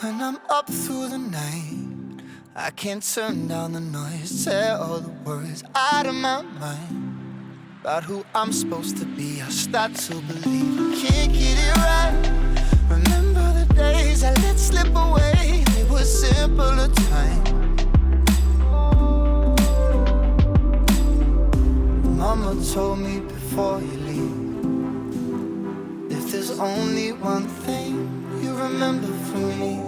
When I'm up through the night, I can't turn down the noise. Tear all the worries out of my mind about who I'm supposed to be. I start to believe I can't get it right. Remember the days I let slip away. They were simpler times. Mama told me before you leave, if there's only one thing you remember from me,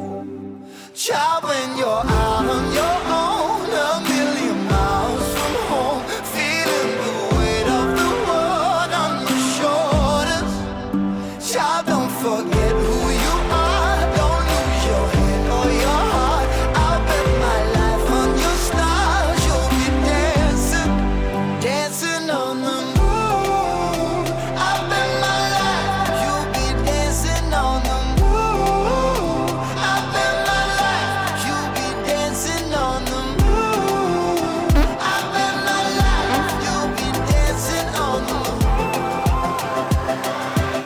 child, when you're out on your own, a million miles from home, feeling the weight of the world on your shoulders. Child, don't forget who you are, don't lose your head or your heart. I'll bet my life on your stars, you'll be dancing, dancing on the moon. I'll bet my life you'll be dancing on the moon. I'll bet my life you'll be dancing on the moon. I'll bet my life you'll be dancing on the moon.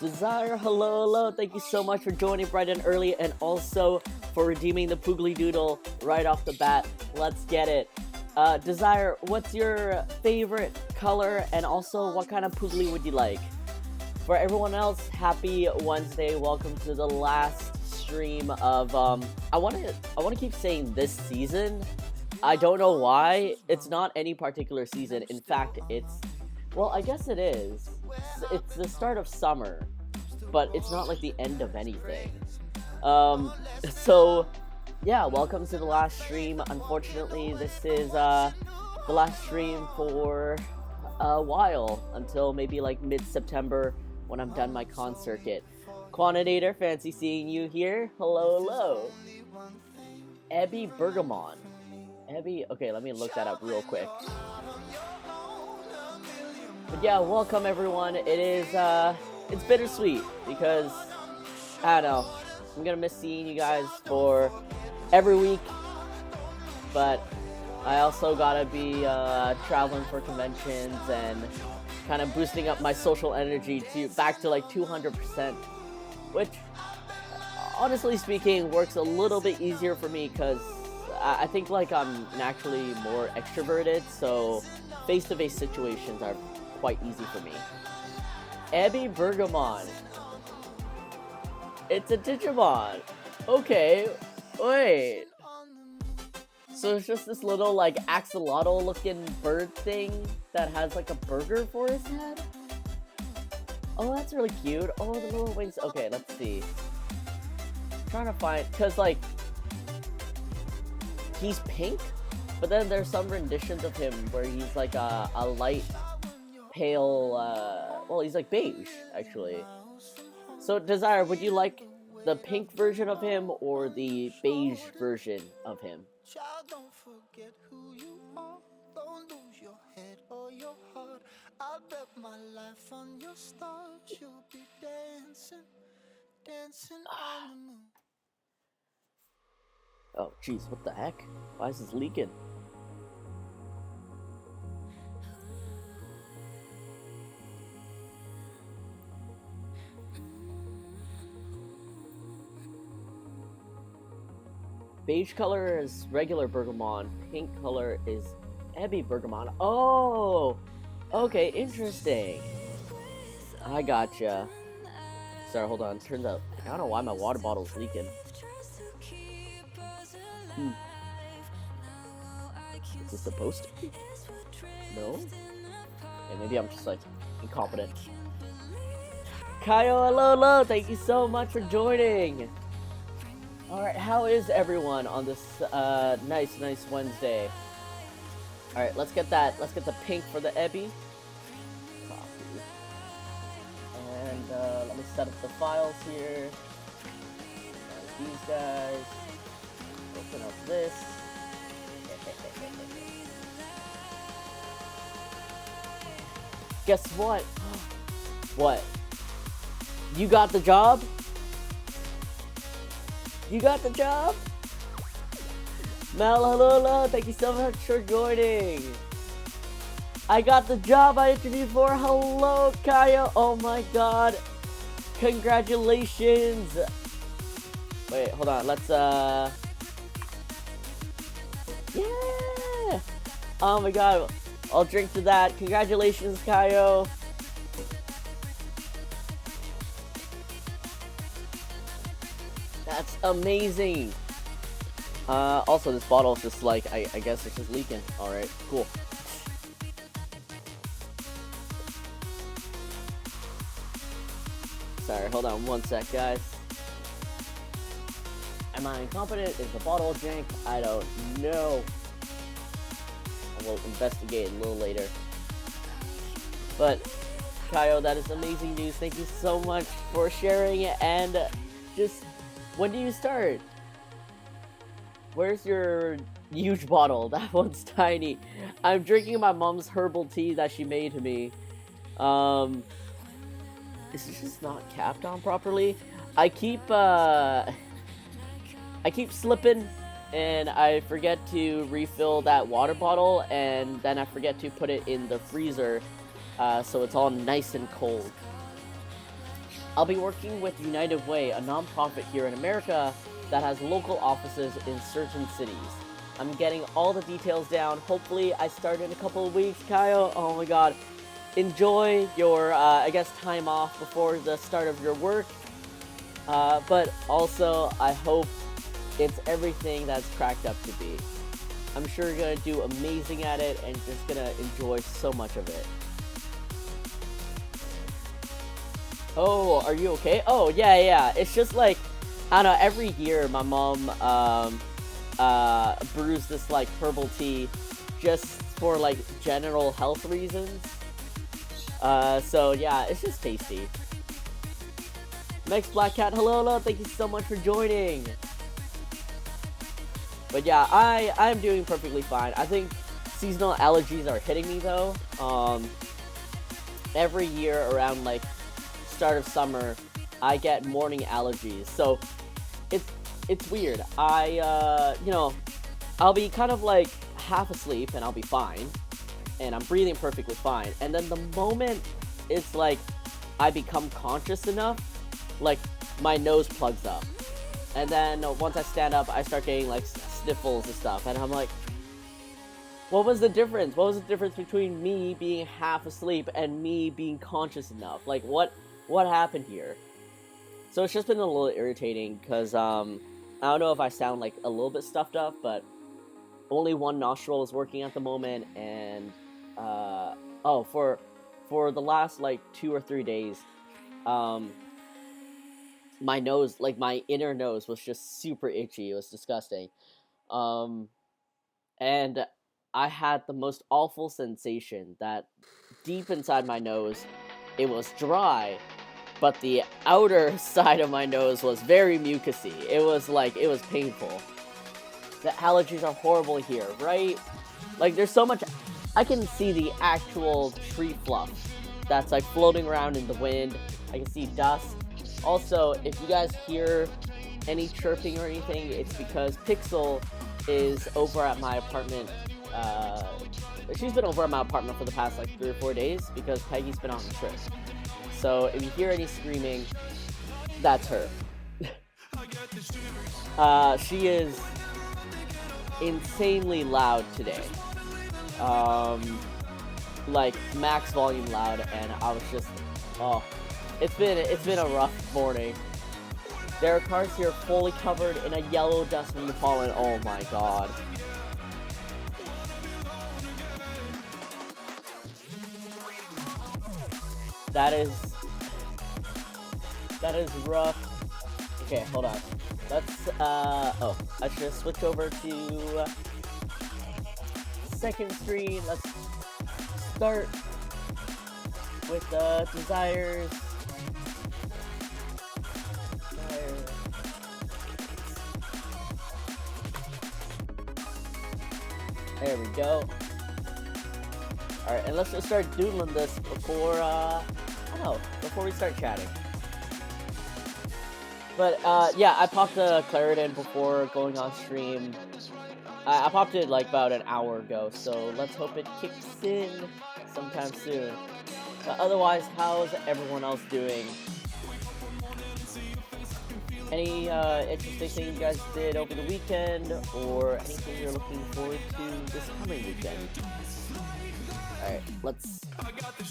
Desire, hello, thank you so much for joining bright and early, and also for redeeming the Puglie Doodle right off the bat. Let's get it. Desire, what's your favorite color, and also what kind of Puglie would you like? For everyone else, happy Wednesday. Welcome to the last stream of I want to keep saying this season. I don't know why. It's not any particular season. In fact, well, I guess it is. It's the start of summer, but it's not like the end of anything. So yeah, welcome to the last stream. Unfortunately, this is the last stream for a while, until maybe like mid-September when I'm done my con circuit. Quantitator, fancy seeing you here. Hello. Abby Bergamon. Okay, let me look that up real quick. But yeah, welcome everyone. It's bittersweet because, I don't know, I'm gonna miss seeing you guys for every week, but I also gotta be traveling for conventions and kind of boosting up my social energy back to like 200%, which, honestly speaking, works a little bit easier for me because I think like I'm naturally more extroverted, so face-to-face situations are quite easy for me. Abby Bergamon. It's a Digimon. Okay, wait. So it's just this little like axolotl looking bird thing that has like a burger for his head? Oh, that's really cute. Oh, the little wings. Okay, let's see. I'm trying to find, cause like he's pink, but then there's some renditions of him where he's like a light pale, well, he's like beige, actually. So, Desire, would you like the pink version of him or the beige version of him? Child, don't forget who you are, don't lose your head or your heart. I'll bet my life on your stars, you'll be dancing, dancing on the moon. Oh, jeez, what the heck? Why is this leaking? Beige color is regular Bergamon. Pink color is Abby Bergamon. Oh! Okay, interesting. I gotcha. Sorry, hold on. Turns out, I don't know why my water bottle's leaking. Is this supposed to be? No? Okay, maybe I'm just like incompetent. Kaio, hello, thank you so much for joining. Alright, how is everyone on this nice Wednesday? Alright, let's get the pink for the Ebby. Copy. And let me set up the files here. There's these guys. Open up this. Guess what? What? You got the job? You got the job? Mel, hello, thank you so much for joining. I got the job I interviewed for. Hello, Kaya. Oh my god. Congratulations. Wait, hold on. Let's, yeah! Oh my god. I'll drink to that. Congratulations, Kaio. That's amazing. Also, this bottle is just like, I guess it's just leaking. Alright, cool. Sorry, hold on one sec, guys. Am I incompetent? Is the bottle jank? I don't know. I will investigate a little later. But, Kaio, that is amazing news. Thank you so much for sharing it. And just, when do you start? Where's your huge bottle? That one's tiny. I'm drinking my mom's herbal tea that she made to me. This is just not capped on properly. I keep slipping, and I forget to refill that water bottle, and then I forget to put it in the freezer, so it's all nice and cold. I'll be working with United Way, a non-profit here in America that has local offices in certain cities. I'm getting all the details down. Hopefully, I start in a couple of weeks. Kaio, oh my god. Enjoy your, I guess, time off before the start of your work. But also, I hope it's everything that's cracked up to be. I'm sure you're gonna do amazing at it and just gonna enjoy so much of it. Oh, are you okay? Oh, yeah. It's just like, I don't know, every year my mom, brews this, like, herbal tea just for, like, general health reasons. So yeah, it's just tasty. Next Black Cat, hello, thank you so much for joining. But yeah, I'm doing perfectly fine. I think seasonal allergies are hitting me though. Every year around like start of summer, I get morning allergies. So it's weird. You know, I'll be kind of like half asleep and I'll be fine. And I'm breathing perfectly fine. And then the moment it's like I become conscious enough, like my nose plugs up. And then once I stand up, I start getting like sniffles and stuff. And I'm like, what was the difference? What was the difference between me being half asleep and me being conscious enough? Like what happened here? So it's just been a little irritating because I don't know if I sound like a little bit stuffed up, but only one nostril is working at the moment, and for the last like 2 or 3 days, my nose, like my inner nose, was just super itchy. It was disgusting, and I had the most awful sensation that deep inside my nose, it was dry, but the outer side of my nose was very mucousy. It was painful. The allergies are horrible here, right? Like, there's so much. I can see the actual tree fluff that's like floating around in the wind. I can see dust. Also, if you guys hear any chirping or anything, it's because Pixel is over at my apartment. She's been over at my apartment for the past like 3 or 4 days because Peggy's been on a trip. So if you hear any screaming, that's her. She is insanely loud today. Like max volume loud, and I was just, it's been a rough morning. There are cars here fully covered in a yellow dust from the pollen. Oh my god. That is rough. Okay, hold on. Let's, I should switch over to second screen. Let's start with desires. There we go. Alright, and let's just start doodling this before, before we start chatting. But, yeah, I popped a Claritin before going on stream. I popped it, like, about an hour ago, so let's hope it kicks in sometime soon. But otherwise, how's everyone else doing? Any interesting thing you guys did over the weekend, or anything you're looking forward to this coming weekend? Alright, let's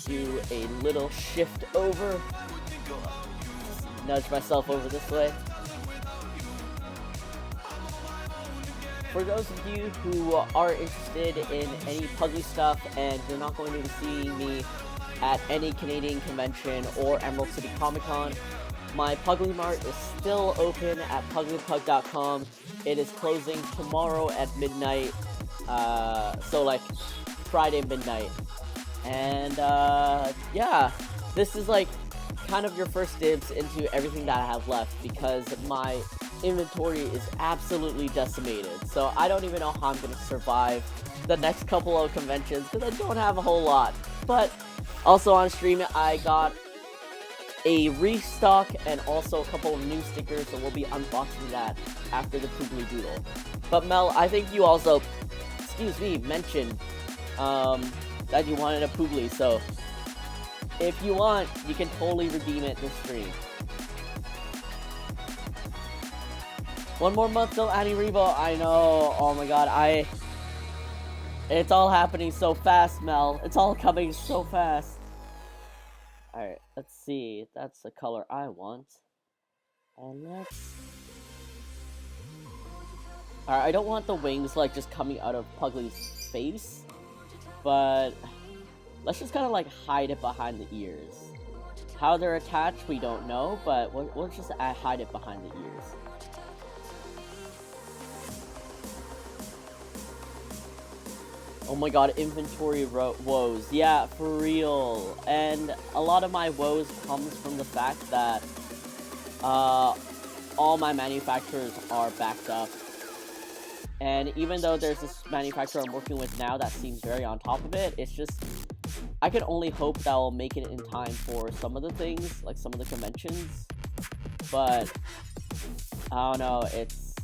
do a little shift over. Nudge myself over this way. For those of you who are interested in any Puglie stuff and you're not going to be seeing me at any Canadian convention or Emerald City Comic Con, my Puglie Mart is still open at pugliepug.com. It is closing tomorrow at midnight, so like Friday midnight. And yeah, this is like kind of your first dibs into everything that I have left, because my inventory is absolutely decimated. So I don't even know how I'm gonna survive the next couple of conventions, because I don't have a whole lot. But also on stream, I got a restock and also a couple of new stickers, so we'll be unboxing that after the Puglie Doodle. But Mel, I think you also, mentioned that you wanted a Puglie, so if you want, you can totally redeem it this stream. One more month till Annie Revo. I know. Oh my god. It's all happening so fast, Mel. It's all coming so fast. Alright, let's see. That's the color I want. And let's... Alright, I don't want the wings, like, just coming out of Puglie's face. But... let's just kind of, like, hide it behind the ears. How they're attached, we don't know. But we'll just hide it behind the ears. Oh my god, inventory woes. Yeah, for real. And a lot of my woes comes from the fact that all my manufacturers are backed up. And even though there's this manufacturer I'm working with now that seems very on top of it, it's just, I can only hope that I'll make it in time for some of the things, like some of the conventions. But I don't know, it's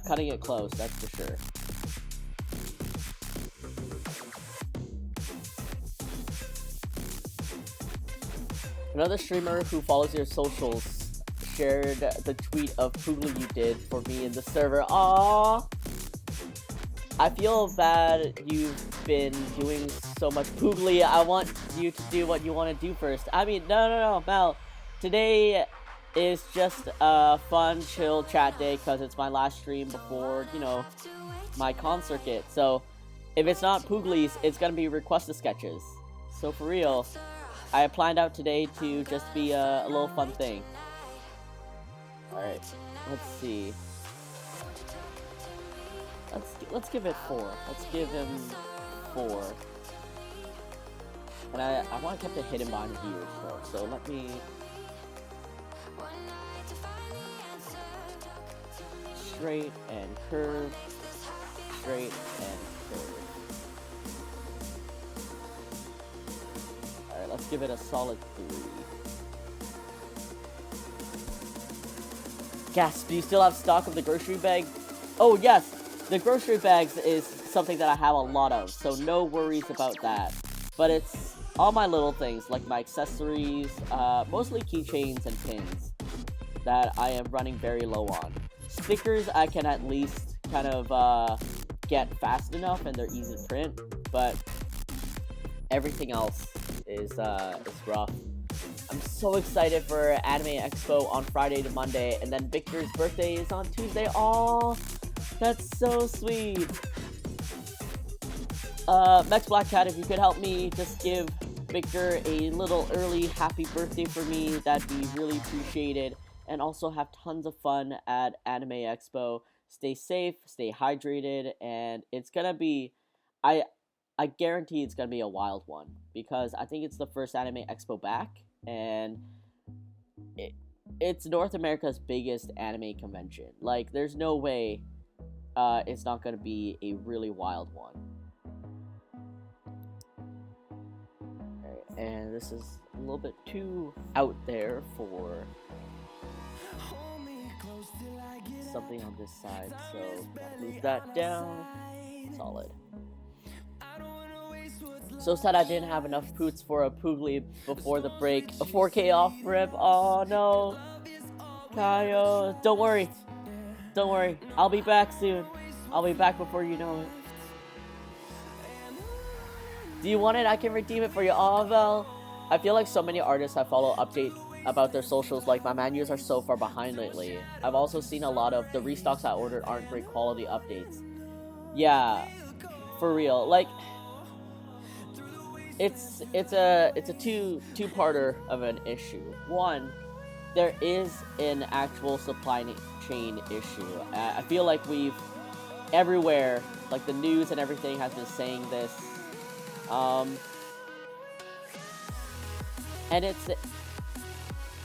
cutting it close, that's for sure. Another streamer who follows your socials shared the tweet of Puglie you did for me in the server. Aww! I feel bad you've been doing so much Puglie. I want you to do what you want to do first. I mean, no, Mel. Today is just a fun, chill chat day because it's my last stream before, you know, my con circuit. So, if it's not Puglie's, it's gonna be requested sketches. So, for real, I planned out today to just be a little fun thing. Alright, let's see. Let's give it 4. Let's give him 4. And I want to keep it hidden behind his ears, so let me... straight and curve. Straight and curve. Alright, let's give it a solid 3. Gasp, do you still have stock of the grocery bag? Oh yes, the grocery bags is something that I have a lot of, so no worries about that. But it's all my little things, like my accessories, mostly keychains and pins, that I am running very low on. Stickers I can at least kind of get fast enough and they're easy to print, but everything else is rough. I'm so excited for Anime Expo on Friday to Monday, and then Victor's birthday is on Tuesday. Aww, that's so sweet. Mex Black Cat, if you could help me just give Victor a little early happy birthday for me, that'd be really appreciated. And also have tons of fun at Anime Expo. Stay safe, stay hydrated, and it's gonna be, I guarantee it's gonna be a wild one, because I think it's the first Anime Expo back, and it's North America's biggest anime convention. Like, there's no way it's not gonna be a really wild one. Alright, and this is a little bit too out there for something on this side, so move that down. Solid. So sad I didn't have enough poots for a Puglie before the break. A 4K off rip. Oh no. Kaio, don't worry. Don't worry. I'll be back soon. I'll be back before you know it. Do you want it? I can redeem it for you. Oh, well. I feel like so many artists I follow update about their socials. Like, my menus are so far behind lately. I've also seen a lot of the restocks I ordered aren't great quality updates. Yeah, for real. Like, it's a two-parter of an issue. One, there is an actual supply chain issue. I feel like we've everywhere, like the news and everything has been saying this. And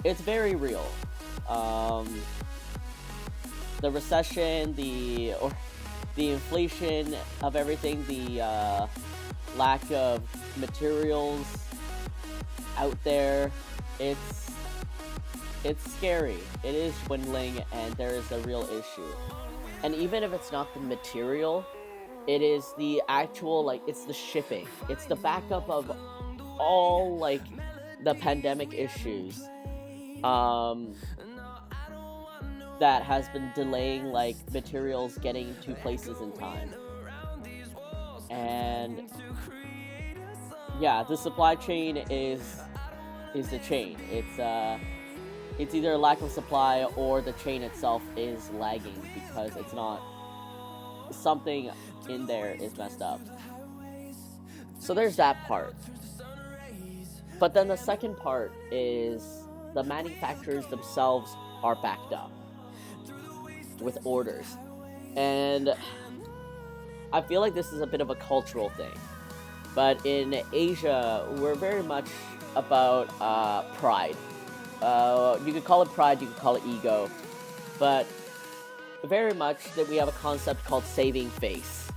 it's very real. The recession, the inflation of everything, the lack of materials out there, it's scary. It is dwindling, and there is a real issue. And even if it's not the material, it is the actual, like, it's the shipping. It's the backup of all, like, the pandemic issues that has been delaying, like, materials getting to places in time. And yeah, the supply chain is the chain. It's either a lack of supply or the chain itself is lagging because it's not, something in there is messed up. So there's that part. But then the second part is the manufacturers themselves are backed up with orders. And I feel like this is a bit of a cultural thing. But in Asia, we're very much about pride. You could call it pride, you could call it ego. But very much that we have a concept called saving face.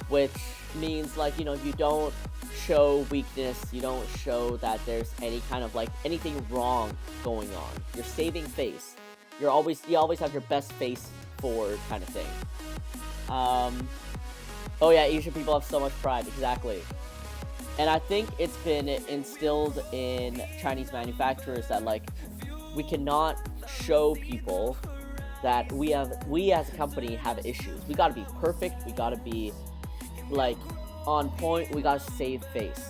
Which means, like, you know, you don't show weakness, you don't show that there's any kind of, like, anything wrong going on. You're saving face. You always have your best face forward kind of thing. Oh yeah, Asian people have so much pride, exactly. And I think it's been instilled in Chinese manufacturers that, like, we cannot show people that we as a company have issues. We gotta be perfect, we gotta be, like, on point, we gotta save face.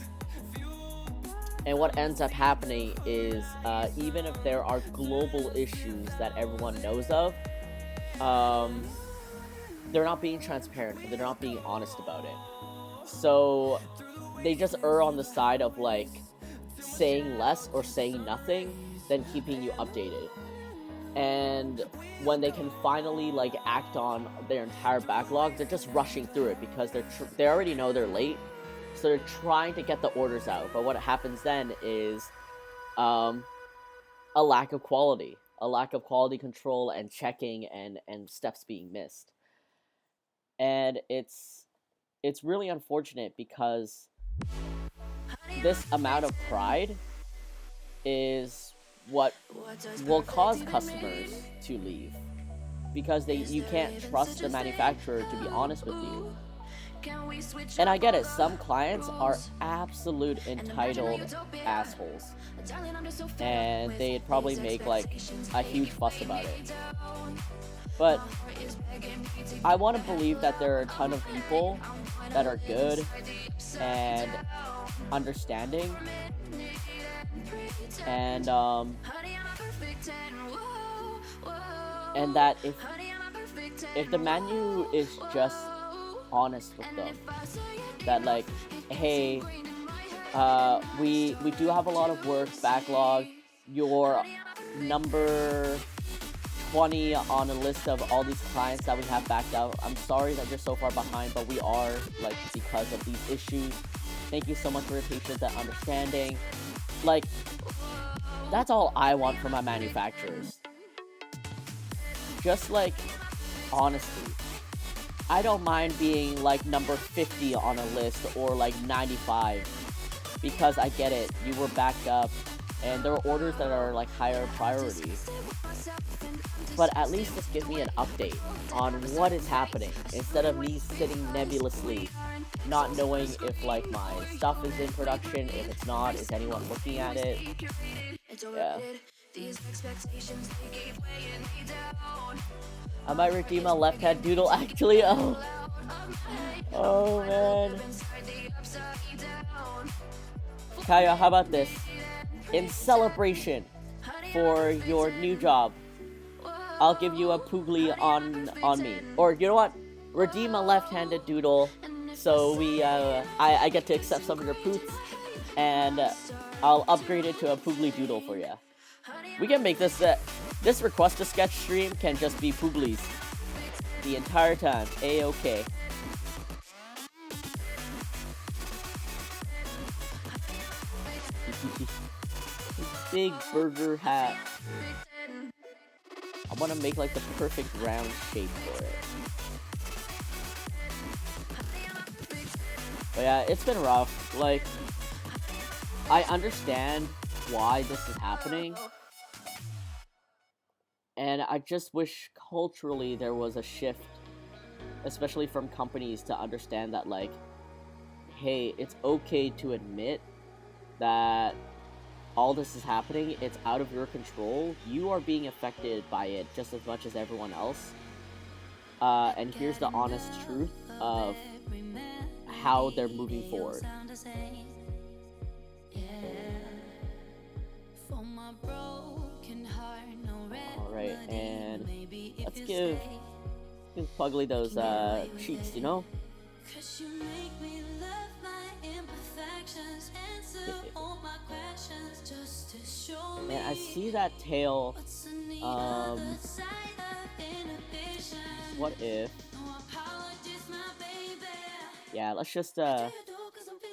And what ends up happening is, even if there are global issues that everyone knows of, they're not being transparent, they're not being honest about it. So they just err on the side of, like, saying less or saying nothing than keeping you updated. And when they can finally, like, act on their entire backlog, they're just rushing through it because they already know they're late, so they're trying to get the orders out. But what happens then is a lack of quality control and checking and steps being missed. And it's really unfortunate because this amount of pride is what will cause customers to leave, because you can't trust the manufacturer to be honest with you. And I get it, some clients are absolute entitled assholes, and they'd probably make, like, a huge fuss about it. But I want to believe that there are a ton of people that are good and understanding, and that if the menu is just honest with them, that, like, hey, we do have a lot of work backlog, you're number 20 on a list of all these clients that we have backed out. I'm sorry that you're so far behind, but we are, like, because of these issues. Thank you so much for your patience and understanding. Like, that's all I want from my manufacturers. Just, like, honesty. I don't mind being, like, number 50 on a list or, like, 95, because I get it, you were backed up and there are orders that are, like, higher priority. But at least just give me an update on what is happening, instead of me sitting nebulously, not knowing if, like, my stuff is in production, if it's not, is anyone looking at it? Yeah. I might redeem a left-hand doodle actually. Oh. Oh man. Kaya, how about this? In celebration for your new job, I'll give you a Puglie on me. Or you know what? Redeem a left-handed doodle, so I get to accept some of your poots, and I'll upgrade it to a Puglie doodle for you. We can make this this request a sketch stream can just be Puglies the entire time. A-okay. Big burger hat. I want to make like the perfect round shape for it. But yeah, it's been rough. Like, I understand why this is happening, and I just wish culturally there was a shift, especially from companies, to understand that, like, hey, it's okay to admit that all this is happening. It's out of your control. You are being affected by it just as much as everyone else. And here's the honest truth of how they're moving forward. Alright, and let's give Puglie those cheeks, you know? Man, I see that tail. What if? Yeah, let's just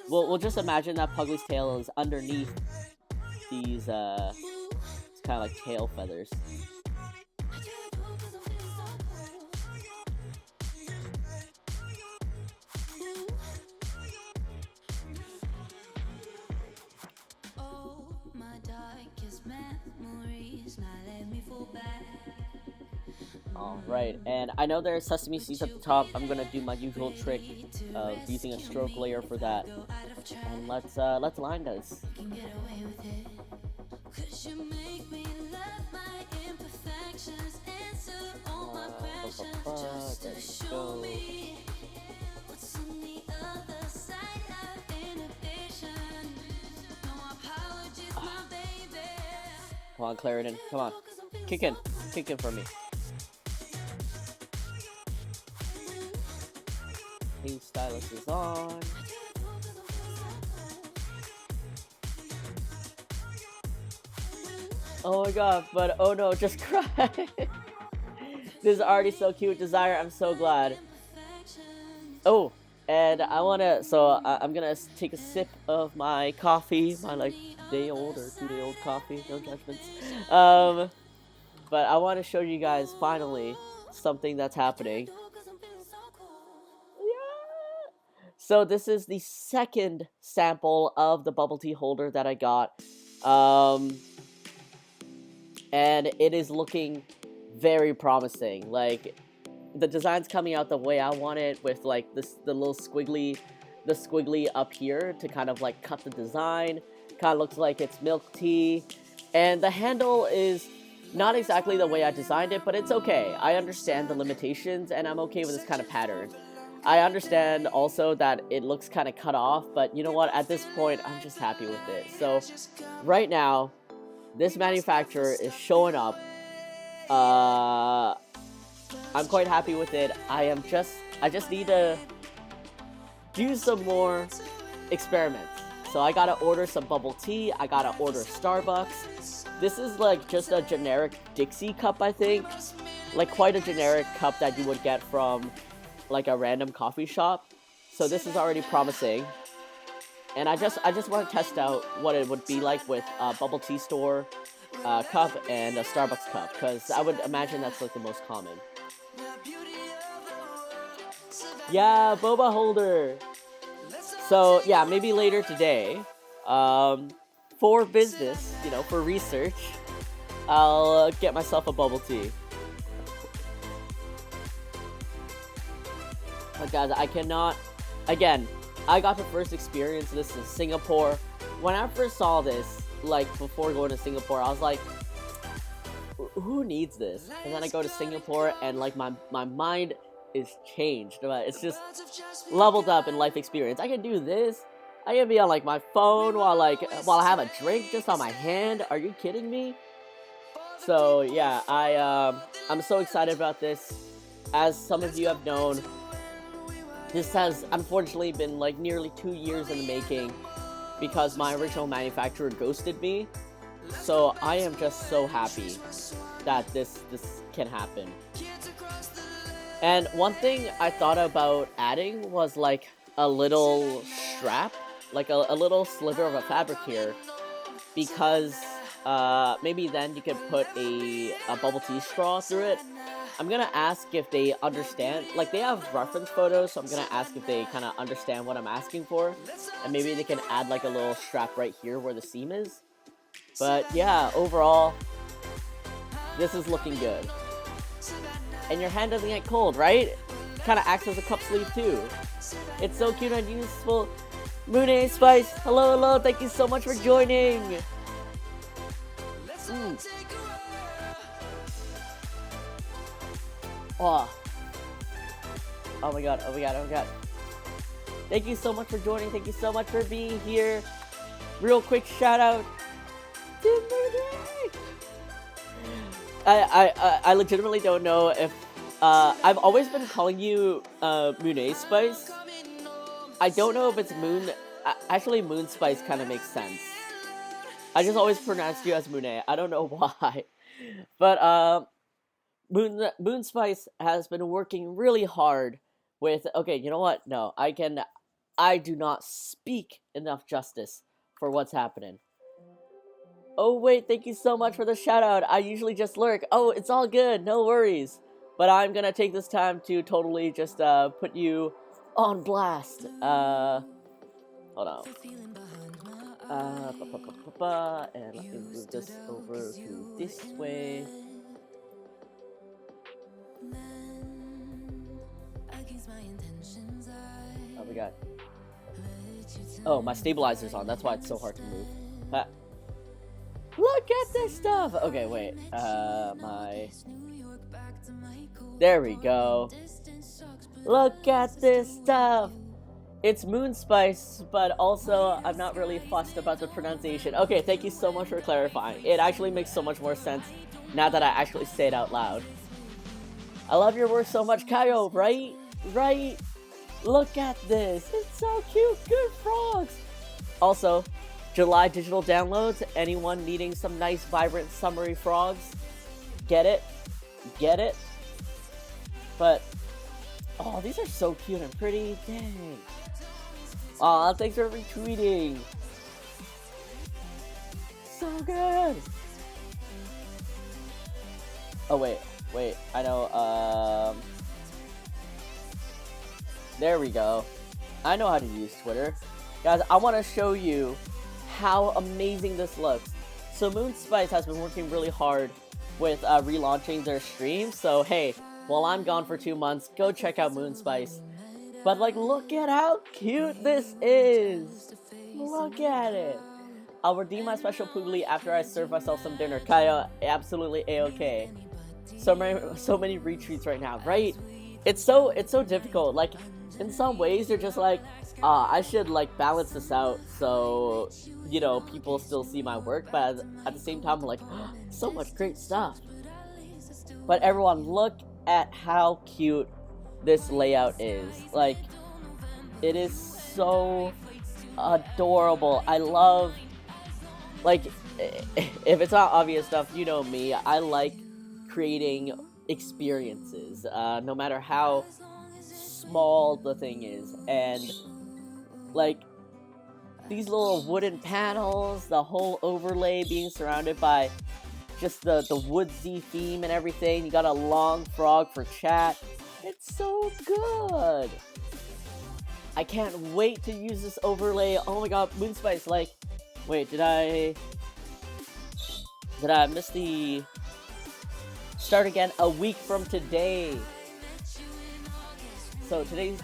we'll just imagine that Puglie's tail is underneath these it's kind of like tail feathers. Alright, and I know there's sesame seeds at the top. I'm gonna do my usual trick of using a stroke layer for that. And let's line this. There we go. Come on, Clarendon. Come on. Kick in. Kick in for me. Hey, stylus is on. Oh my god, but oh no, just cry. This is already so cute. Desire, I'm so glad. Oh, and I wanna, so I'm gonna take a sip of my coffee, my like day-old or 2-day-old coffee, no judgments. But I want to show you guys finally something that's happening. Yeah. So this is the second sample of the bubble tea holder that I got, and it is looking very promising. Like, the design's coming out the way I want it, with like the little squiggly up here to kind of like cut the design. Kind of looks like it's milk tea, and the handle is not exactly the way I designed it, but it's okay. I understand the limitations, and I'm okay with this kind of pattern. I understand also that it looks kind of cut off, but you know what? At this point, I'm just happy with it. So right now, this manufacturer is showing up. I'm quite happy with it. I just need to do some more experiments. So I gotta order some bubble tea. I gotta order Starbucks. This is like just a generic Dixie cup, I think. Like quite a generic cup that you would get from like a random coffee shop. So this is already promising. And I just want to test out what it would be like with a bubble tea store cup and a Starbucks cup, because I would imagine that's like the most common. Yeah, boba holder. So yeah, maybe later today, for business, you know, for research, I'll get myself a bubble tea. But guys, I cannot, again, I got to first experience this in Singapore. When I first saw this, like before going to Singapore, I was like, who needs this? And then I go to Singapore, and like my mind is changed. It's just leveled up in life experience. I can do this. I can be on like my phone while I have a drink just on my hand. Are you kidding me? So yeah, I'm so excited about this. As some of you have known, this has unfortunately been like nearly 2 years in the making because my original manufacturer ghosted me. So I am just so happy that this can happen. And one thing I thought about adding was like a little strap, like a little sliver of a fabric here, because maybe then you could put a bubble tea straw through it. I'm gonna ask if they understand, like they have reference photos, so I'm gonna ask if they kind of understand what I'm asking for, and maybe they can add like a little strap right here where the seam is. But yeah, overall, this is looking good. And your hand doesn't get cold, right? Kind of acts as a cup sleeve too. It's so cute and useful. Moon Spice, hello, thank you so much for joining. Oh my god. Thank you so much for joining. Thank you so much for being here. Real quick shout out to Moon. I legitimately don't know if I've always been calling you Moon Spice. I don't know if it's Moon. Actually, Moon Spice kind of makes sense. I just always pronounced you as Moon. I don't know why, but Moon Spice has been working really hard with. Okay, you know what? No, I do not speak enough justice for what's happening. Oh wait, thank you so much for the shout out. I usually just lurk. Oh, it's all good, no worries. But I'm gonna take this time to totally just put you on blast. Hold on. And let me move this over to this way. Oh, we got. Oh, my stabilizer's on. That's why it's so hard to move. Look at this stuff! Okay, wait. There we go. Look at this stuff! It's Moon Spice, but also I'm not really fussed about the pronunciation. Okay, thank you so much for clarifying. It actually makes so much more sense now that I actually say it out loud. I love your work so much, Kaio, right? Right? Look at this. It's so cute. Good frogs. Also, July digital downloads. Anyone needing some nice, vibrant, summery frogs? Get it? Get it? But, oh, these are so cute and pretty. Dang. Aw, thanks for retweeting. So good. Oh, wait. I know, there we go. I know how to use Twitter. Guys, I want to show you how amazing this looks. So Moon Spice has been working really hard with relaunching their stream. So hey, while I'm gone for 2 months, go check out Moon Spice. But like, look at how cute this is. Look at it. I'll redeem my special Puglie after I serve myself some dinner. Kaya, absolutely a-okay. So many retweets right now, right? It's so difficult. Like, in some ways, you're just like, I should like balance this out so, you know, people still see my work. But at the same time, I'm like, oh, so much great stuff. But everyone, look at how cute this layout is. Like, it is so adorable. I love, like, if it's not obvious stuff, you know me. I like creating experiences, no matter how small the thing is. And like, these little wooden panels, the whole overlay being surrounded by just the woodsy theme and everything. You got a long frog for chat. It's so good. I can't wait to use this overlay. Oh my god, Moon Spice, like, wait, did I miss the start again a week from today? So today's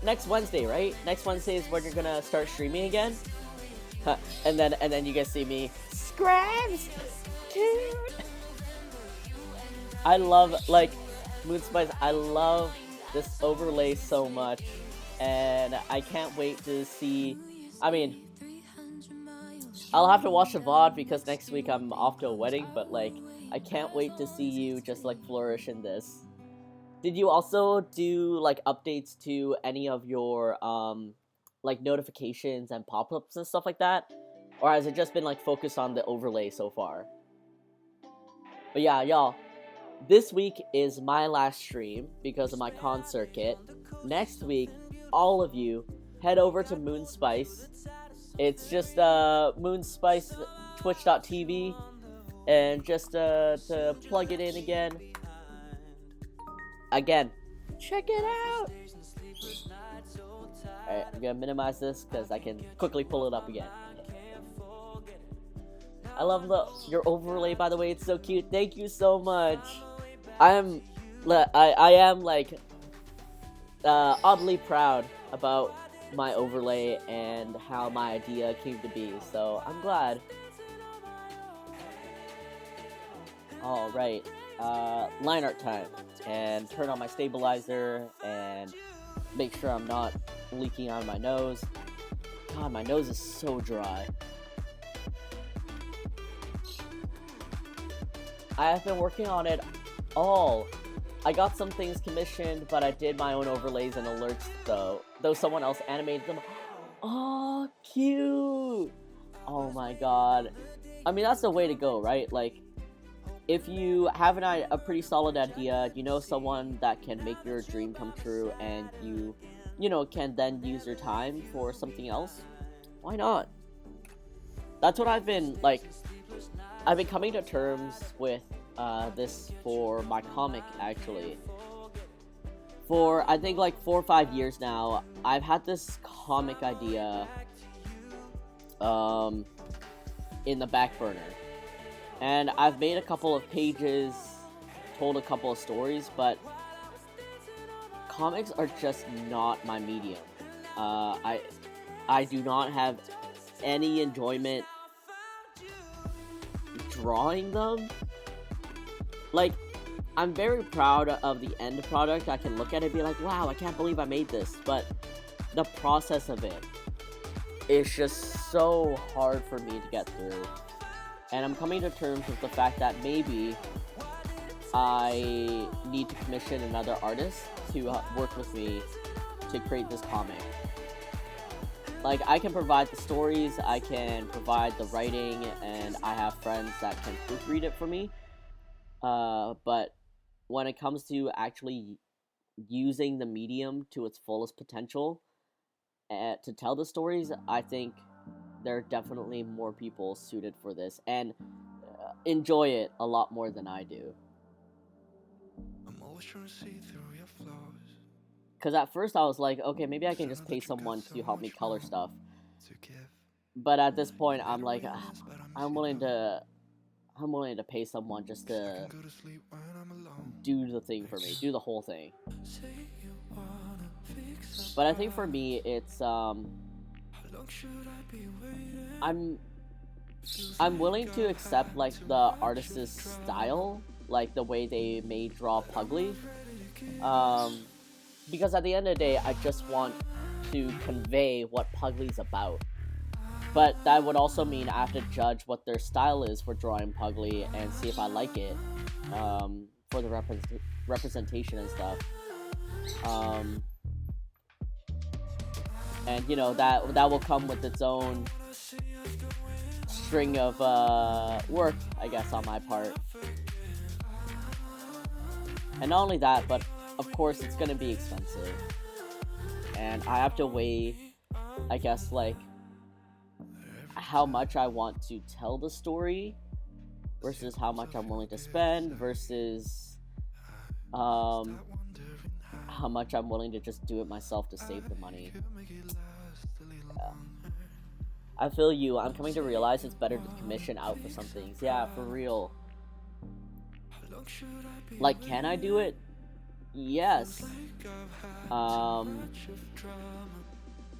next Wednesday, right? Next Wednesday is when you're gonna start streaming again. And then you guys see me Scrabs, cute. I love, like, Moon Spice, I love this overlay so much, and I can't wait to see, I mean, I'll have to watch the VOD because next week I'm off to a wedding, but, like, I can't wait to see you just, like, flourish in this. Did you also do, like, updates to any of your, like, notifications and pop-ups and stuff like that? Or has it just been, like, focused on the overlay so far? But yeah, y'all, this week is my last stream because of my con circuit. Next week, all of you head over to Moonspice. It's just Moonspice twitch.tv, and just to plug it in again. Check it out. Alright, I'm gonna minimize this because I can quickly pull it up again. I love your overlay, by the way. It's so cute. Thank you so much. I am like oddly proud about my overlay and how my idea came to be. So I'm glad. All right, line art time, and turn on my stabilizer and make sure I'm not leaking out of my nose. God, my nose is so dry. I have been working on it all. I got some things commissioned, but I did my own overlays and alerts though someone else animated them. Oh, cute! Oh my god. I mean, that's the way to go, right? Like, if you have a pretty solid idea, you know someone that can make your dream come true, and you know, can then use your time for something else, why not? That's what I've been coming to terms with this for my comic, actually. For, I think, like 4 or 5 years now, I've had this comic idea in the back burner. And I've made a couple of pages, told a couple of stories, but comics are just not my medium. I do not have any enjoyment drawing them. Like, I'm very proud of the end product. I can look at it and be like, wow, I can't believe I made this. But the process of it is just so hard for me to get through. And I'm coming to terms with the fact that maybe I need to commission another artist to work with me to create this comic. Like, I can provide the stories, I can provide the writing, and I have friends that can proofread it for me. But when it comes to actually using the medium to its fullest potential to tell the stories, I think there are definitely more people suited for this and enjoy it a lot more than I do. Because at first I was like, okay, maybe I can just pay someone to help me color stuff. But at this point, I'm like, I'm willing to pay someone just to do the thing for me, do the whole thing. But I think for me, it's I'm willing to accept, like, the artist's style, like the way they may draw Puglie, because at the end of the day, I just want to convey what Puglie's about. But that would also mean I have to judge what their style is for drawing Puglie and see if I like it, for the representation and stuff. And, you know, that will come with its own string of work, I guess, on my part. And not only that, but of course it's gonna be expensive. And I have to weigh, I guess, like, how much I want to tell the story versus how much I'm willing to spend versus how much I'm willing to just do it myself to save the money. Yeah. I feel you. I'm coming to realize it's better to commission out for some things. Yeah, for real. Like, can I do it? Yes.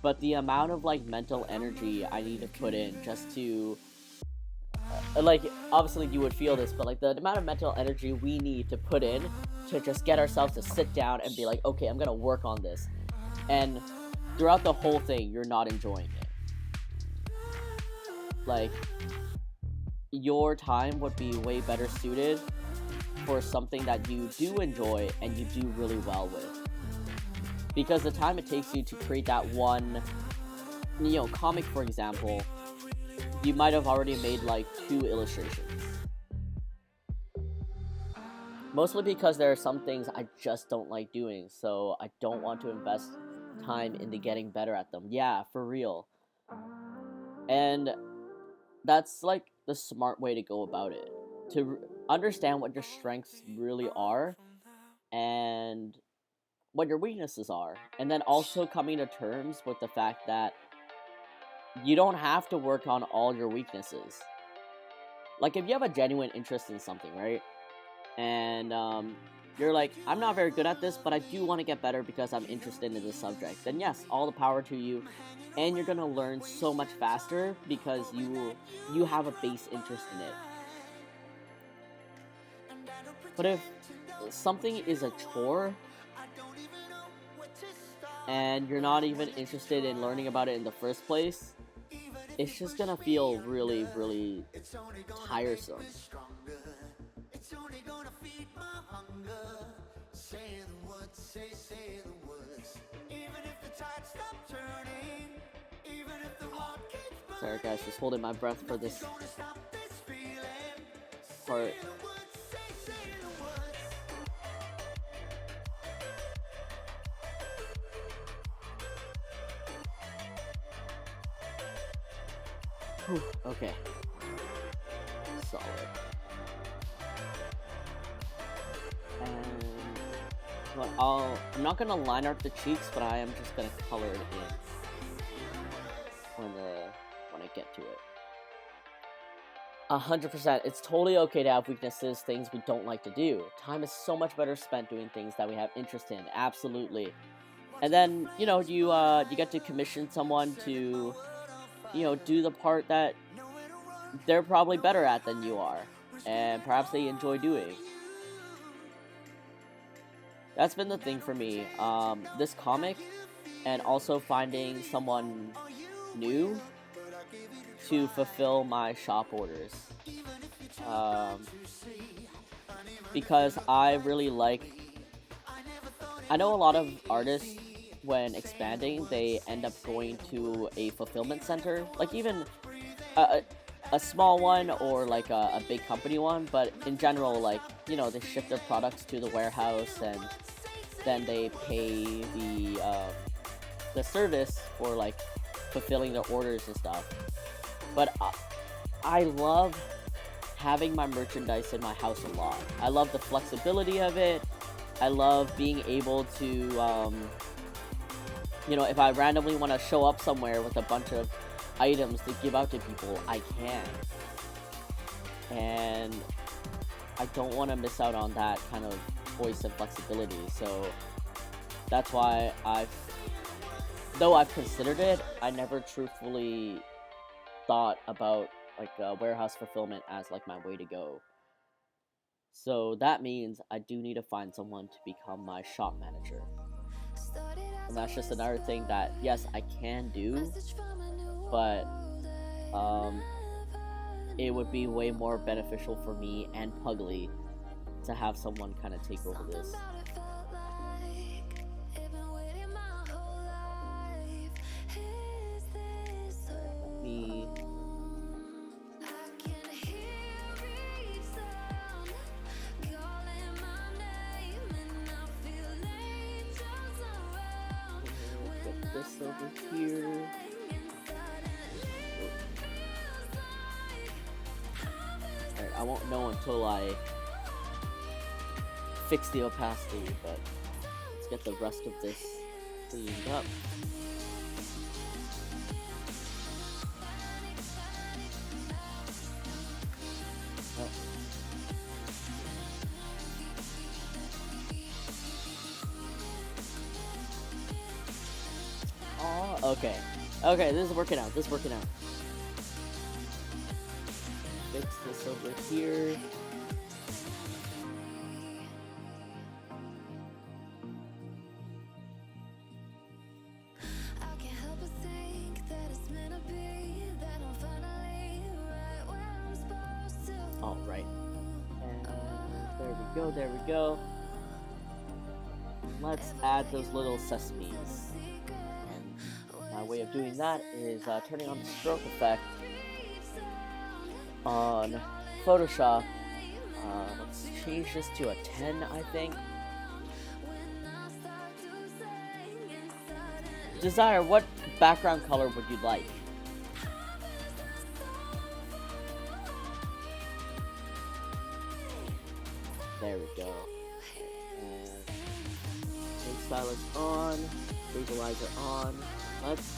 But the amount of, like, mental energy I need to put in just to like, obviously you would feel this, but like the amount of mental energy we need to put in to just get ourselves to sit down and be like, okay, I'm gonna work on this, and throughout the whole thing you're not enjoying it. Like, your time would be way better suited for something that you do enjoy and you do really well with, because the time it takes you to create that one, you know, comic, for example, you might have already made like 2 illustrations. Mostly because there are some things I just don't like doing, so I don't want to invest time into getting better at them. Yeah, for real. And that's like the smart way to go about it. To understand what your strengths really are and what your weaknesses are. And then also coming to terms with the fact that you don't have to work on all your weaknesses. Like, if you have a genuine interest in something, right? And you're like, I'm not very good at this, but I do want to get better because I'm interested in this subject, then yes, all the power to you, and you're gonna learn so much faster because you have a base interest in it. But if something is a chore and you're not even interested in learning about it in the first place, it's just gonna feel really, really tiresome. Sorry guys, just holding my breath for this part. Whew, okay. Solid. And well, I'm not gonna line art the cheeks, but I am just gonna color it in when I get to it. 100%. It's totally okay to have weaknesses, things we don't like to do. Time is so much better spent doing things that we have interest in. Absolutely. And then, you know, you get to commission someone to, you know, do the part that they're probably better at than you are, and perhaps they enjoy doing. That's been the thing for me. This comic, and also finding someone new to fulfill my shop orders. Because I really like... I know a lot of artists, when expanding, they end up going to a fulfillment center. Like, even a small one or like a big company one, but in general, like, you know, they ship their products to the warehouse and then they pay the service for like fulfilling their orders and stuff. But I love having my merchandise in my house a lot. I love the flexibility of it. I love being able to, you know, if I randomly want to show up somewhere with a bunch of items to give out to people, I can. And I don't want to miss out on that kind of choice and flexibility. So that's why though I've considered it, I never truthfully thought about like warehouse fulfillment as like my way to go. So that means I do need to find someone to become my shop manager. And that's just another thing that, yes, I can do, but it would be way more beneficial for me and Puglie to have someone kind of take over this. Me. Get this over here. Alright, I won't know until I fix the opacity, but let's get the rest of this cleaned up. Oh, okay. Okay, this is working out. fix this over here. All right. And there we go. Let's add those little sesames. And my way of doing that is turning on the stroke effect on Photoshop. Let's change this to a 10, I think. Desire, what background color would you like? There we go. And stylus on, stabilizer on. Let's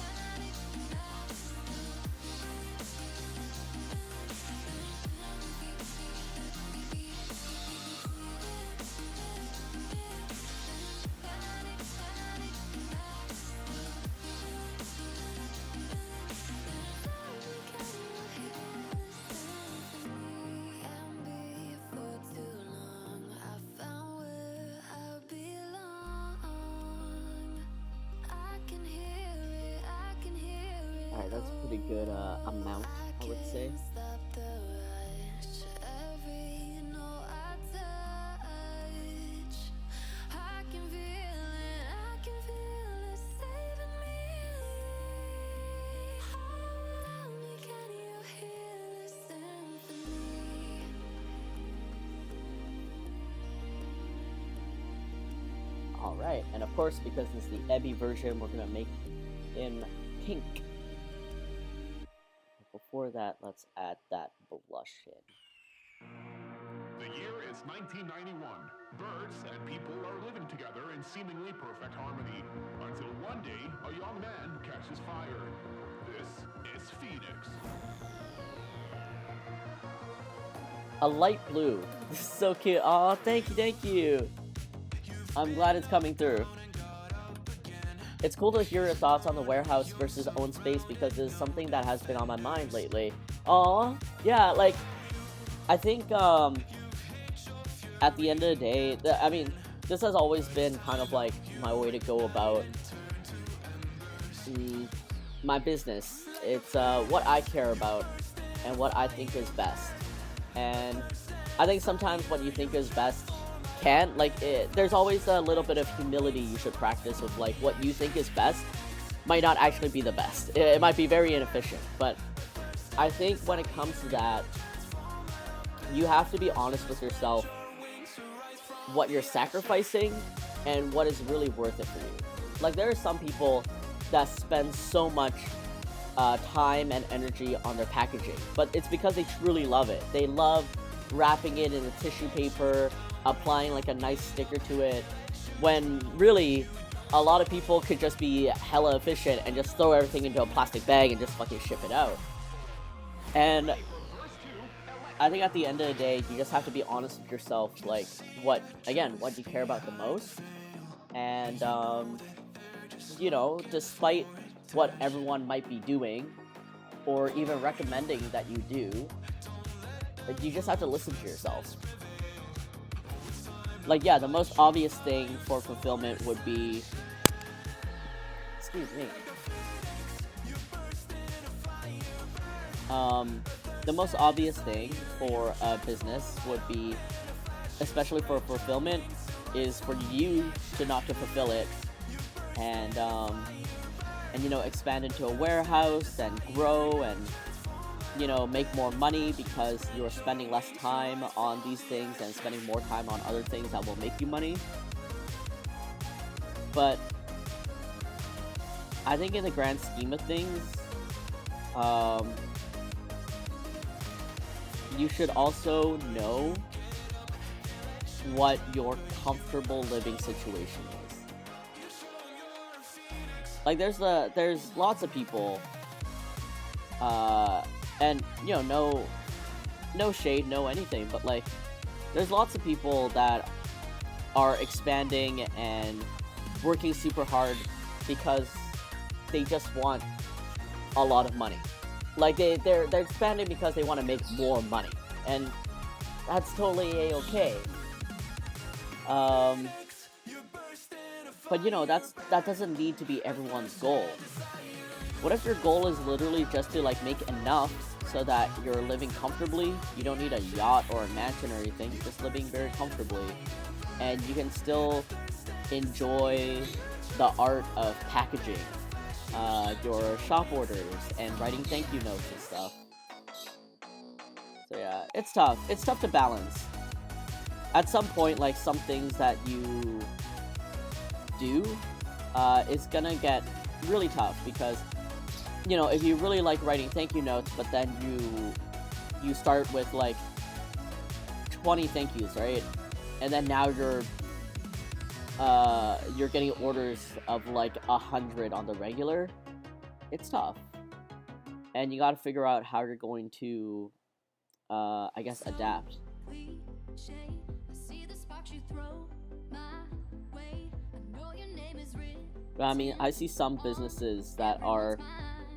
Alright, that's a pretty good amount, I would say. Alright, and of course, because this is the Ebby version, we're gonna make him pink. Before that, let's add that blush in. The year is 1991. Birds and people are living together in seemingly perfect harmony. Until one day, a young man catches fire. This is Phoenix. A light blue. This is so cute. Oh, thank you. I'm glad it's coming through. It's cool to hear your thoughts on the warehouse versus own space because it's something that has been on my mind lately. Aw, yeah, like, I think, at the end of the day, I mean, this has always been kind of like my way to go about my business. It's what I care about and what I think is best. And I think sometimes what you think is best can't, like, there's always a little bit of humility you should practice with, like, what you think is best might not actually be the best. It might be very inefficient, but I think when it comes to that, you have to be honest with yourself what you're sacrificing and what is really worth it for you. Like, there are some people that spend so much time and energy on their packaging, but it's because they truly love it. They love wrapping it in a tissue paper, applying like a nice sticker to it, when really a lot of people could just be hella efficient and just throw everything into a plastic bag and just fucking ship it out. And I think at the end of the day, you just have to be honest with yourself, like, what you care about the most. And, you know, despite what everyone might be doing, or even recommending that you do, like, you just have to listen to yourself. Like, yeah, the most obvious thing for fulfillment would be... Excuse me. The most obvious thing for a business would be, especially for fulfillment, is for you to not to fulfill it and you know, expand into a warehouse and grow and, you know, make more money because you're spending less time on these things and spending more time on other things that will make you money. But I think in the grand scheme of things, you should also know what your comfortable living situation is. Like, there's lots of people, and, you know, no shade, no anything, but, like, there's lots of people that are expanding and working super hard because they just want a lot of money. Like they're expanding because they want to make more money, and that's totally a-okay. But you know, that doesn't need to be everyone's goal. What if your goal is literally just to like make enough so that you're living comfortably? You don't need a yacht or a mansion or anything, just living very comfortably, and you can still enjoy the art of packaging your shop orders and writing thank you notes and stuff. So yeah, it's tough. It's tough to balance. At some point, like some things that you do, it's gonna get really tough because, you know, if you really like writing thank you notes, but then you start with like 20 thank yous, right? And then now you're getting orders of like 100 on the regular. It's tough, and you got to figure out how you're going to, I guess, adapt. But I mean, I see some businesses that are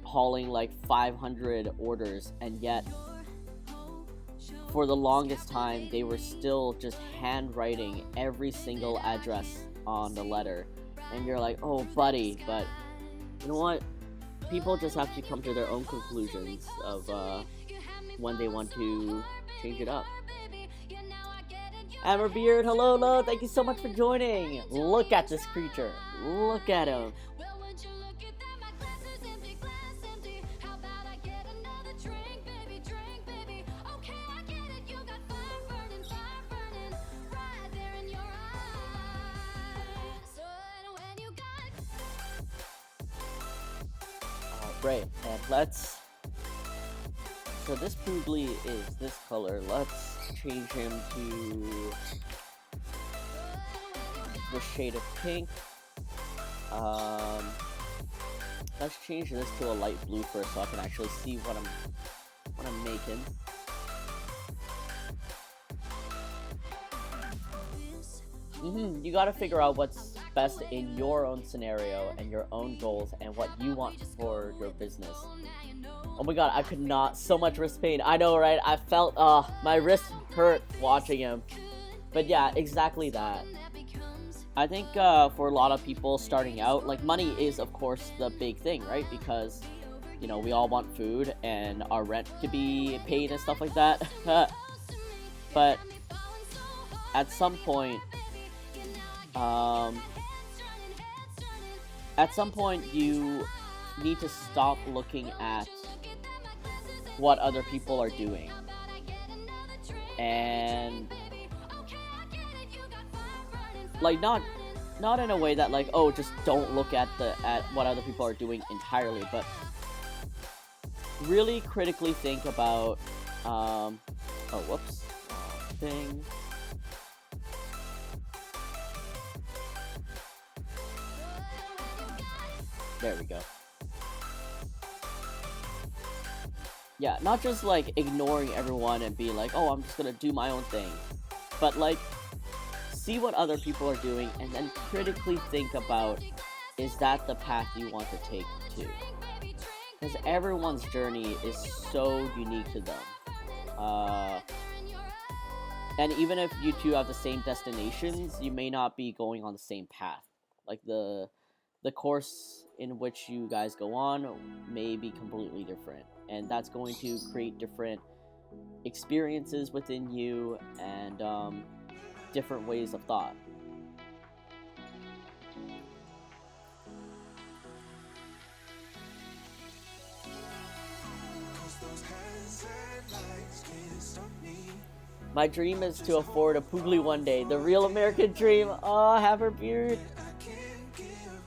hauling like 500 orders, and yet for the longest time they were still just handwriting every single address on the letter, and you're like, oh buddy, but you know what, people just have to come to their own conclusions of when they want to change it up. Amberbeard, hello, thank you so much for joining. Look at this creature, look at him. Right, and let's, so this Puglie is this color. Let's change him to the shade of pink. Let's change this to a light blue first so I can actually see what I'm making. You gotta figure out what's best in your own scenario and your own goals and what you want for your business. Oh my god, I could not, so much wrist pain. I know, right? I felt, my wrist hurt watching him. But yeah, exactly that. I think for a lot of people starting out, like, money is of course the big thing, right? Because, you know, we all want food and our rent to be paid and stuff like that. But at some point, you need to stop looking at what other people are doing, and like not in a way that like, oh, just don't look at what other people are doing entirely, but really critically think about oh whoops, thing. There we go. Yeah, not just like ignoring everyone and be like, oh, I'm just gonna do my own thing, but like see what other people are doing and then critically think about, is that the path you want to take too? Because everyone's journey is so unique to them. And even if you two have the same destinations, you may not be going on the same path. Like the course in which you guys go on may be completely different, and that's going to create different experiences within you and different ways of thought. My dream is to afford a Puglie one day. The real American dream. Oh, have her beard.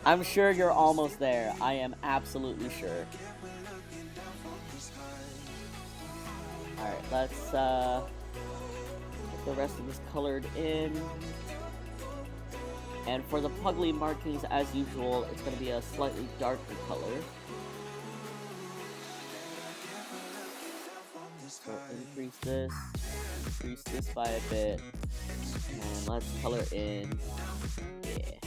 I'm sure you're almost there. I am absolutely sure. Alright, let's get the rest of this colored in. And for the Puglie markings, as usual, it's going to be a slightly darker color. So increase this by a bit, and let's color in. Yeah.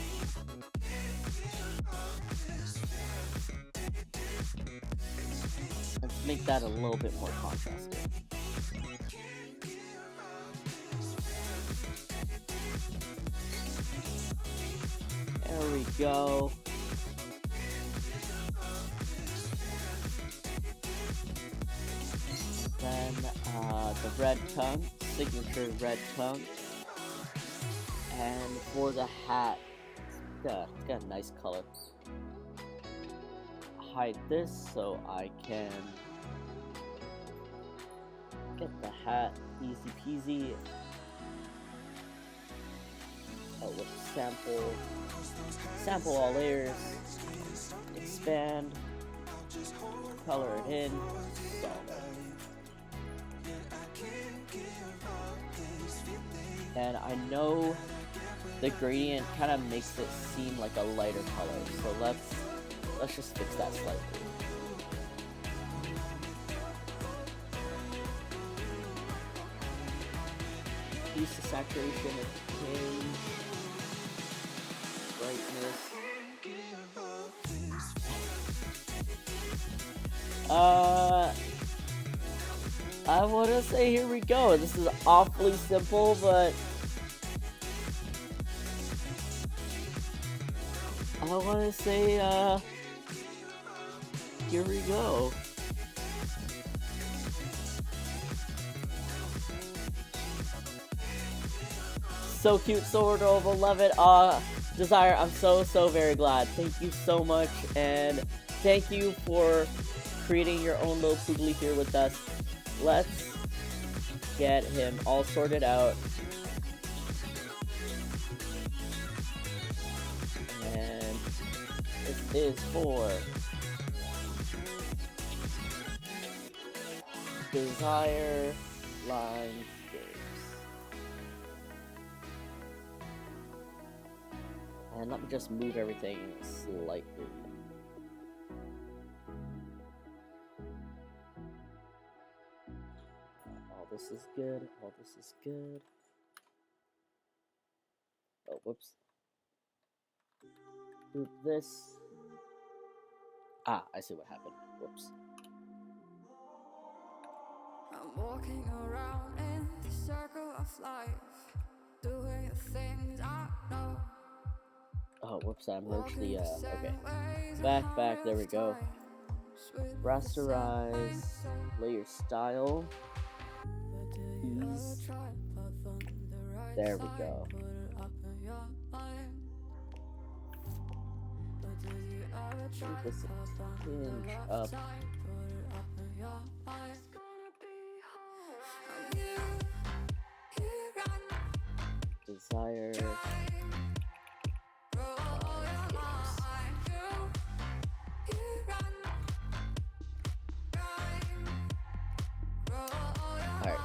make that a little bit more contrasting. There we go. Then the red tongue, signature red tongue. And for the hat, it's got a nice color. Hide this so I can get the hat easy peasy. Oh, with sample all layers, expand, color it in, solid. And I know the gradient kind of makes it seem like a lighter color, so let's just fix that slightly. Use the saturation of change, brightness. I want to say here we go. This is awfully simple, but I want to say here we go. So cute, so adorable, love it. Desire, I'm so very glad. Thank you so much, and thank you for creating your own little Puglie here with us. Let's get him all sorted out. And this is for Desire Line Games. And let me just move everything slightly. All this is good. All this is good. Oh, whoops. Group this. Ah, I see what happened. Whoops. I'm walking around in the circle of life, doing the things I know. Oh, whoops, I merged the, okay. Back, there we go. Rasterize, layer style, ease. There we go. Move this a tinge up. Desire. Alright.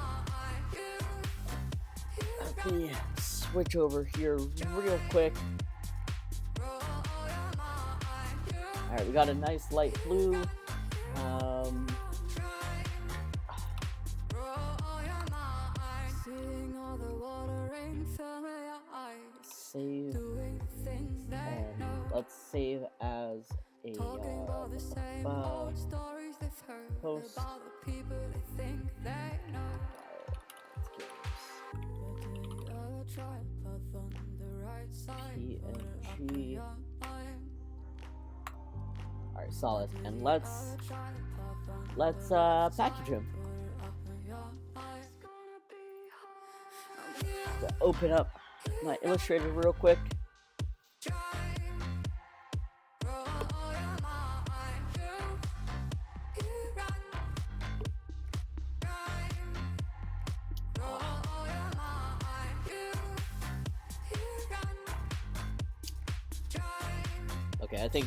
Let me switch over here real quick. Alright, we got a nice light blue. Save, and let's save as a post. PNG. Alright, solid. And let's package him. So open up my Illustrator real quick. Okay, I think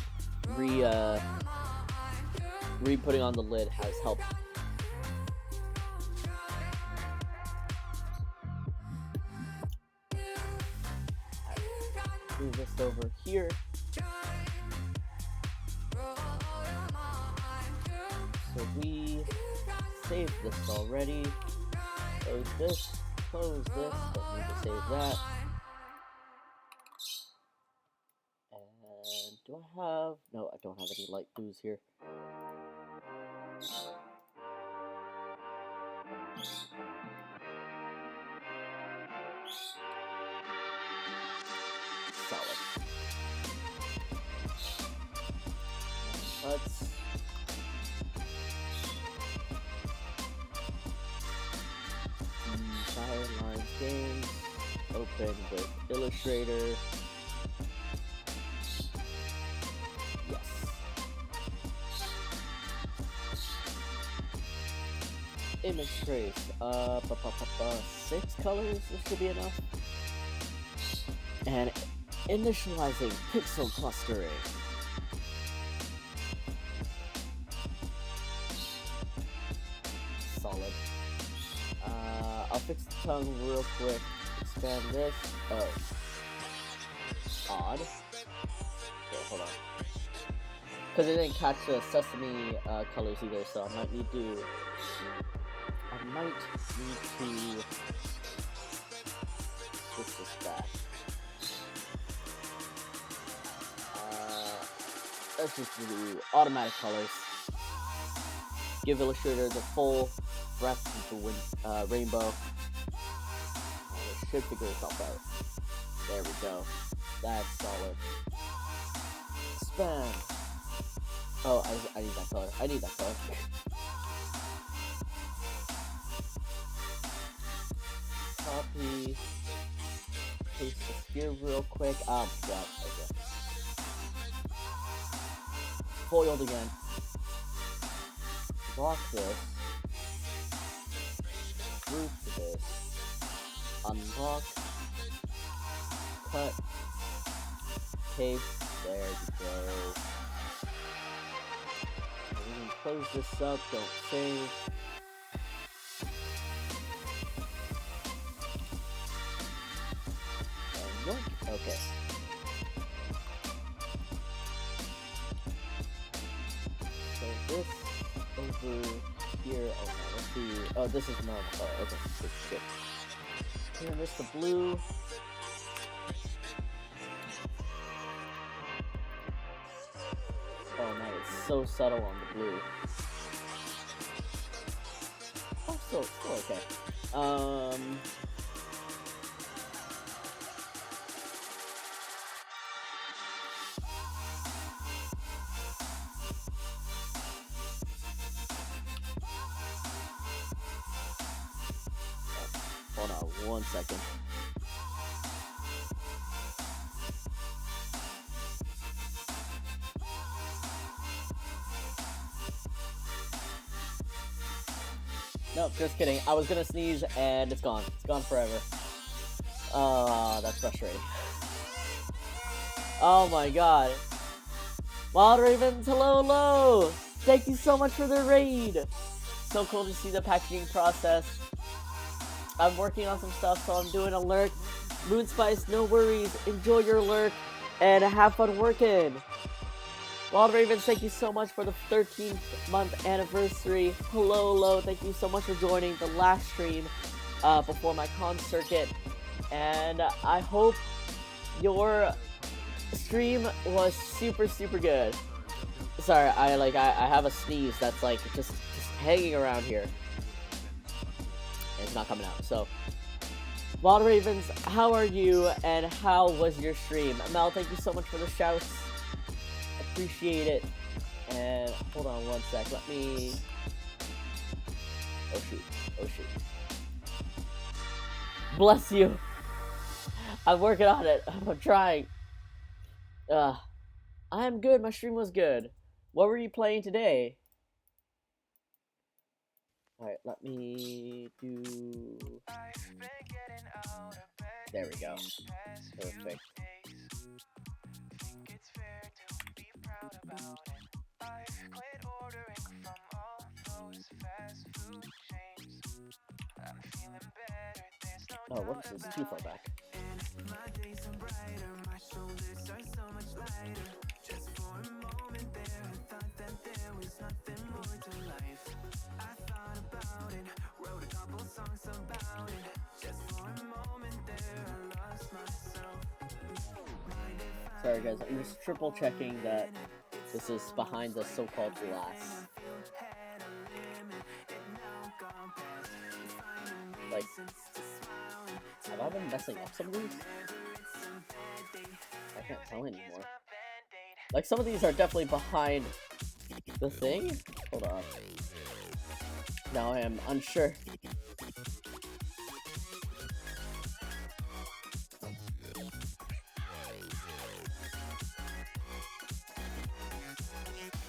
re-putting on the lid has helped. Move this over here. So we saved this already. Close this, don't need to save that. And do I have, no, I don't have any light blues here. Solid. Let's Fire Lines Games. Open with Illustrator. Yes. Image trace. 6 colors. This should be enough. And initializing pixel clustering. Solid. I'll fix the tongue real quick. Expand this. Oh. Odd. Okay, hold on. Because it didn't catch the sesame colors either, so I might need to switch this back. Let's just do automatic colors. Give Illustrator the full breadth of the rainbow. It should figure itself out. There we go. That's solid. Expand. Oh, I need that color. I need that color. Copy. Paste this here real quick. Yeah, okay. Foiled again. Block this. Group this. Unlock. Cut. Paste. There we go. We can close this up. Don't save. And yoink. Okay. So this over here. Oh no, let's see. Oh, this is normal color. Okay, good. Here, this the blue. Oh man, it's so subtle on the blue. Oh, still okay. Hold on 1 second. Nope, just kidding. I was gonna sneeze and it's gone. It's gone forever. That's frustrating. Oh my god. Wild Ravens, hello! Thank you so much for the raid! So cool to see the packaging process. I'm working on some stuff, so I'm doing a lurk. Moonspice, no worries. Enjoy your lurk and have fun working. Wild Ravens, thank you so much for the 13th month anniversary. Hello. Thank you so much for joining the last stream before my con circuit. And I hope your stream was super good. Sorry, I have a sneeze that's like just hanging around here. It's not coming out. So, Wild Ravens, how are you and how was your stream? Mel, thank you so much for the shouts. Appreciate it. And hold on 1 sec. Let me. Oh shoot. Bless you. I'm working on it. I'm trying. I am good. My stream was good. What were you playing today? Alright, let me do... There we go. Perfect. Oh, whoops, it's too far back. Sorry guys, I'm just triple checking that this is behind the so-called glass. Like, have I been messing up some of these? I can't tell anymore. Like, some of these are definitely behind the thing. Hold on. Now I am unsure.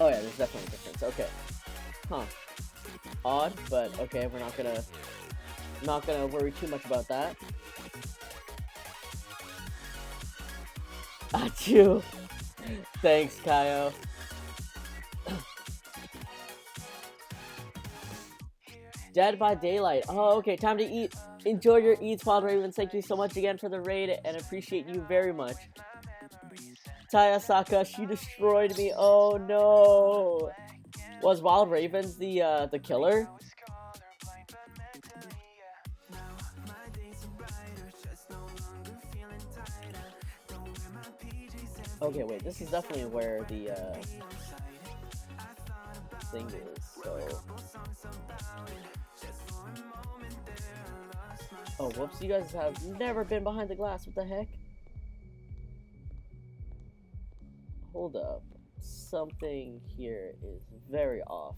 Oh yeah, there's definitely a difference. Okay. Huh. Odd, but okay, we're not gonna worry too much about that. Achoo! Thanks, Kaio. Dead by Daylight. Oh, okay, time to eat. Enjoy your eats, Wild Ravens. Thank you so much again for the raid, and appreciate you very much. Tayasaka, she destroyed me. Oh no. Was Wild Ravens the killer? Okay, wait, this is definitely where the thing is, so... Oh, whoops, you guys have never been behind the glass, what the heck? Hold up. Something here is very off.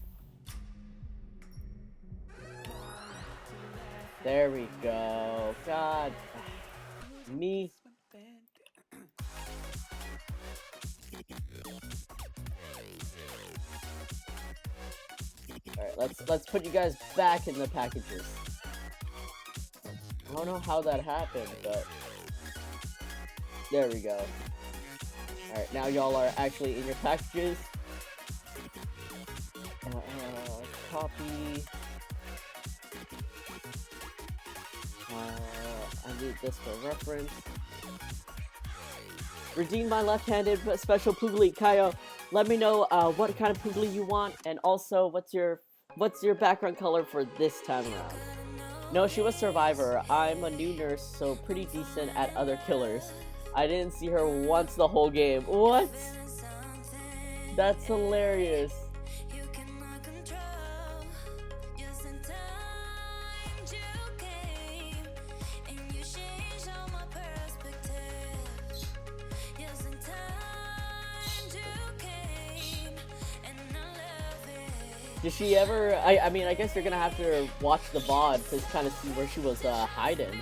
There we go. God. Me. Alright, let's put you guys back in the packages. I don't know how that happened, but there we go. Alright, now y'all are actually in your packages. Copy. I need this for reference. Redeem my left-handed special Puglie. Kaio, let me know what kind of Puglie you want, and also what's your background color for this time around. No, she was Survivor. I'm a new nurse, so pretty decent at other killers. I didn't see her once the whole game. What? That's hilarious. Did she ever... I mean, I guess you're gonna have to watch the VOD to kind of see where she was hiding.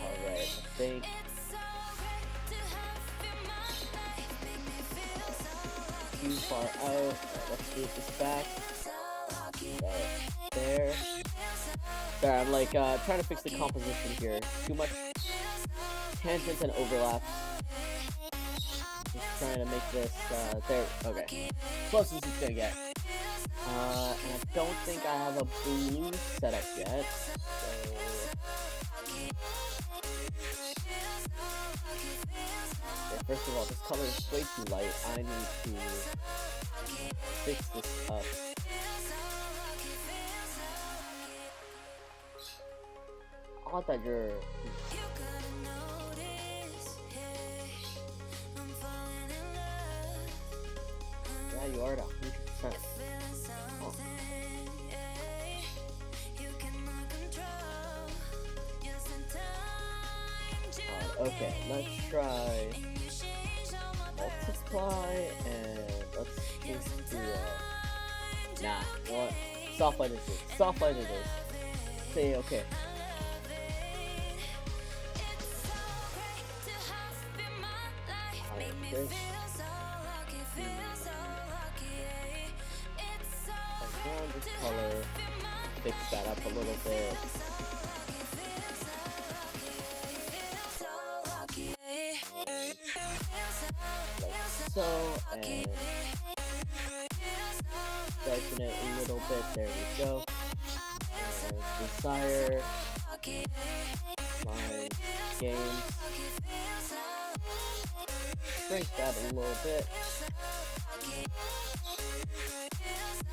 Alright, I think... Too far out. Right, let's move this back. Right, there. Sorry, I'm like trying to fix the composition here. Too much tangents and overlaps. Just trying to make this, there, okay. Closest it's gonna get. And I don't think I have a blue setup yet, so... Okay, first of all, this color is way too light. I need to fix this up. Odd that you're... Yeah, you are at 100%. Oh. Okay, let's try multiply and let's just do nah, you know what? Soft light it is. Soft light it is. Say okay. Alright, this. Around this color, fix that up a little bit. Like so, and darken it a little bit. There we go. And desire, line, games. Shrink that a little bit.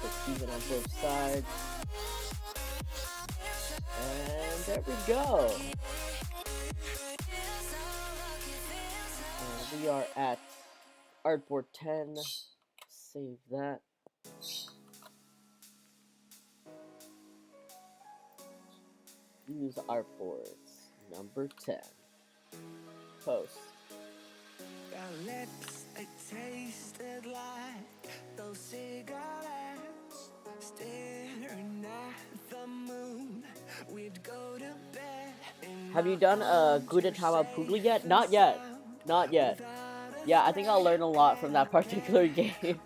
Let's even on both sides. And there we go. And we are at artboard 10. Save that. use art boards. Number 10. Post. Your lips, they tasted like those cigarettes. Staring at the moon, we'd go to bed. Have you done a Gudetama Puglie yet? Not yet. Not yet. Yeah, I think I'll learn a lot from that particular game.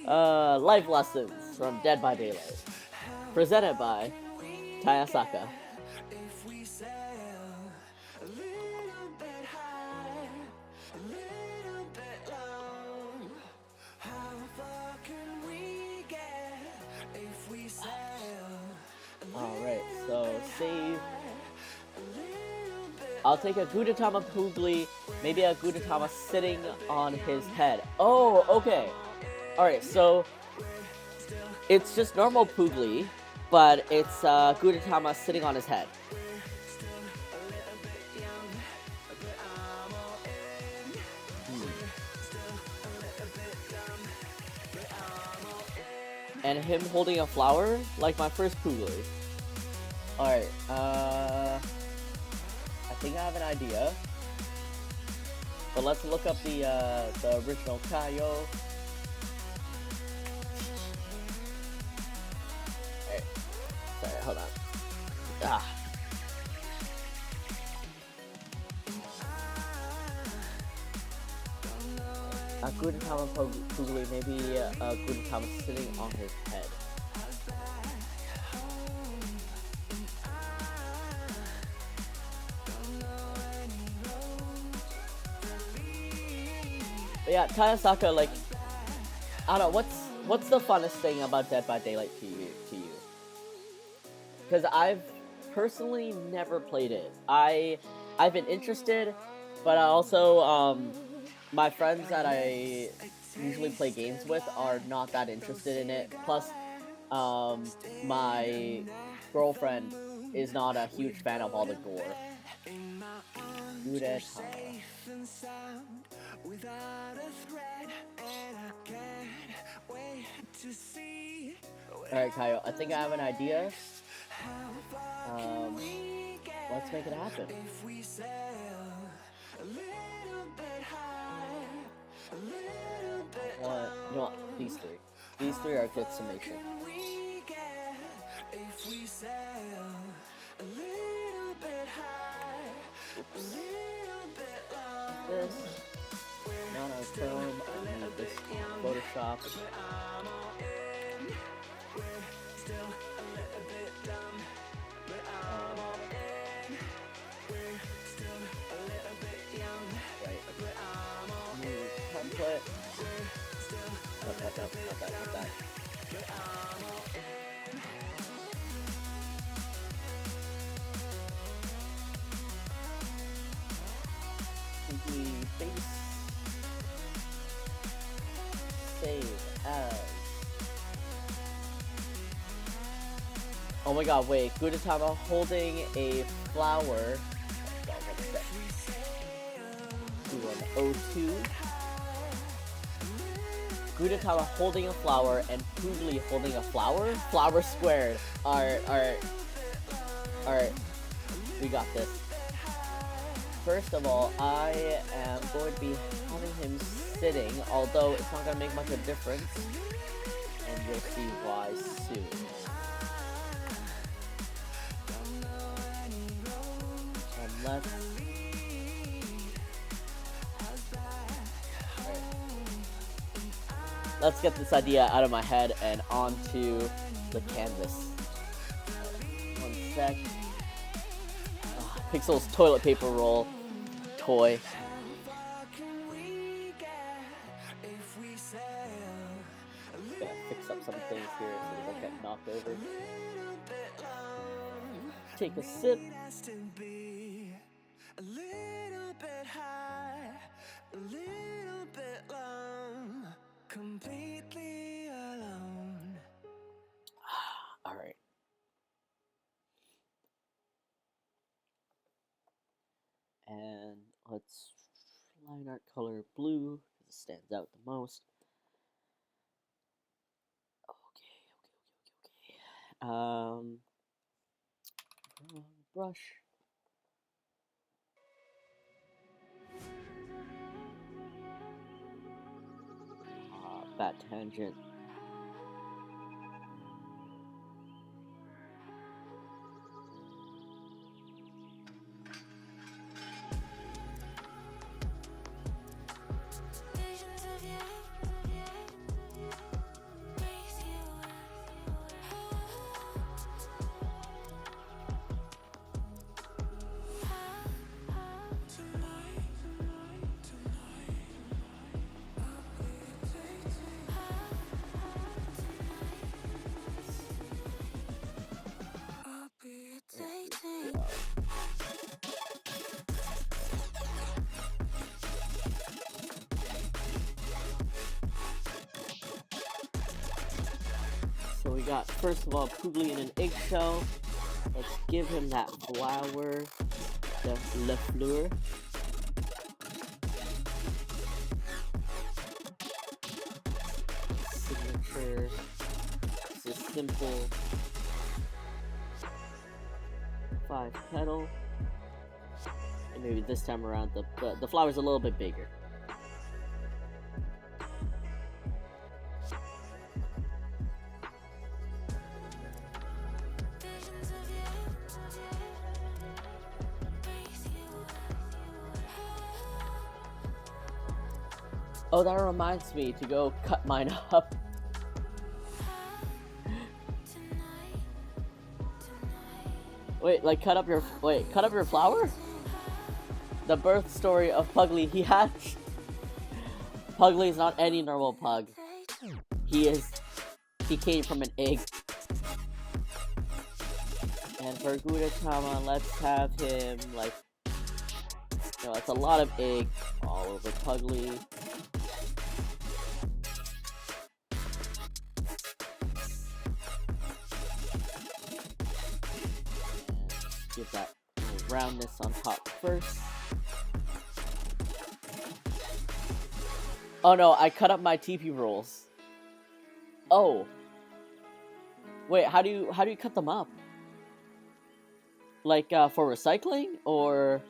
Life lessons from Dead by Daylight. Presented by Tayasaka. If we sail a little bit high, a little bit low, how far can we get if we sail a Alright, so save. little bit? I'll take a Gudetama Puglie, maybe a Gudetama sitting on his head. Oh, okay. Alright, so it's just normal Puglie, but it's Gudetama sitting on his head. And him holding a flower, like my first Puglie. Alright, I think I have an idea. But let's look up the original Kaio. Alright, sorry, hold on. Ah. A Gudetama Puglie, maybe a Gudetama sitting on his head. But yeah, Tayasaka, like, I don't know, what's the funnest thing about Dead by Daylight to you? Because I've personally never played it. I've been interested, but I also my friends that I usually play games with are not that interested in it. Plus, my girlfriend is not a huge fan of all the gore. Alright, Kaio, I think I have an idea. Let's make it happen. You know what? These three. These three are a good summation. Oops. This. Monochrome. I need this Photoshop. Template. Not that. Simply base. Save as. Oh my god, wait. Gudetama holding a flower. Do an O2. Gudetama holding a flower and Puglie holding a flower? Flower squared. Alright. We got this. First of all, I am going to be having him sitting, although it's not going to make much of a difference. And you'll see why soon. And let's... Let's get this idea out of my head and onto the canvas. 1 sec. Pixel's toilet paper roll toy. Gonna fix up some things here so they don't get knocked over. Take a sip. A little bit high, a little bit long, completely alone. Alright. And let's line art color blue because it stands out the most. Okay. Brush. Bad tangent. So we got, first of all, Puglie in an eggshell. Let's give him that flower, the Le Fleur. Signature. It's a simple 5 petal. And maybe this time around the flower's a little bit bigger. Oh, that reminds me to go cut mine up. Wait, like cut up your flower? The birth story of Puglie. Puglie is not any normal pug. He came from an egg. And for Gudetama, let's have him like, it's a lot of egg all over Puglie. Give that little roundness on top first. Oh no, I cut up my TP rolls. Oh. Wait, how do you cut them up? Like for recycling or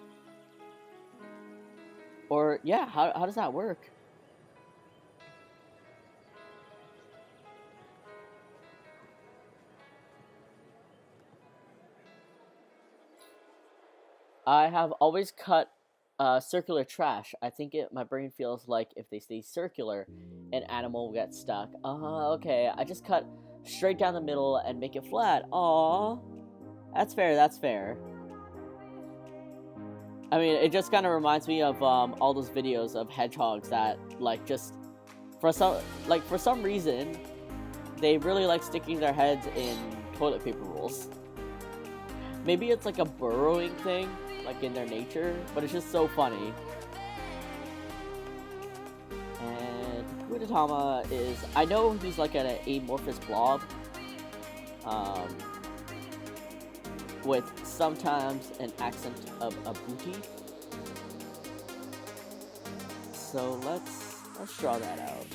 yeah, how does that work? I have always cut circular trash. I think my brain feels like if they stay circular, an animal will get stuck. Okay. I just cut straight down the middle and make it flat. Aww. That's fair, that's fair. I mean, it just kind of reminds me of all those videos of hedgehogs that, like, just for some reason, they really like sticking their heads in toilet paper rolls. Maybe it's like a burrowing thing, like in their nature, but it's just so funny. And Gudetama is, I know he's like an amorphous blob, with sometimes an accent of a booty. So let's draw that out.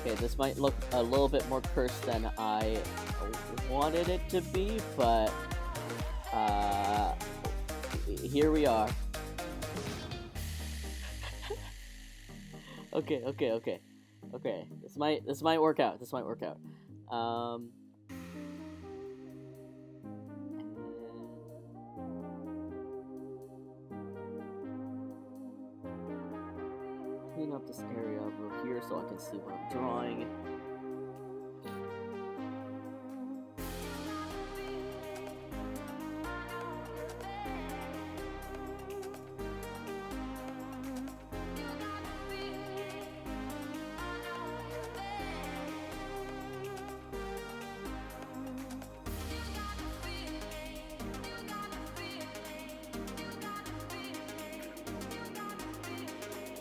Okay, this might look a little bit more cursed than I wanted it to be, but here we are. Okay. This might work out. Clean up this area over here so I can see what I'm drawing.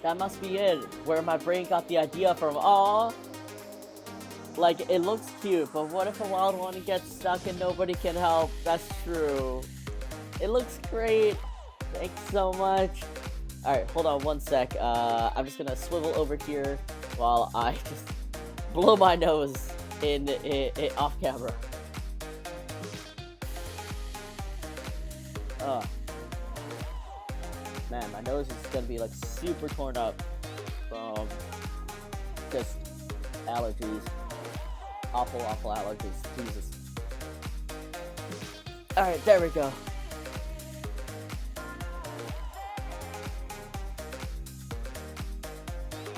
That must be it, where my brain got the idea from. Aww. Like, it looks cute, but what if a wild one gets stuck and nobody can help? That's true. It looks great. Thanks so much. Alright, hold on one sec. I'm just gonna swivel over here while I just blow my nose in off camera. Man, my nose is gonna be like super torn up from just allergies. Awful allergies. Jesus. Alright, there we go.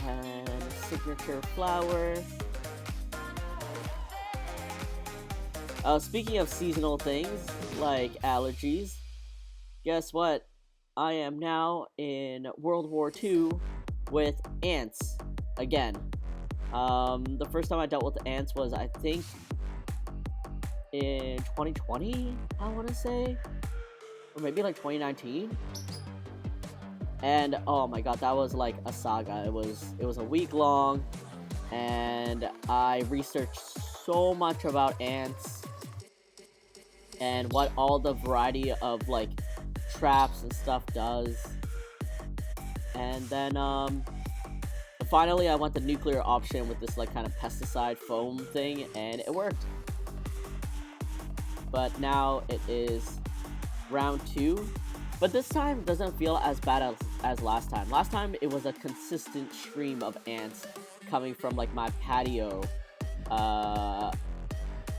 And signature flower. Speaking of seasonal things, like allergies, guess what? I am now in World War II with ants again. The first time I dealt with ants was, I think, in 2020, I want to say, or maybe like 2019. And oh my god, that was like a saga. It was a week long, and I researched so much about ants and what all the variety of like traps and stuff does. And then finally I went the nuclear option with this like kind of pesticide foam thing, and it worked. But now it is round 2, but this time doesn't feel as bad as last time. Last time it was a consistent stream of ants coming from like my patio,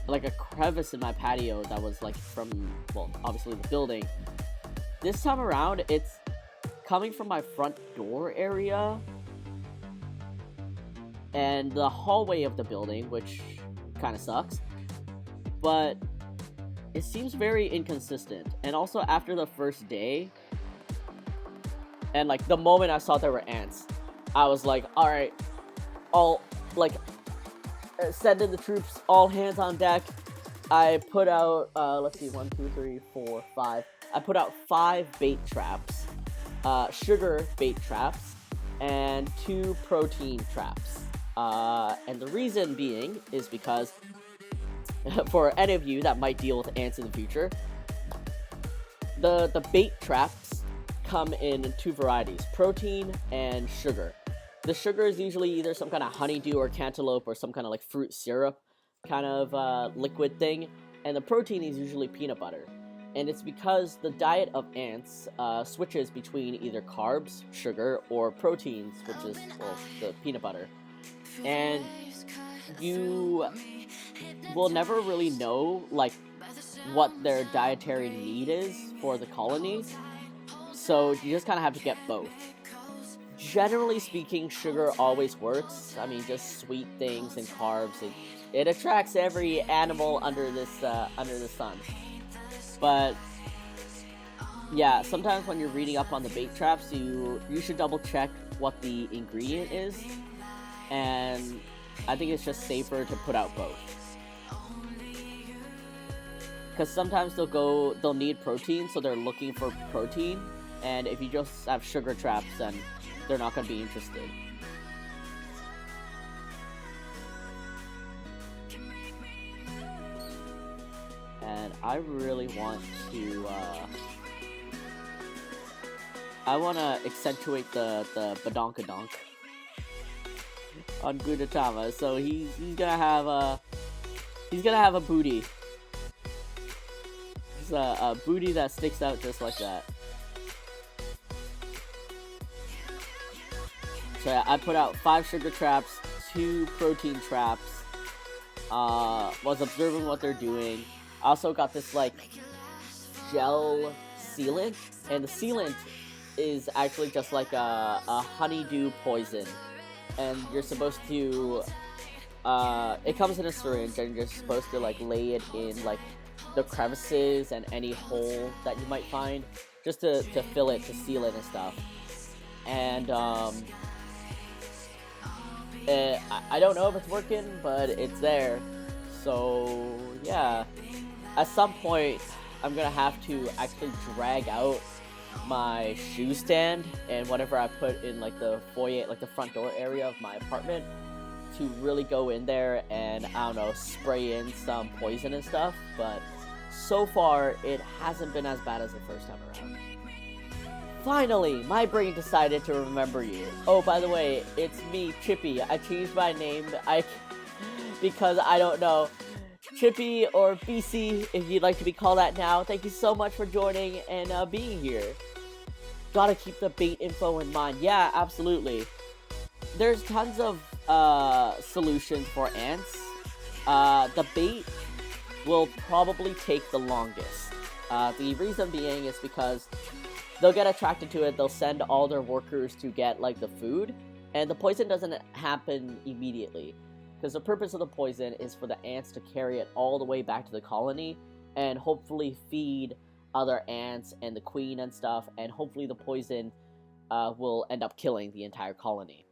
like a crevice in my patio that was like from, well, obviously the building. This time around, it's coming from my front door area and the hallway of the building, which kind of sucks, but it seems very inconsistent. And also after the first day, and like the moment I saw there were ants, I was like, alright, all like send in the troops, all hands on deck. I put out, let's see, 1, 2, 3, 4, 5. I put out 5 bait traps, sugar bait traps, and 2 protein traps. And the reason being is because, for any of you that might deal with ants in the future, the bait traps come in 2 varieties, protein and sugar. The sugar is usually either some kind of honeydew or cantaloupe or some kind of like fruit syrup kind of liquid thing, and the protein is usually peanut butter. And it's because the diet of ants switches between either carbs, sugar, or proteins, which is, well, the peanut butter. And you will never really know like what their dietary need is for the colonies, so you just kind of have to get both. Generally speaking, sugar always works. I mean, just sweet things and carbs, it attracts every animal under the sun. But yeah, sometimes when you're reading up on the bait traps, you should double check what the ingredient is, and I think it's just safer to put out both. Because sometimes they'll need protein, so they're looking for protein, and if you just have sugar traps, then they're not going to be interested. And I really want to, I want to accentuate the badonkadonk on Gudetama, so he's gonna have a booty. It's a booty that sticks out just like that. So yeah, I put out 5 sugar traps, 2 protein traps, was observing what they're doing. I also got this like gel sealant, and the sealant is actually just like a honeydew poison, and you're supposed to, it comes in a syringe, and you're supposed to like lay it in like the crevices and any hole that you might find, just to fill it, to seal it and stuff. And I don't know if it's working, but it's there. So yeah, at some point I'm gonna have to actually drag out my shoe stand and whatever I put in like the foyer, like the front door area of my apartment, to really go in there and, I don't know, spray in some poison and stuff, but so far it hasn't been as bad as the first time around. Finally, my brain decided to remember you. Oh, by the way, it's me, Chippy. I changed my name because I don't know. Chippy or BC, if you'd like to be called that now. Thank you so much for joining and being here. Gotta keep the bait info in mind. Yeah, absolutely. There's tons of solutions for ants. The bait will probably take the longest. The reason being is because they'll get attracted to it, they'll send all their workers to get, like, the food, and the poison doesn't happen immediately. Because the purpose of the poison is for the ants to carry it all the way back to the colony, and hopefully feed other ants and the queen and stuff, and hopefully the poison will end up killing the entire colony.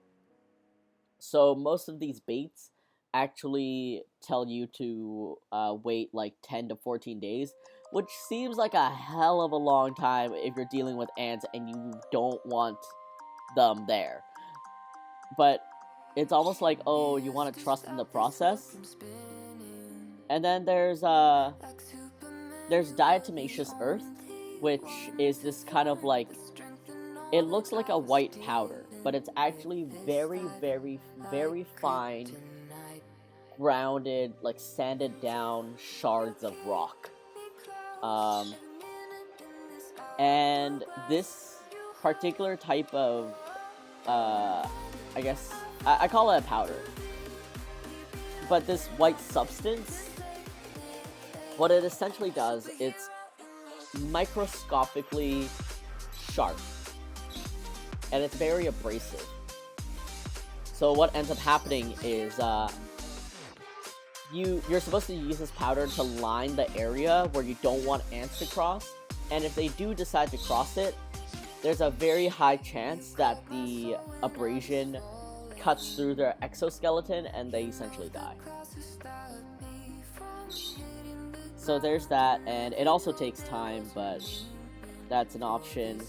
So most of these baits actually tell you to wait like 10 to 14 days, which seems like a hell of a long time if you're dealing with ants and you don't want them there. But it's almost like, oh, you want to trust in the process. And then there's diatomaceous earth, which is this kind of like, it looks like a white powder, but it's actually very, very, very fine, grounded, like sanded down shards of rock. And this particular type of, I guess, I call it a powder. But this white substance, what it essentially does, it's microscopically sharp. And it's very abrasive. So what ends up happening is, you're supposed to use this powder to line the area where you don't want ants to cross, and if they do decide to cross it, there's a very high chance that the abrasion cuts through their exoskeleton and they essentially die. So there's that, and it also takes time, but that's an option.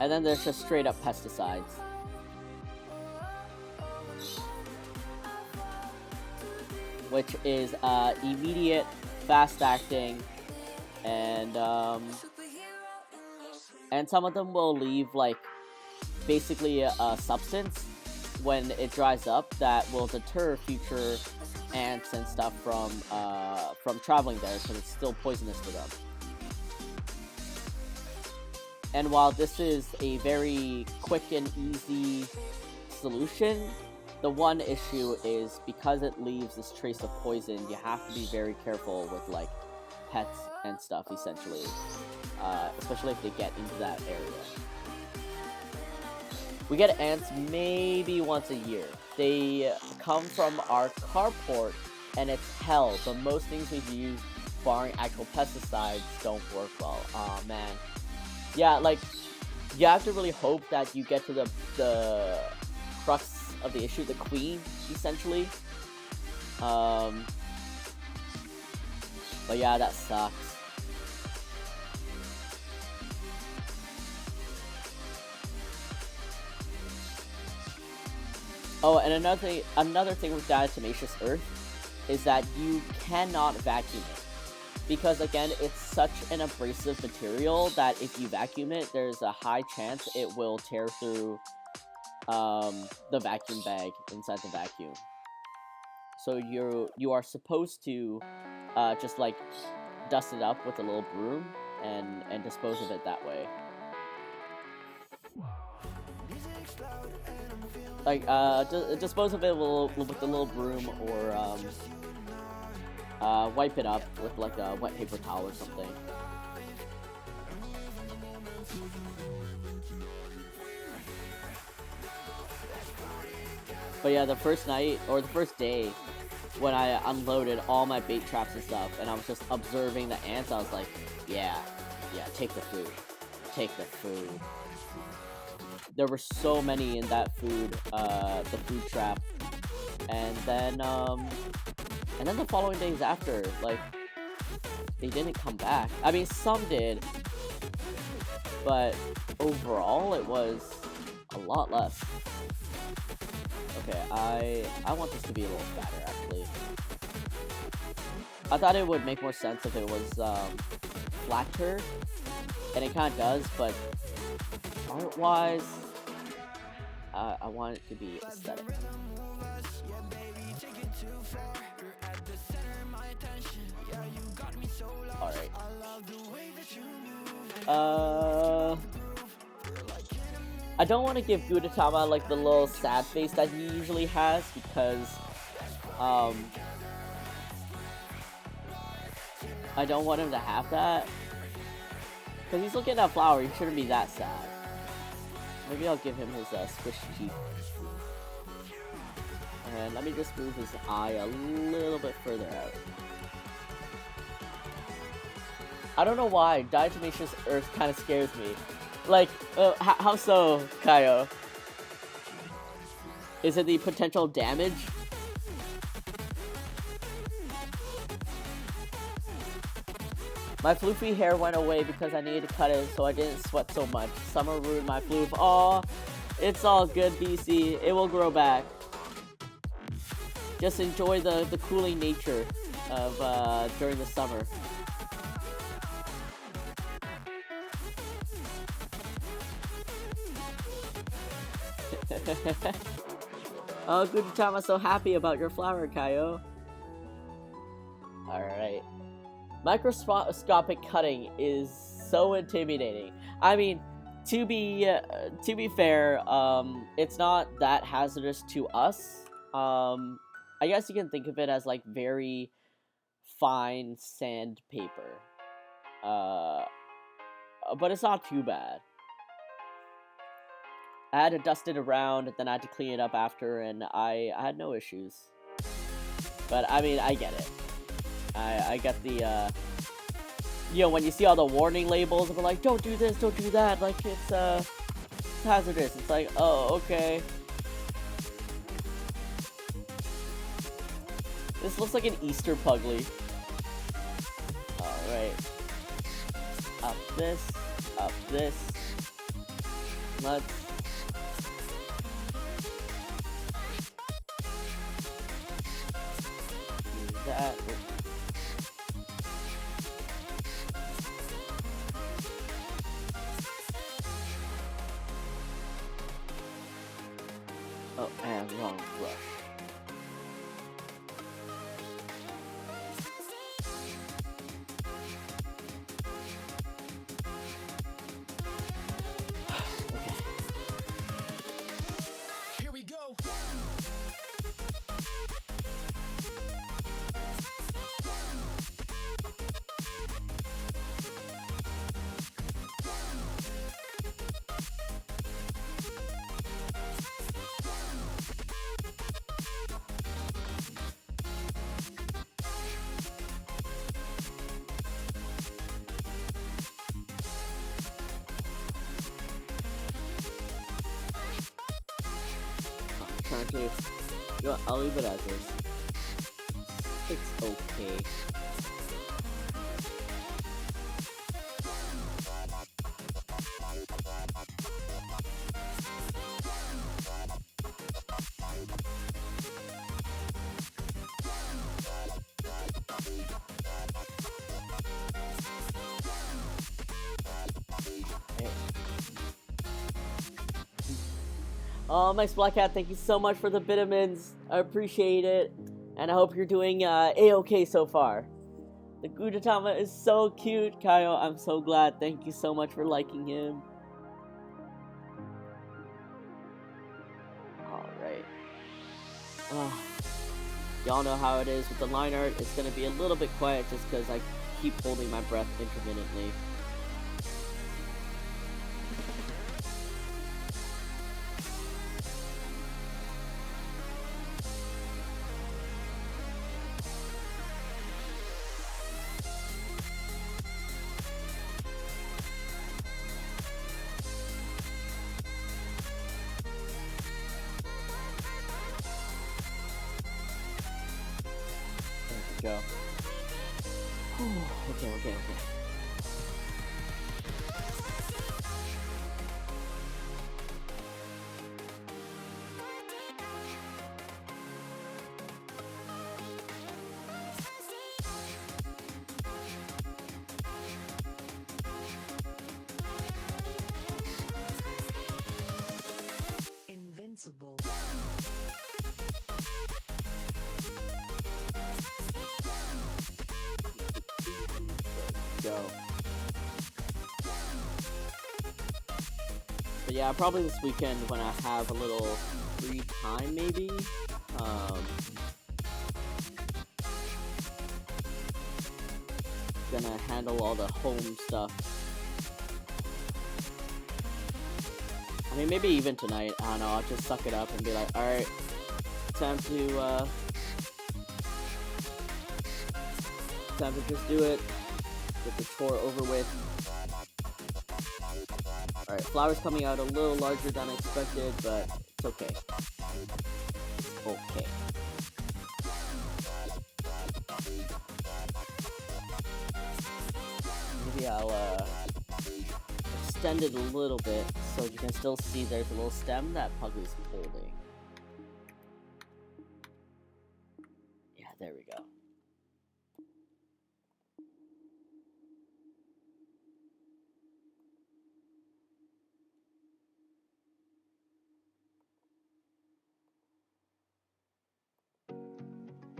And then there's just straight up pesticides. Which is immediate, fast acting, and some of them will leave like basically a substance when it dries up that will deter future ants and stuff from traveling there, because it's still poisonous to them. And while this is a very quick and easy solution, the one issue is because it leaves this trace of poison, you have to be very careful with like pets and stuff, essentially, especially if they get into that area. We get ants maybe once a year. They come from our carport, and it's hell, but most things we've used, barring actual pesticides, don't work well. Aw, man. Yeah, like, you have to really hope that you get to the crux of the issue, the queen, essentially. But yeah, that sucks. Oh, and another thing with diatomaceous earth is that you cannot vacuum it. Because again, it's such an abrasive material that if you vacuum it, there's a high chance it will tear through the vacuum bag inside the vacuum. So you are supposed to just like dust it up with a little broom and dispose of it that way. Like dispose of it with a little broom, or wipe it up with like a wet paper towel or something. But yeah, the first night, or the first day, when I unloaded all my bait traps and stuff, and I was just observing the ants, I was like, yeah, take the food. Take the food. There were so many in that food, the food trap. And then the following days after, like, they didn't come back. I mean, some did, but overall it was a lot less. Okay, I want this to be a little fatter, actually. I thought it would make more sense if it was flatter, and it kind of does, but art-wise, I want it to be aesthetic. Alright. I don't want to give Gudetama like the little sad face that he usually has, because I don't want him to have that. Because he's looking at that flower, he shouldn't be that sad. Maybe I'll give him his squish cheek. And let me just move his eye a little bit further out. I don't know why Diatomaceous Earth kind of scares me. Like, how so, Kaio? Is it the potential damage? My floofy hair went away because I needed to cut it so I didn't sweat so much. Summer ruined my floof. Aw, it's all good, BC. It will grow back. Just enjoy the cooling nature of during the summer. Oh, Gudetama, so happy about your flower, Kaio. Alright. Microscopic cutting is so intimidating. I mean, to be fair, it's not that hazardous to us. I guess you can think of it as like very fine sandpaper. But it's not too bad. I had to dust it around, and then I had to clean it up after, and I had no issues. But, I mean, I get it. I get the, you know, when you see all the warning labels, they're like, don't do this, don't do that, like, it's hazardous. It's like, oh, okay. This looks like an Easter Puglie. Alright. Up this, up this. Let's... that. Oh, and wrong brush. Okay. Here we go. Trying to, you know what, I'll leave it as is. It's okay. Oh, Max Black Cat, thank you so much for the vitamins. I appreciate it. And I hope you're doing A-okay so far. The Gudetama is so cute, Kaio. I'm so glad. Thank you so much for liking him. Alright. Y'all know how it is with the line art. It's going to be a little bit quiet just because I keep holding my breath intermittently. Go. Okay. Invincible. Go. But yeah, probably this weekend when I have a little free time, maybe. Gonna handle all the home stuff. I mean, maybe even tonight. I don't know. I'll just suck it up and be like, all right, time to just do it. Get the chore over with. All right, flowers coming out a little larger than expected, but it's okay. Okay. Maybe I'll extend it a little bit so you can still see there's a little stem that Puglie's holding. Yeah, there we go.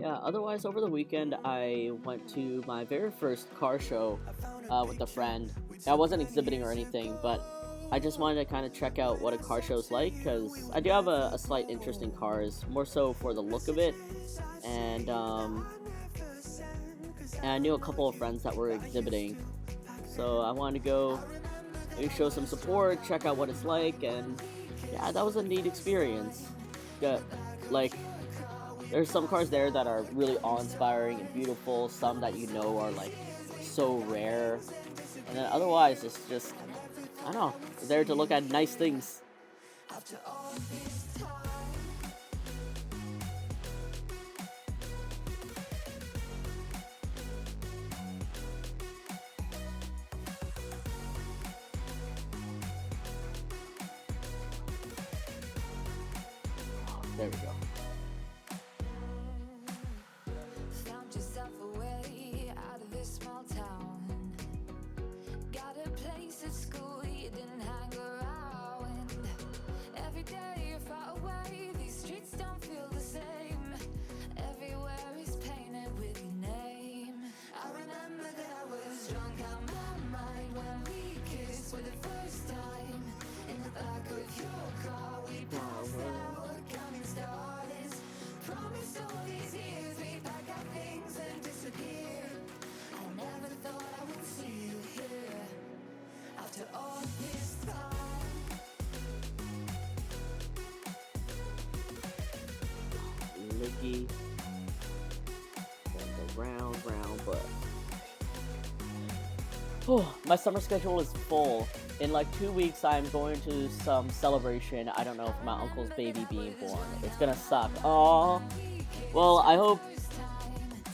Yeah, otherwise, over the weekend, I went to my very first car show with a friend. I wasn't exhibiting or anything, but I just wanted to kind of check out what a car show's like, because I do have a slight interest in cars, more so for the look of it, and I knew a couple of friends that were exhibiting, so I wanted to go maybe show some support, check out what it's like, and yeah, that was a neat experience. Yeah, like, there's some cars there that are really awe-inspiring and beautiful, some that you know are like so rare, and then otherwise it's just, I don't know, there to look at nice things. There we go. Found yourself a way out of this small town. Got a place at school you didn't hang around. Every day you're far away, these streets don't feel the same. Everywhere is painted with your name. I remember that I was drunk out my mind when we kissed for the first time. In the back of your car we passed out counting stars. Promised all these years we'd pack our things and disappear. I never thought I would see you here after all this time. Licky. And the round, but oh, my summer schedule is full. In like 2 weeks, I'm going to some celebration. I don't know, for my uncle's baby being born. It's gonna suck. Aww. Well, I hope,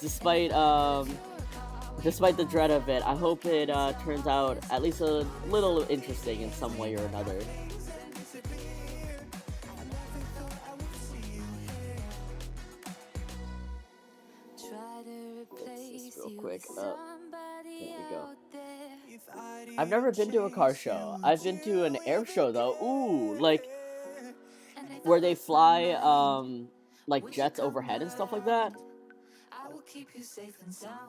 despite the dread of it, I hope it turns out at least a little interesting in some way or another. This real quick. There we go. I've never been to a car show. I've been to an air show though. Ooh, like where they fly like jets overhead and stuff like that.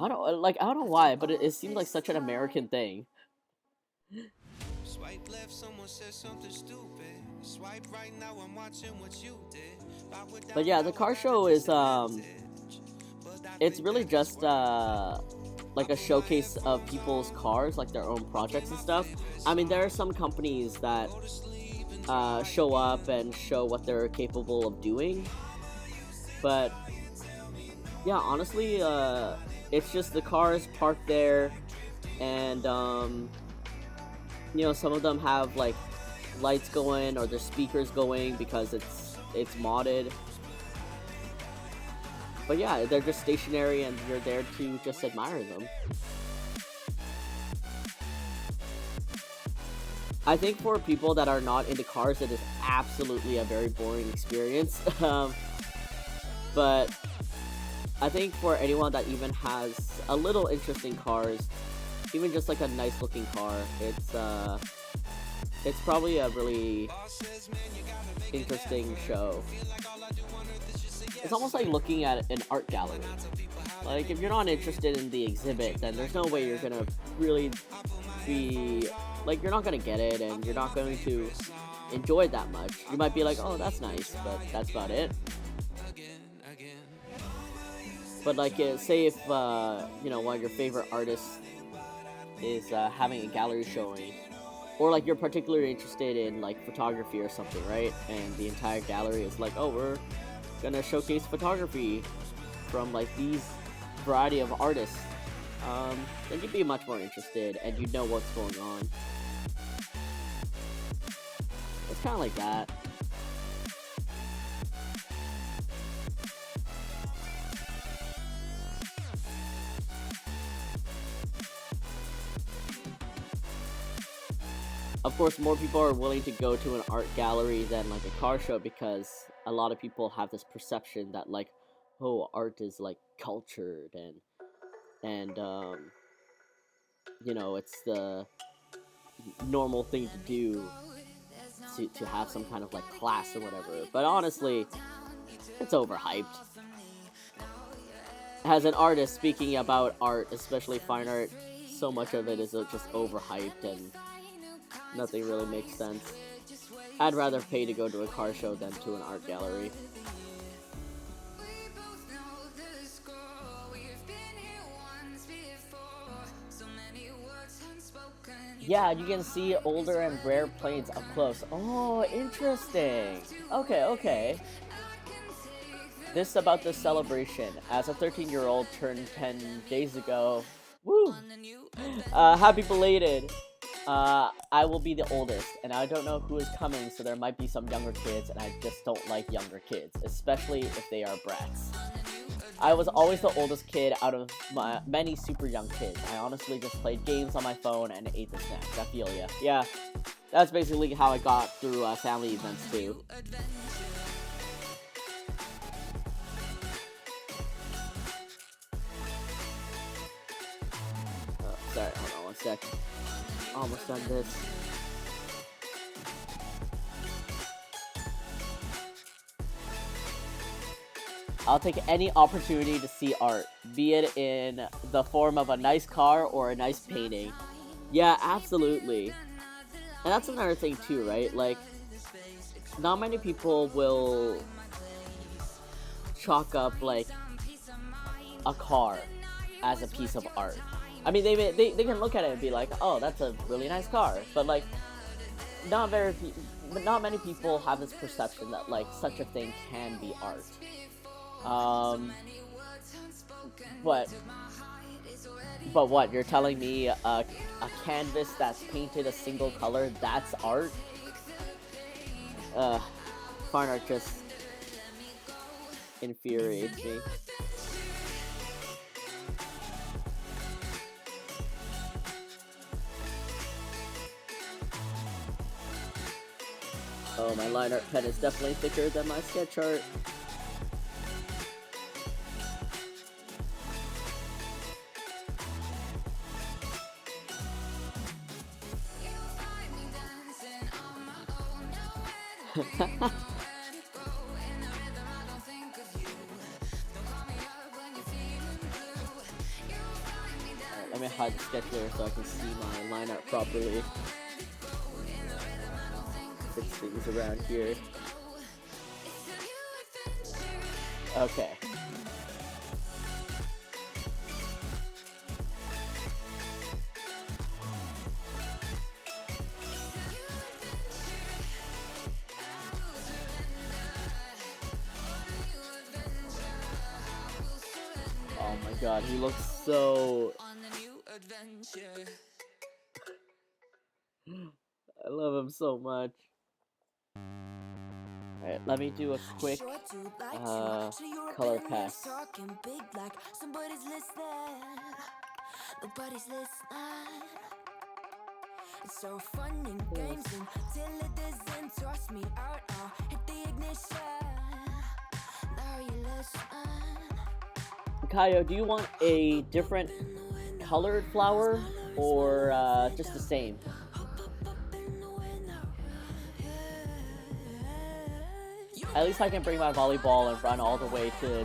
I don't know why, but it seems like such an American thing. Swipe left, someone said something stupid. Swipe right now, I'm watching what you did. But yeah, the car show is it's really just like a showcase of people's cars, like their own projects and stuff. I mean, there are some companies that show up and show what they're capable of doing, but yeah, honestly, it's just the cars parked there, and you know, some of them have like lights going or their speakers going because it's modded. But yeah, they're just stationary and you're there to just admire them. I think for people that are not into cars, it is absolutely a very boring experience. But I think for anyone that even has a little interest in cars, even just like a nice looking car, it's probably a really interesting show. It's almost like looking at an art gallery. Like, if you're not interested in the exhibit, then there's no way you're gonna really be, like, you're not gonna get it, and you're not going to enjoy it that much. You might be like, oh, that's nice, but that's about it. But, like, say if, you know, one of your favorite artists is having a gallery showing, or, like, you're particularly interested in, like, photography or something, right? And the entire gallery is like, oh, we're gonna showcase photography from, like, these variety of artists, then you'd be much more interested and you'd know what's going on. It's kind of like that. Of course, more people are willing to go to an art gallery than like a car show, because a lot of people have this perception that, like, oh, art is like cultured and you know, it's the normal thing to do to have some kind of like class or whatever. But honestly, it's overhyped. As an artist, speaking about art, especially fine art, so much of it is just overhyped and nothing really makes sense. I'd rather pay to go to a car show than to an art gallery. Yeah, you can see older and rare planes up close. Oh, interesting. Okay. This is about the celebration. As a 13-year-old turned 10 days ago. Woo! Happy belated. I will be the oldest, and I don't know who is coming, so there might be some younger kids, and I just don't like younger kids, especially if they are brats. I was always the oldest kid out of many super young kids. I honestly just played games on my phone and ate the snacks. I feel ya. Yeah, that's basically how I got through family events too. Oh, sorry, hold on one sec. Almost done this. I'll take any opportunity to see art, be it in the form of a nice car or a nice painting. Yeah, absolutely. And that's another thing too, right? Like, not many people will chalk up, like, a car as a piece of art. I mean, they can look at it and be like, oh, that's a really nice car. But, like, not many people have this perception that, like, such a thing can be art. But what, you're telling me a canvas that's painted a single color, that's art? Fine art just infuriates me. Oh, my line art pen is definitely thicker than my sketch art. Let me hide the sketch layer so I can see my line art properly. Fix things around here. Okay. Oh my god, he looks so... I love him so much. Alright, let me do a quick color pass. It's so fun and games until it doesn't toss me out. I'll hit the ignition. Now you listen. Kaio, do you want a different colored flower or just the same? At least I can bring my volleyball and run all the way to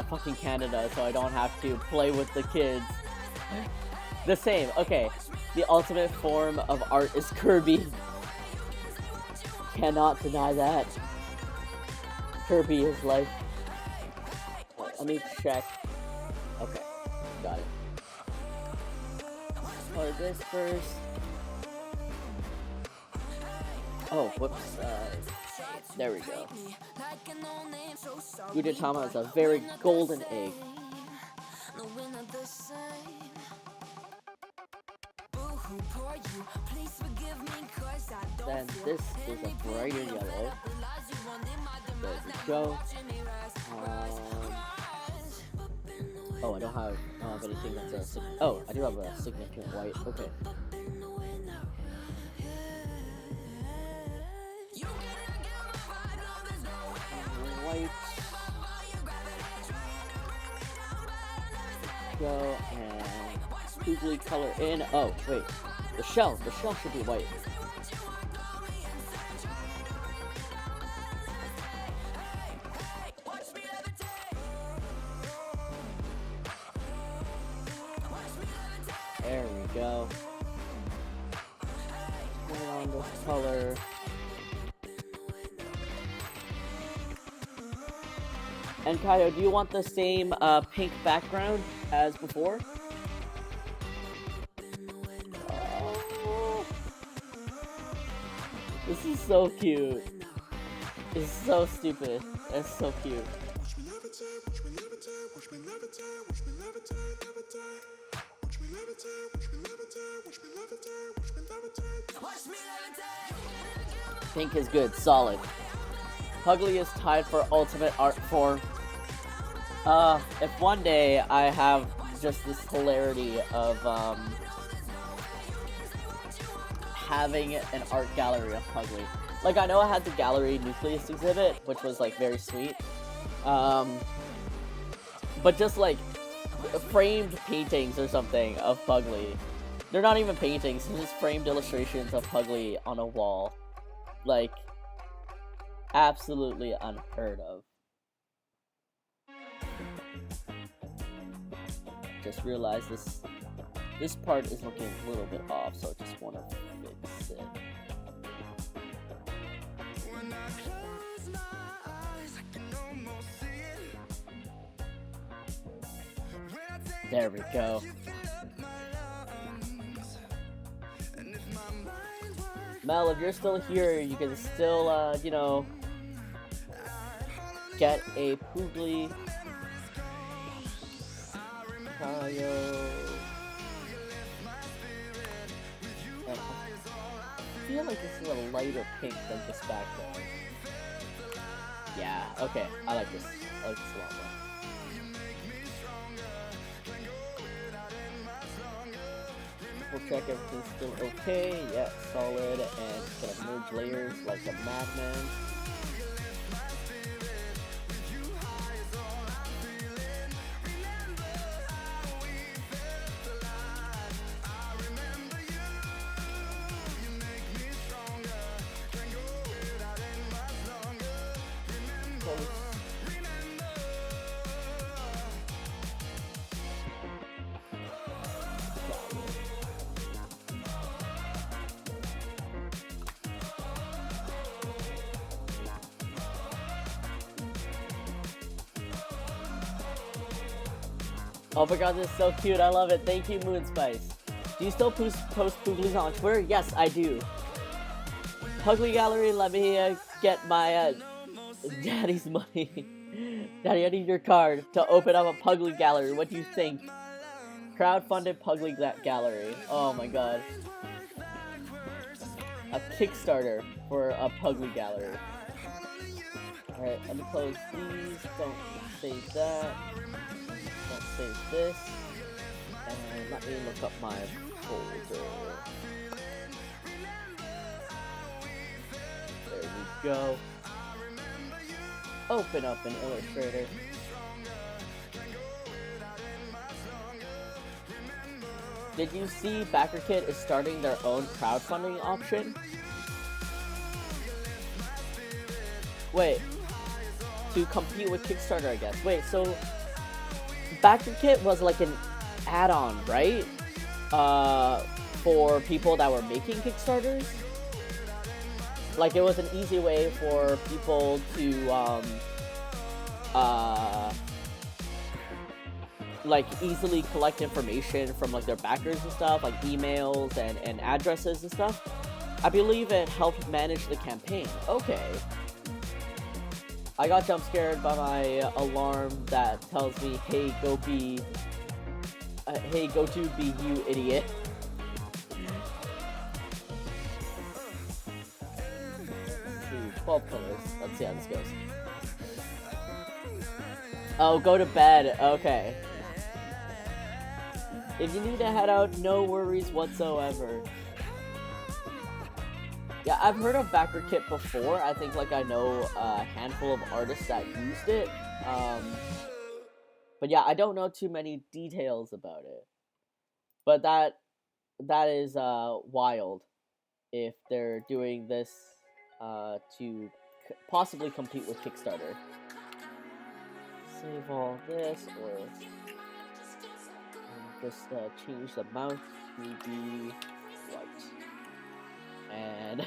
fucking Canada so I don't have to play with the kids. The same, okay. The ultimate form of art is Kirby. Cannot deny that. Kirby is life. Wait, let me check. Okay, got it. Color this first. Oh, whoops. There we go. Gudetama is a very golden egg. Then this is a brighter yellow. There we go. Oh, I don't have anything that's a... Oh, I do have a significant white. Okay. White. Go and Puglie color in. Oh, wait. The shell should be white. There we go. Put on this color. And Kaio, do you want the same pink background as before? Oh. This is so cute. This is so stupid. It's so cute. Pink is good, solid. Puglie is tied for ultimate art form. If one day I have just this hilarity of having an art gallery of Puglie. Like, I know I had the gallery nucleus exhibit, which was like very sweet. But just like framed paintings or something of Puglie. They're not even paintings, they're just framed illustrations of Puglie on a wall. Like, absolutely unheard of. Just realized this part is looking a little bit off, so I just want to fix it. There we go. Mel, if you're still here, you can still, you know, get a Puglie. Kaio. I feel like this is a lighter pink than this background. Yeah, okay, I like this. I like this a lot more. We'll check everything's still okay. Yeah, solid, and just gonna merge layers like a madman. Oh my god, this is so cute. I love it. Thank you, Moonspice. Do you still post Puglies on Twitter? Yes, I do. Puglie Gallery, let me get my daddy's money. Daddy, I need your card to open up a Puglie Gallery. What do you think? Crowdfunded Puglie Gallery. Oh my god. A Kickstarter for a Puglie Gallery. Alright, let me close these. Don't save that. Don't save this. And let me look up my folder. go. Open up an Illustrator. Did you see BackerKit is starting their own crowdfunding option? Wait, to compete with Kickstarter, I guess. Wait, so BackerKit was like an add-on, right? For people that were making Kickstarters? Like, it was an easy way for people to, like, easily collect information from, like, their backers and stuff, like emails and addresses and stuff. I believe it helped manage the campaign. Okay. I got jump scared by my alarm that tells me, hey, go to be you, idiot. Ooh, 12 colors. Let's see how this goes. Oh, go to bed. Okay. If you need to head out, no worries whatsoever. Yeah, I've heard of BackerKit before. I think, like, I know a handful of artists that used it. But yeah, I don't know too many details about it. But that is wild if they're doing this to possibly compete with Kickstarter. Save all this, or just change the mouth to be white. And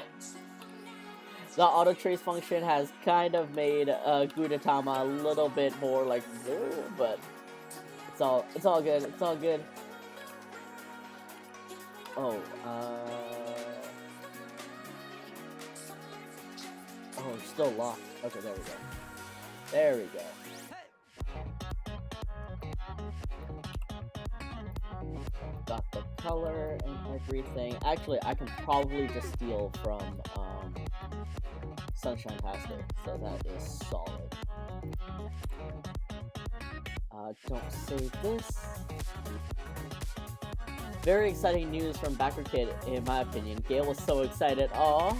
the auto trace function has kind of made Gudetama a little bit more like, but it's all good. It's all good. Oh, oh, it's still locked. Okay, there we go. There we go. Got the color and everything. Actually, I can probably just steal from Sunshine Pastor, so that is solid. Don't save this. Very exciting news from BackerKit, in my opinion. Gail was so excited. Aww.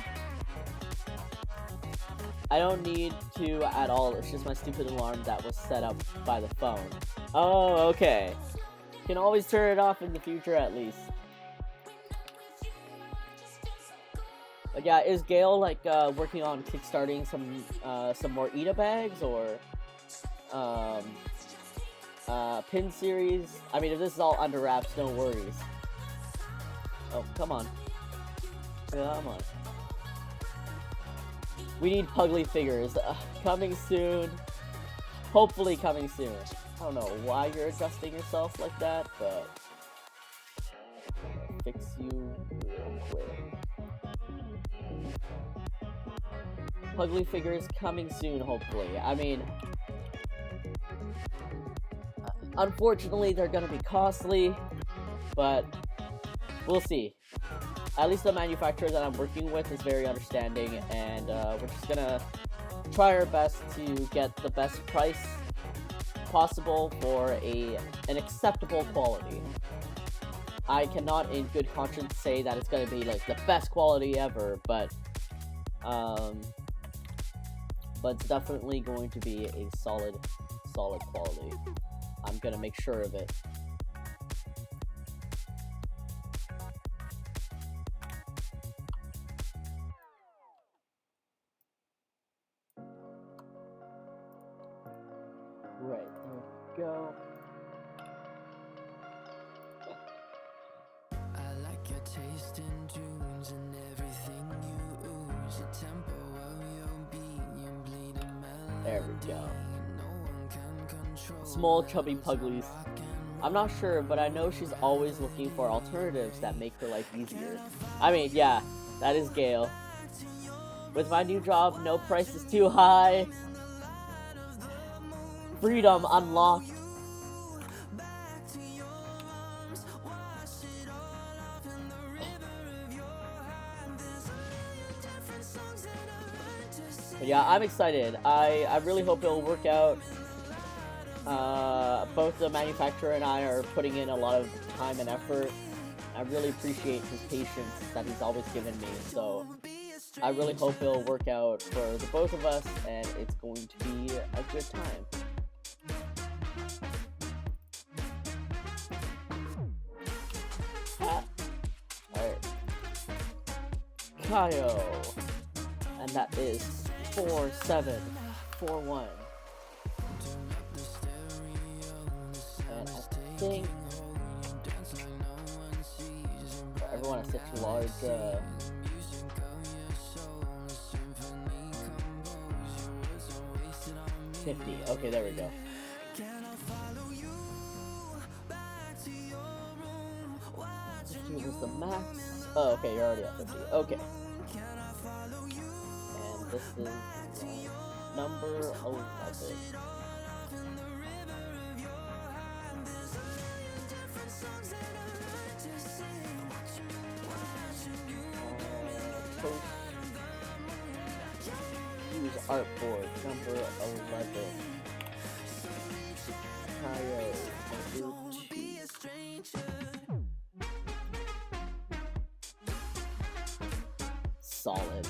I don't need to at all. It's just my stupid alarm that was set up by the phone. Oh, okay. Can always turn it off in the future, at least. But yeah, is Gail like working on kickstarting some more Ida bags or pin series? I mean, if this is all under wraps, no worries. Oh, come on. Come on. We need Puglie figures. Coming soon. Hopefully coming soon. I don't know why you're adjusting yourself like that, but I'll fix you real quick. Puglie figures coming soon, hopefully. I mean, unfortunately, they're gonna be costly, but we'll see. At least the manufacturer that I'm working with is very understanding, and we're just gonna try our best to get the best price possible for an acceptable quality. I cannot in good conscience say that it's gonna be like the best quality ever, but it's definitely going to be a solid quality. I'm gonna make sure of it. Right, there we go. I like your taste in tunes and everything you ooze. The tempo of your beat, you bleed a melody. There we go. No one can control. Small chubby Puglies. I'm not sure, but I know she's always looking for alternatives that make her life easier. I mean, yeah, that is Gail. With my new job, no price is too high. Freedom unlocked. But yeah, I'm excited. I really hope it'll work out. Both the manufacturer and I are putting in a lot of time and effort. I really appreciate his patience that he's always given me. So I really hope it'll work out for the both of us, and it's going to be a good time. Alright. Kaio. And that is 4741. And I think everyone has such large 50. Okay, there we go. 50 was the max. Oh, okay, you're already at 50. Okay. And this is number 11. Use artboard number 11. Kaio number 2. Solid.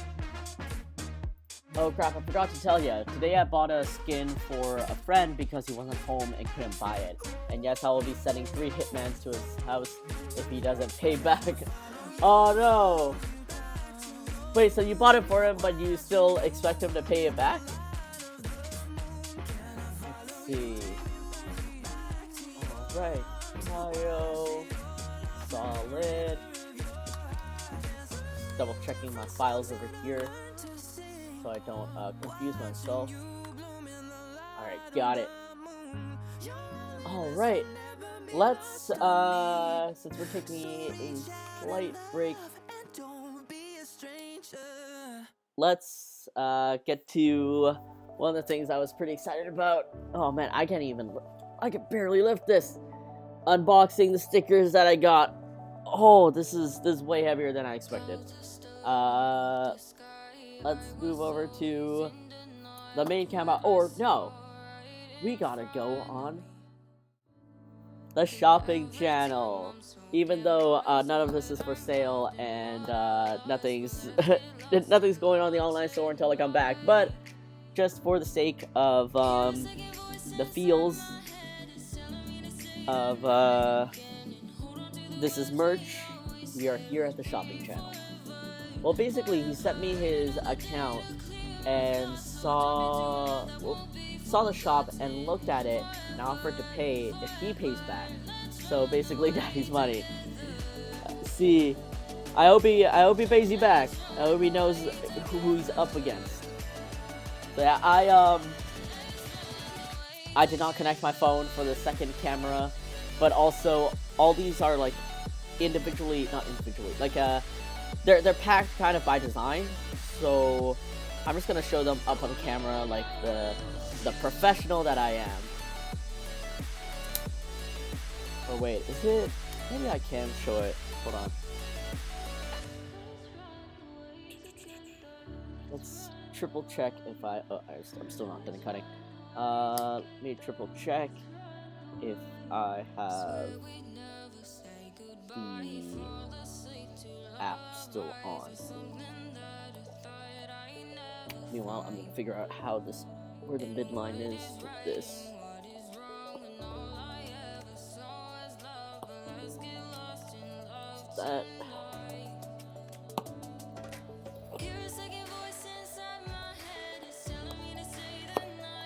Oh crap, I forgot to tell you. Today I bought a skin for a friend because he wasn't home and couldn't buy it. And yes, I will be sending 3 hitmans to his house if he doesn't pay back. Oh no! Wait, so you bought it for him, but you still expect him to pay it back? Let's see. Alright, Kaio. Solid. Double checking my files over here so I don't confuse myself. Alright, got it. Alright, let's, since we're taking a slight break, let's get to one of the things I was pretty excited about. Oh man, I can barely lift this. Unboxing the stickers that I got. Oh, this is way heavier than I expected. Let's move over to the main camera. Or no, we gotta go on the shopping channel. Even though none of this is for sale and nothing's nothing's going on in the online store until I come back, but just for the sake of the feels of this is merch, we are here at the shopping channel. Well, basically, he sent me his account and saw the shop and looked at it and offered to pay if he pays back. So basically, daddy's money. See, I hope he pays you back. I hope he knows who he's up against. So yeah, I did not connect my phone for the second camera, but also all these are like not individually, like they're packed kind of by design. So I'm just gonna show them up on camera like the professional that I am. Oh wait, is it? Maybe I can show it. Hold on. Let's triple check if I. Oh, I'm still not done cutting. Let me triple check if I have the app still on. Meanwhile, I'm gonna figure out where the midline is with this. That.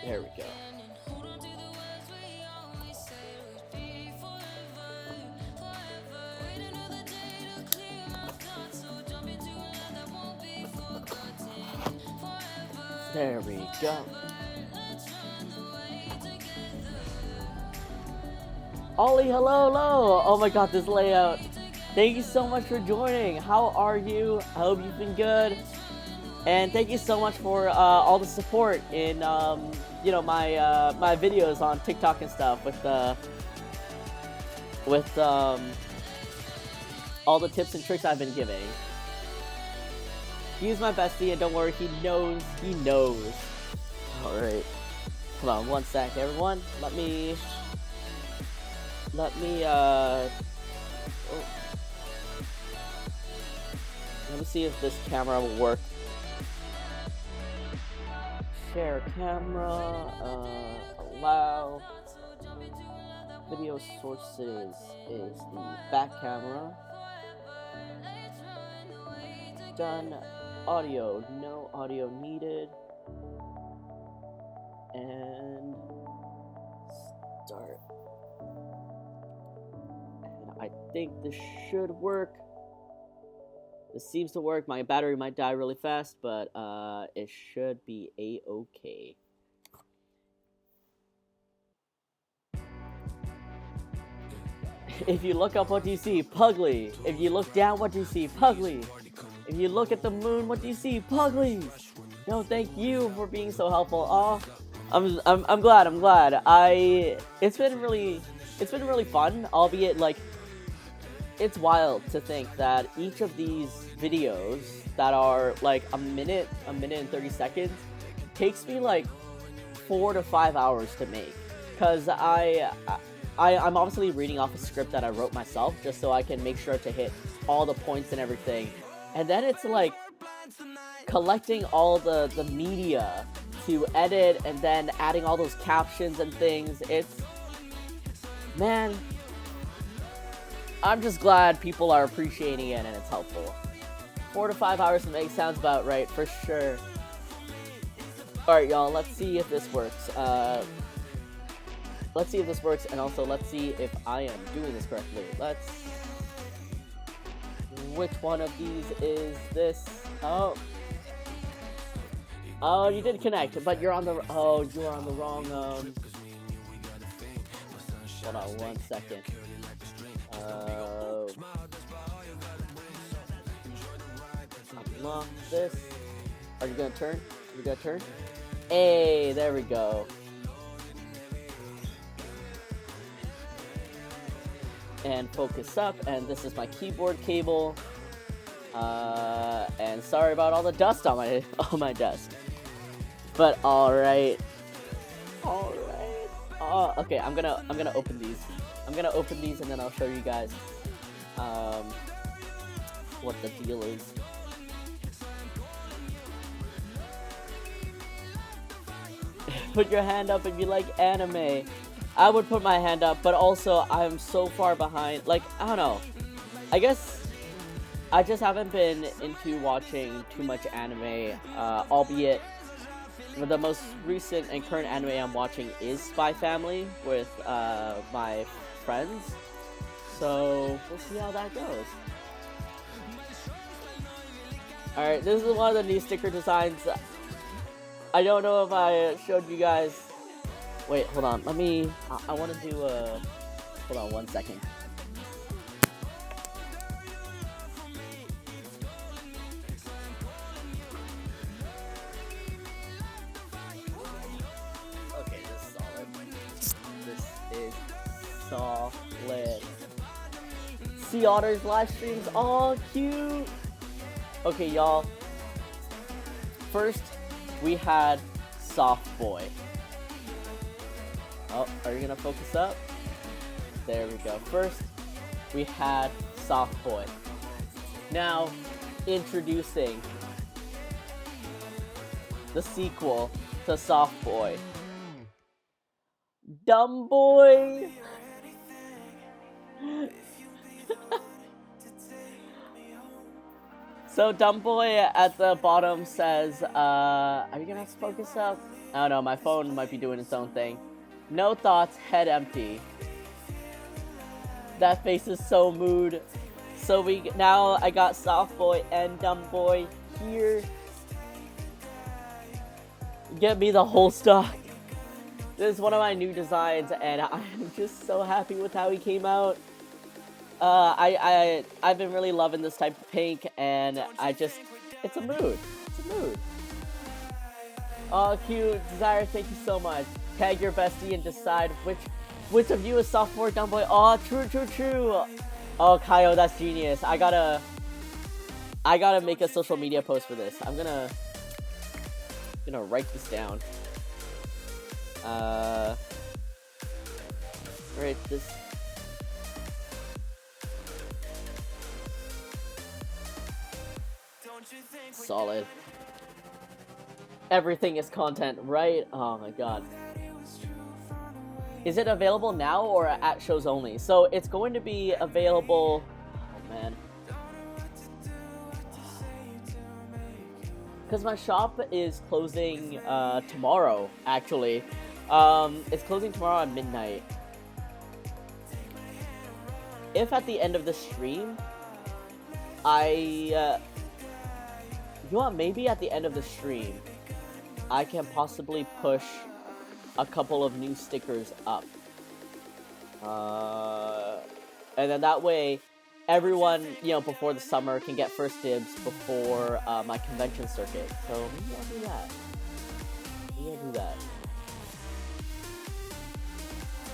There we go. There we go. Ollie, hello. Oh my god, this layout. Thank you so much for joining. How are you? I hope you've been good. And thank you so much for all the support in my videos on TikTok and stuff with all the tips and tricks I've been giving. He's my bestie, and don't worry, he knows. Alright. Hold on one sec, everyone. Let me see if this camera will work share camera, allow. Video sources is the back camera. Done. Audio, no audio needed. And start. And I think this should work. This seems to work. My battery might die really fast, but it should be a-okay. If you look up, what do you see? Puglie. If you look down, what do you see? Puglie. If you look at the moon, what do you see? Puglie. No, thank you for being so helpful. Oh, I'm glad. It's been really fun. Albeit like, it's wild to think that each of these videos that are like a minute and 30 seconds takes me like 4 to 5 hours to make. Cause I'm obviously reading off a script that I wrote myself just so I can make sure to hit all the points and everything. And then it's like collecting all the media to edit and then adding all those captions and things. It's, man, I'm just glad people are appreciating it and it's helpful. 4 to 5 hours to make sounds about right, for sure. Alright, y'all, let's see if this works. Let's see if this works, and also let's see if I am doing this correctly. Which one of these is this? Oh, you did connect, but you're on the, you are on the wrong, hold on 1 second. Unlock this. Are you gonna turn? You gonna turn? Hey, there we go. And focus up, and this is my keyboard cable. And sorry about all the dust on my desk. But alright. Okay, I'm gonna open these. I'm gonna open these and then I'll show you guys what the deal is. Put your hand up if you like anime. I would put my hand up, but also I'm so far behind. Like, I don't know. I guess I just haven't been into watching too much anime, albeit the most recent and current anime I'm watching is Spy Family with my friends. So we'll see how that goes. Alright, this is one of the new sticker designs. I don't know if I showed you guys. Wait, hold on. Let me. I want to do a. Hold on 1 second. Okay, this is solid. This is solid. Sea Otter's live streams, all cute. Okay, y'all. First, we had Soft Boy. Oh, are you gonna focus up? There we go. First, we had Soft Boy. Now, introducing the sequel to Soft Boy, Dumb Boy. So Dumb Boy at the bottom says, are you gonna have to focus up? I don't know, my phone might be doing its own thing. No thoughts, head empty. That face is so mood. So now I got Soft Boy and Dumb Boy here. Get me the whole stock. This is one of my new designs, and I'm just so happy with how he came out. I've been really loving this type of pink, and it's a mood. It's a mood. Oh, cute. Desire, thank you so much. Tag your bestie and decide which of you is Soft Boy, Dumb Boy. Oh, true. Oh, Kaio, that's genius. I gotta make a social media post for this. I'm gonna write this down. Right, this. Solid. everything is content, right? Oh my god. Is it available now or at shows only? So it's going to be available. Oh man. Because my shop is closing tomorrow, actually. It's closing tomorrow at midnight. If at the end of the stream, you know what, maybe at the end of the stream, I can possibly push a couple of new stickers up. And then that way, everyone, you know, before the summer can get first dibs before my convention circuit. So maybe I'll do that. Maybe I'll do that.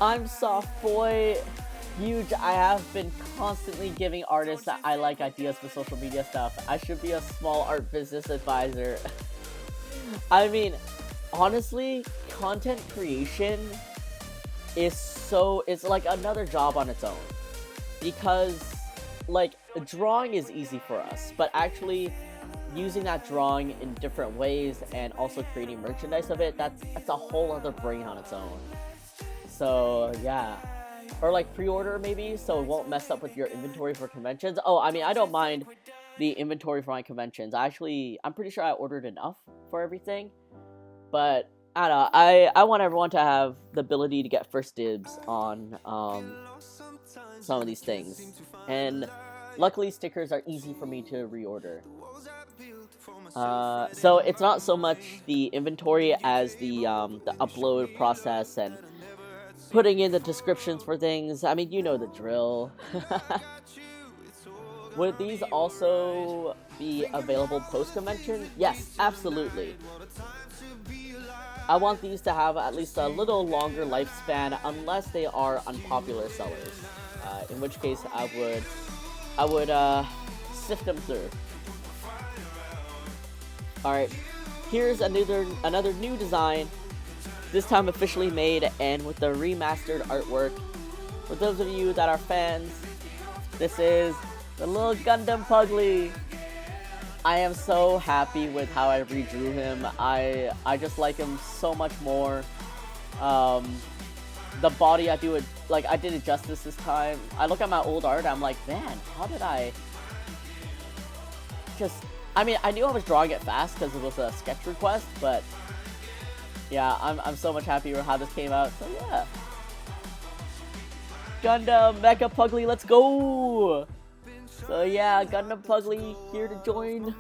I'm soft boy. Huge. I have been constantly giving artists that I like ideas for social media stuff. I should be a small art business advisor. I mean, honestly, content creation is it's like another job on its own. Because, like, drawing is easy for us, but actually using that drawing in different ways and also creating merchandise of it, that's a whole other brain on its own. So, yeah. Or like pre-order maybe, so it won't mess up with your inventory for conventions. Oh, I mean, I don't mind the inventory for my conventions. I'm pretty sure I ordered enough for everything. But, I don't know, I want everyone to have the ability to get first dibs on some of these things. And luckily stickers are easy for me to reorder. So it's not so much the inventory as the upload process and putting in the descriptions for things. I mean, you know the drill. Would these also be available post-convention? Yes, absolutely. I want these to have at least a little longer lifespan unless they are unpopular sellers. In which case I would sift them through. Alright, here's another new design. This time officially made and with the remastered artwork. For those of you that are fans, this is the little Gundam Puglie. I am so happy with how I redrew him. I just like him so much more. The body I did it justice this time. I look at my old art, I'm like, man, how did I I mean, I knew I was drawing it fast because it was a sketch request, but yeah, I'm so much happier with how this came out. So yeah, Gundam Mecha Puglie, let's go! So yeah, Gundam Puglie here to join.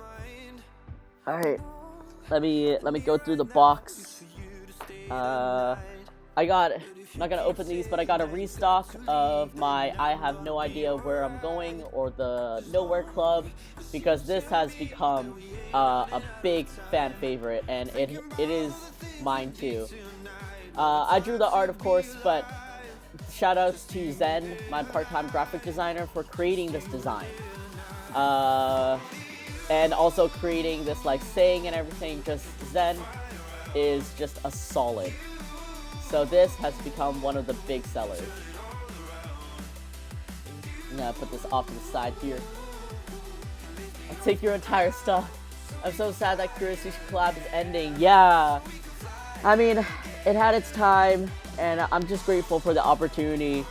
All right, let me go through the box. I'm not gonna open these, but I got a restock of my I have no idea where I'm going or the Nowhere Club, because this has become a big fan favorite, and it is mine too. I drew the art, of course, but shoutouts to Zen, my part-time graphic designer, for creating this design. And also creating this like saying and everything. Just Zen is just a solid. So this has become one of the big sellers. I'm gonna put this off to the side here. I'll take your entire stuff. I'm so sad that Curious Sushi collab is ending. Yeah, I mean, it had its time, and I'm just grateful for the opportunity.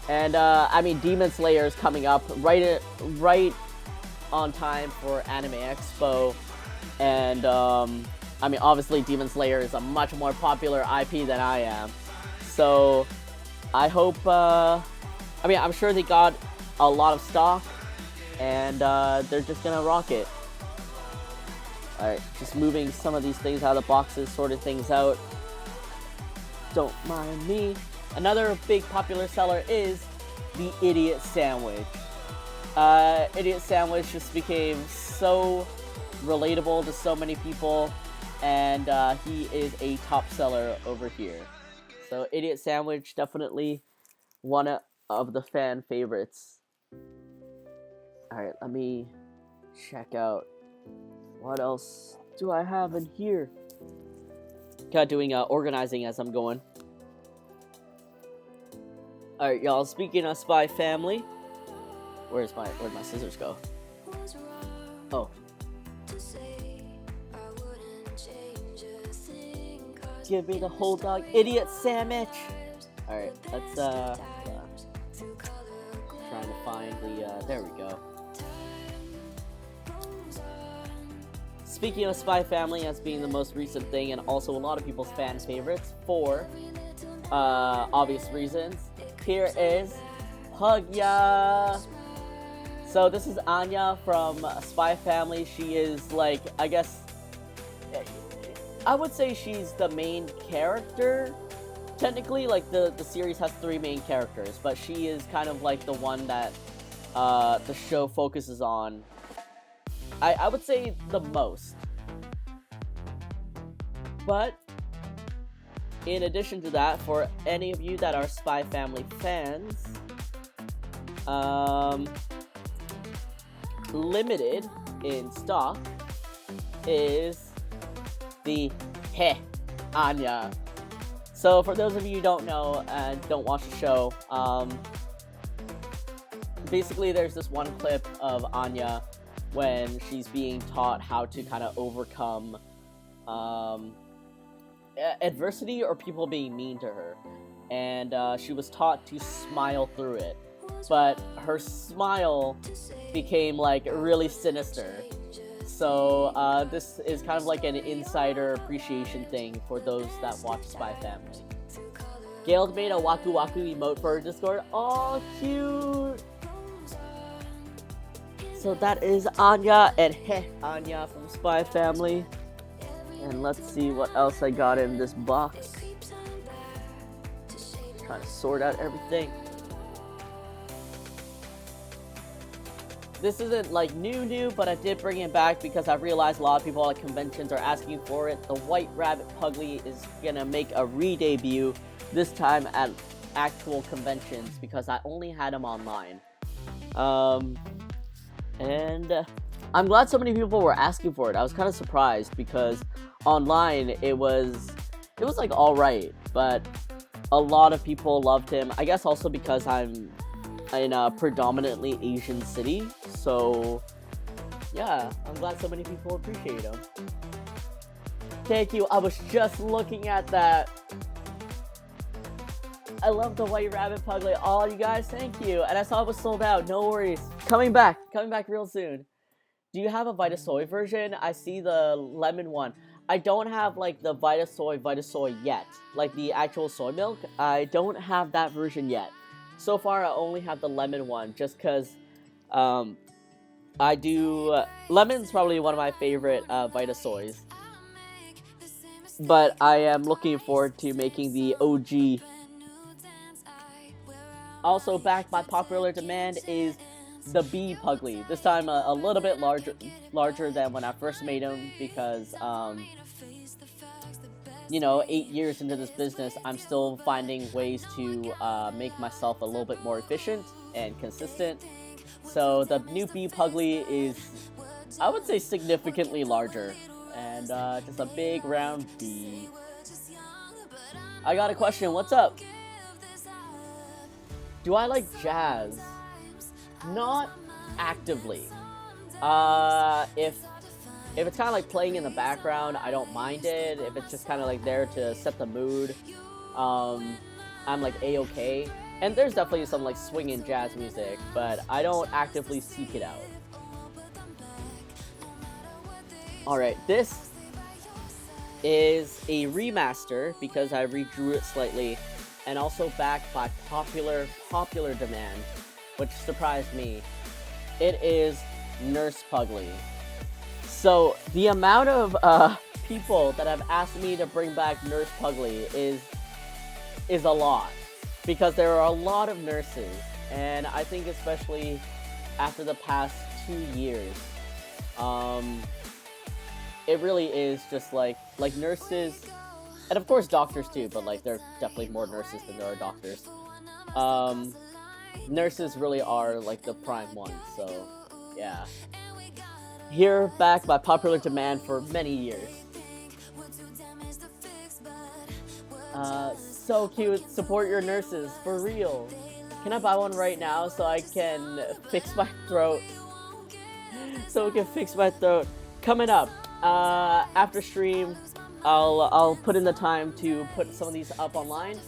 And I mean, Demon Slayer is coming up right on time for Anime Expo, and I mean, obviously Demon Slayer is a much more popular IP than I am, so I hope, I mean, I'm sure they got a lot of stock, and they're just gonna rock it. Alright, just moving some of these things out of the boxes, sorting things out. Don't mind me. Another big popular seller is the Idiot Sandwich. Idiot Sandwich just became so relatable to so many people, and he is a top seller over here. So Idiot Sandwich, definitely one of the fan favorites. Alright, let me check out what else do I have in here. Kind of doing organizing as I'm going. Alright, y'all, speaking of Spy Family, where'd my scissors go? Oh. Give me the whole dog idiot sandwich. Alright, let's trying to find the there we go. Speaking of Spy Family as being the most recent thing and also a lot of people's fan favorites for obvious reasons, here is Puglie. So this is Anya from Spy Family. She is like, I guess, I would say she's the main character. Technically, like the series has 3 main characters, but she is kind of like the one that the show focuses on. I would say the most. But in addition to that, for any of you that are Spy Family fans, limited in stock is the Anya. So for those of you who don't know and don't watch the show, basically there's this one clip of Anya when she's being taught how to kind of overcome adversity or people being mean to her, and she was taught to smile through it, but her smile became like really sinister. So this is kind of like an insider appreciation thing for those that watch Spy Family. Gail made a Waku Waku emote for her Discord. Oh, cute! So that is Anya and Anya from Spy Family. And let's see what else I got in this box. Trying to sort out everything. This isn't like new, but I did bring it back because I realized a lot of people at conventions are asking for it. The White Rabbit Puglie is gonna make a re-debut, this time at actual conventions because I only had them online. And I'm glad so many people were asking for it. I was kind of surprised because online it was like alright, but a lot of people loved him. I guess also because I'm in a predominantly Asian city, so yeah, I'm glad so many people appreciate him. Thank you, I was just looking at that. I love the White Rabbit Puglie. Oh, you guys, thank you. And I saw it was sold out, no worries. Coming back real soon. Do you have a Vitasoy version? I see the lemon one. I don't have like the Vitasoy yet, like the actual soy milk. I don't have that version yet. So far, I only have the lemon one, just because I do... lemon's probably one of my favorite Vitasoys. But I am looking forward to making the OG. Also, back by popular demand is the Bee Puglie. This time a little bit larger than when I first made him because, you know, 8 years into this business, I'm still finding ways to make myself a little bit more efficient and consistent. So the new Bee Puglie is, I would say, significantly larger. And just a big round bee. I got a question, what's up? Do I like jazz? Not actively. If it's kind of like playing in the background, I don't mind it. If it's just kind of like there to set the mood, I'm like A-okay. And there's definitely some like swinging jazz music, but I don't actively seek it out. Alright, this is a remaster because I redrew it slightly, and also backed by popular demand, which surprised me. It is Nurse Puglie. So the amount of people that have asked me to bring back Nurse Puglie is a lot, because there are a lot of nurses, and I think especially after the past 2 years, it really is just like nurses, and of course doctors too, but like there are definitely more nurses than there are doctors. Nurses really are like the prime ones, so yeah. Here back by popular demand for many years. So cute, support your nurses, for real. Can I buy one right now so I can fix my throat? So I can fix my throat. Coming up, after stream, I'll put in the time to put some of these up online,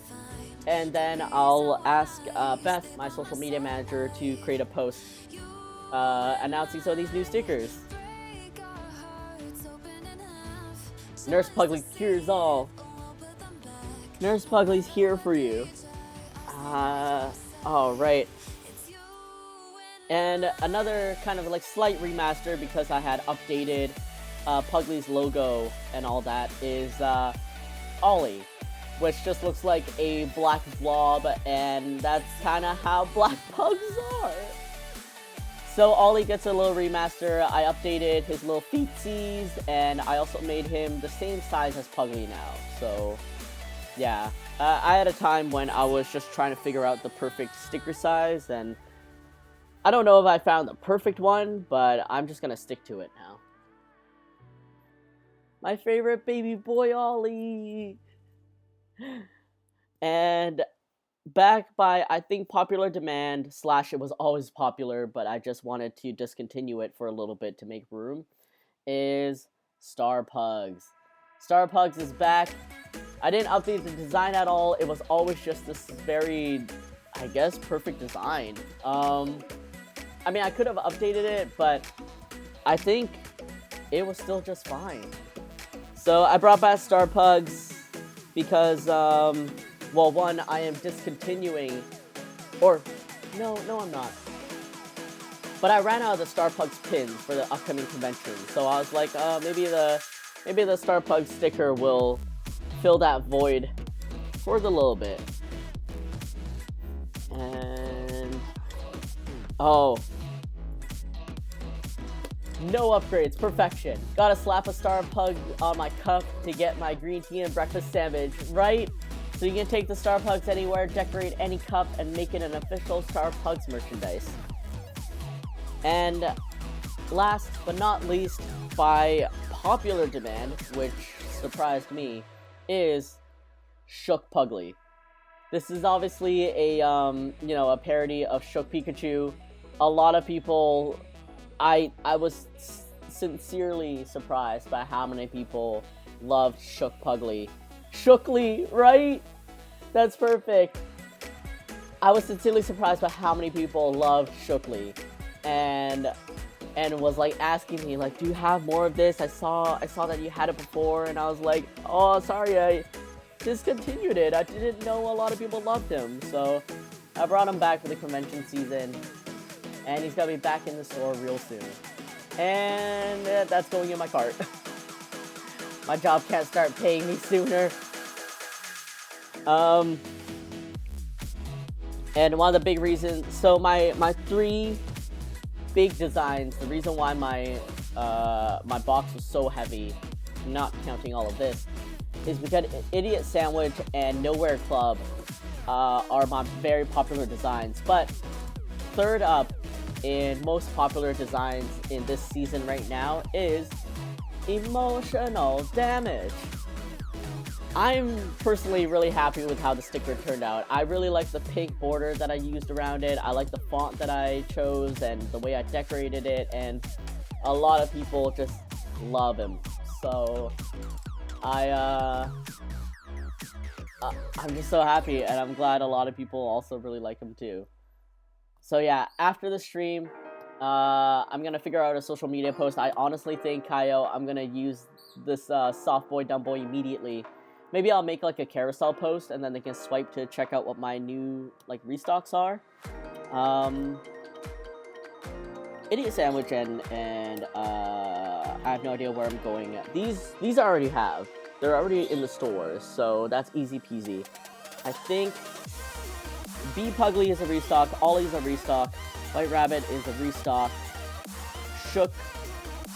and then I'll ask Beth, my social media manager, to create a post announcing some of these new stickers. Nurse Puglie cures all. Nurse Puglie's here for you. Alright. And another kind of like slight remaster, because I had updated Puglie's logo and all that, is Ollie, which just looks like a black blob, and that's kind of how black pugs are. So Ollie gets a little remaster. I updated his little feetsies, and I also made him the same size as Puglie now. So yeah, I had a time when I was just trying to figure out the perfect sticker size, and I don't know if I found the perfect one, but I'm just gonna stick to it now. My favorite baby boy, Ollie! And back by, I think, popular demand, / it was always popular, but I just wanted to discontinue it for a little bit to make room, is Star Pugs. Star Pugs is back. I didn't update the design at all. It was always just this very, I guess, perfect design. I mean, I could have updated it, but I think it was still just fine. So I brought back Star Pugs because, well, one, I am discontinuing, or, no, I'm not. But I ran out of the Star Pugs pins for the upcoming convention, so I was like, maybe the Star Pugs sticker will fill that void for a little bit. And, oh, no upgrades, perfection. Gotta slap a Star Pug on my cup to get my green tea and breakfast sandwich, right? So you can take the Star Pugs anywhere, decorate any cup, and make it an official Star Pugs merchandise. And last but not least, by popular demand, which surprised me, is Shook Puglie. This is obviously a a parody of Shook Pikachu. A lot of people, I was sincerely surprised by how many people loved Shook Puglie. Shookly, right? That's perfect. I was sincerely surprised by how many people loved Shookly, and was like asking me like, do you have more of this? I saw that you had it before, and I was like, oh, sorry, I discontinued it. I didn't know a lot of people loved him, so I brought him back for the convention season, and he's gonna be back in the store real soon. And that's going in my cart. My job can't start paying me sooner. And one of the big reasons, so my three big designs, the reason why my box was so heavy, not counting all of this, is because Idiot Sandwich and Nowhere Club are my very popular designs. But third up in most popular designs in this season right now is Emotional Damage. I'm personally really happy with how the sticker turned out. I really like the pink border that I used around it. I like the font that I chose and the way I decorated it, and a lot of people just love him. So I'm just so happy, and I'm glad a lot of people also really like him too. So yeah, after the stream, I'm gonna figure out a social media post. I honestly think, Kaio, I'm gonna use this soft boy dumb boy immediately. Maybe I'll make like a carousel post, and then they can swipe to check out what my new like restocks are. Idiot Sandwich and I have no idea where I'm going. These I already have. They're already in the stores, so that's easy peasy. I think B Puglie is a restock, Ollie's a restock, White Rabbit is a restock, Shook,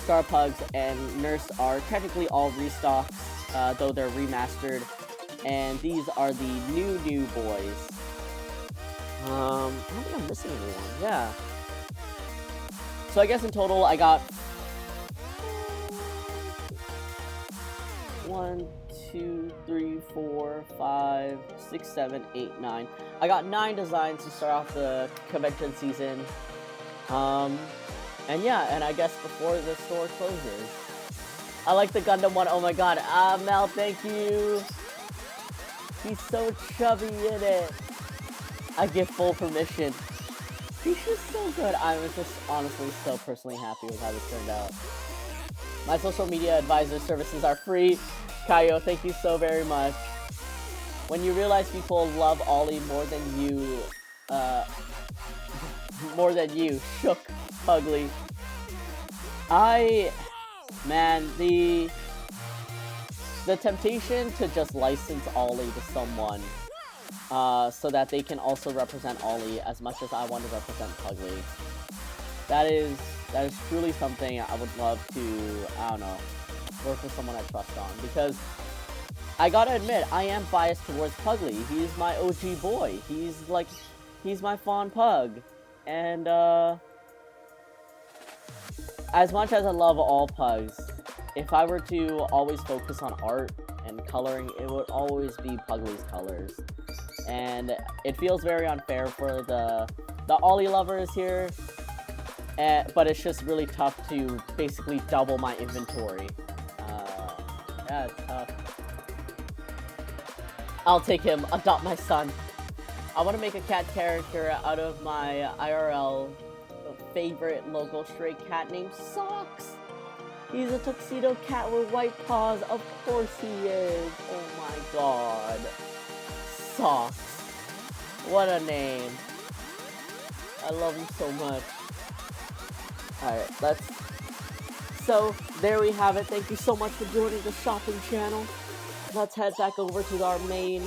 Star Pugs, and Nurse are technically all restocks, though they're remastered, and these are the new boys. I don't think I'm missing anyone, yeah. So I guess in total I got 1, 2, 3, 4, 5, 6, 7, 8, 9. I got 9 designs to start off the convention season. And yeah, and I guess before the store closes. I like the Gundam one. Oh my god. Mel, thank you. He's so chubby in it. I give full permission. He's just so good. I was just honestly so personally happy with how this turned out. My social media advisor services are free. Kaio, thank you so very much. When you realize people love Ollie more than you, shook Puglie. Man, the temptation to just license Ollie to someone, so that they can also represent Ollie as much as I want to represent Puglie. That is truly something I would love to, I don't know, work with someone I trust on, because I gotta admit, I am biased towards Puglie. He's my OG boy. He's my fawn pug. And, as much as I love all pugs, if I were to always focus on art and coloring, it would always be Puglie's colors. And it feels very unfair for the Ollie lovers here, but it's just really tough to basically double my inventory. Yeah, it's tough. I'll take him. Adopt my son. I want to make a cat character out of my IRL favorite local stray cat named Socks. He's a tuxedo cat with white paws. Of course he is. Oh my god. Socks. What a name. I love him so much. Alright, so, there we have it. Thank you so much for joining the shopping channel. Let's head back over to our main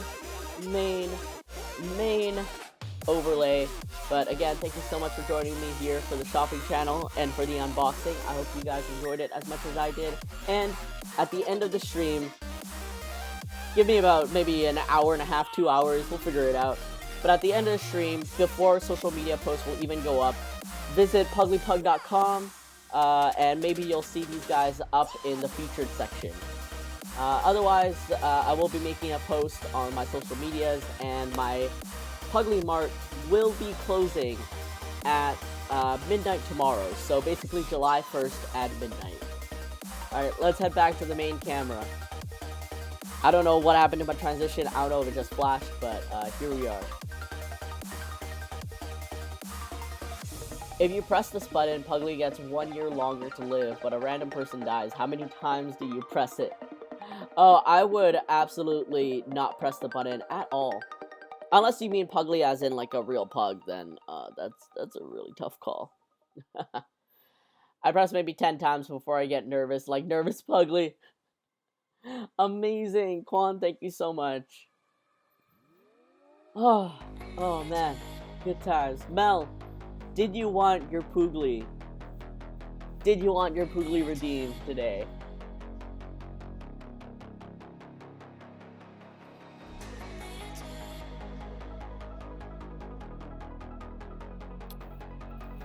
overlay. But again, thank you so much for joining me here for the shopping channel and for the unboxing. I hope you guys enjoyed it as much as I did. And at the end of the stream, give me about maybe an hour and a half, 2 hours, we'll figure it out. But at the end of the stream, before social media posts will even go up, visit puglypug.com, and maybe you'll see these guys up in the featured section. Otherwise, I will be making a post on my social medias, and my Puglie Mart will be closing at midnight tomorrow. So basically July 1st at midnight. Alright, let's head back to the main camera. I don't know what happened to my transition. I don't know if it just flashed, but here we are. If you press this button, Puglie gets 1 year longer to live, but a random person dies. How many times do you press it? Oh, I would absolutely not press the button at all. Unless you mean Puglie as in like a real pug, then that's a really tough call. I press maybe 10 times before I get nervous, like nervous Puglie. Amazing. Quan, thank you so much. Oh man. Good times. Mel, did you want your Puglie? Did you want your Puglie redeemed today?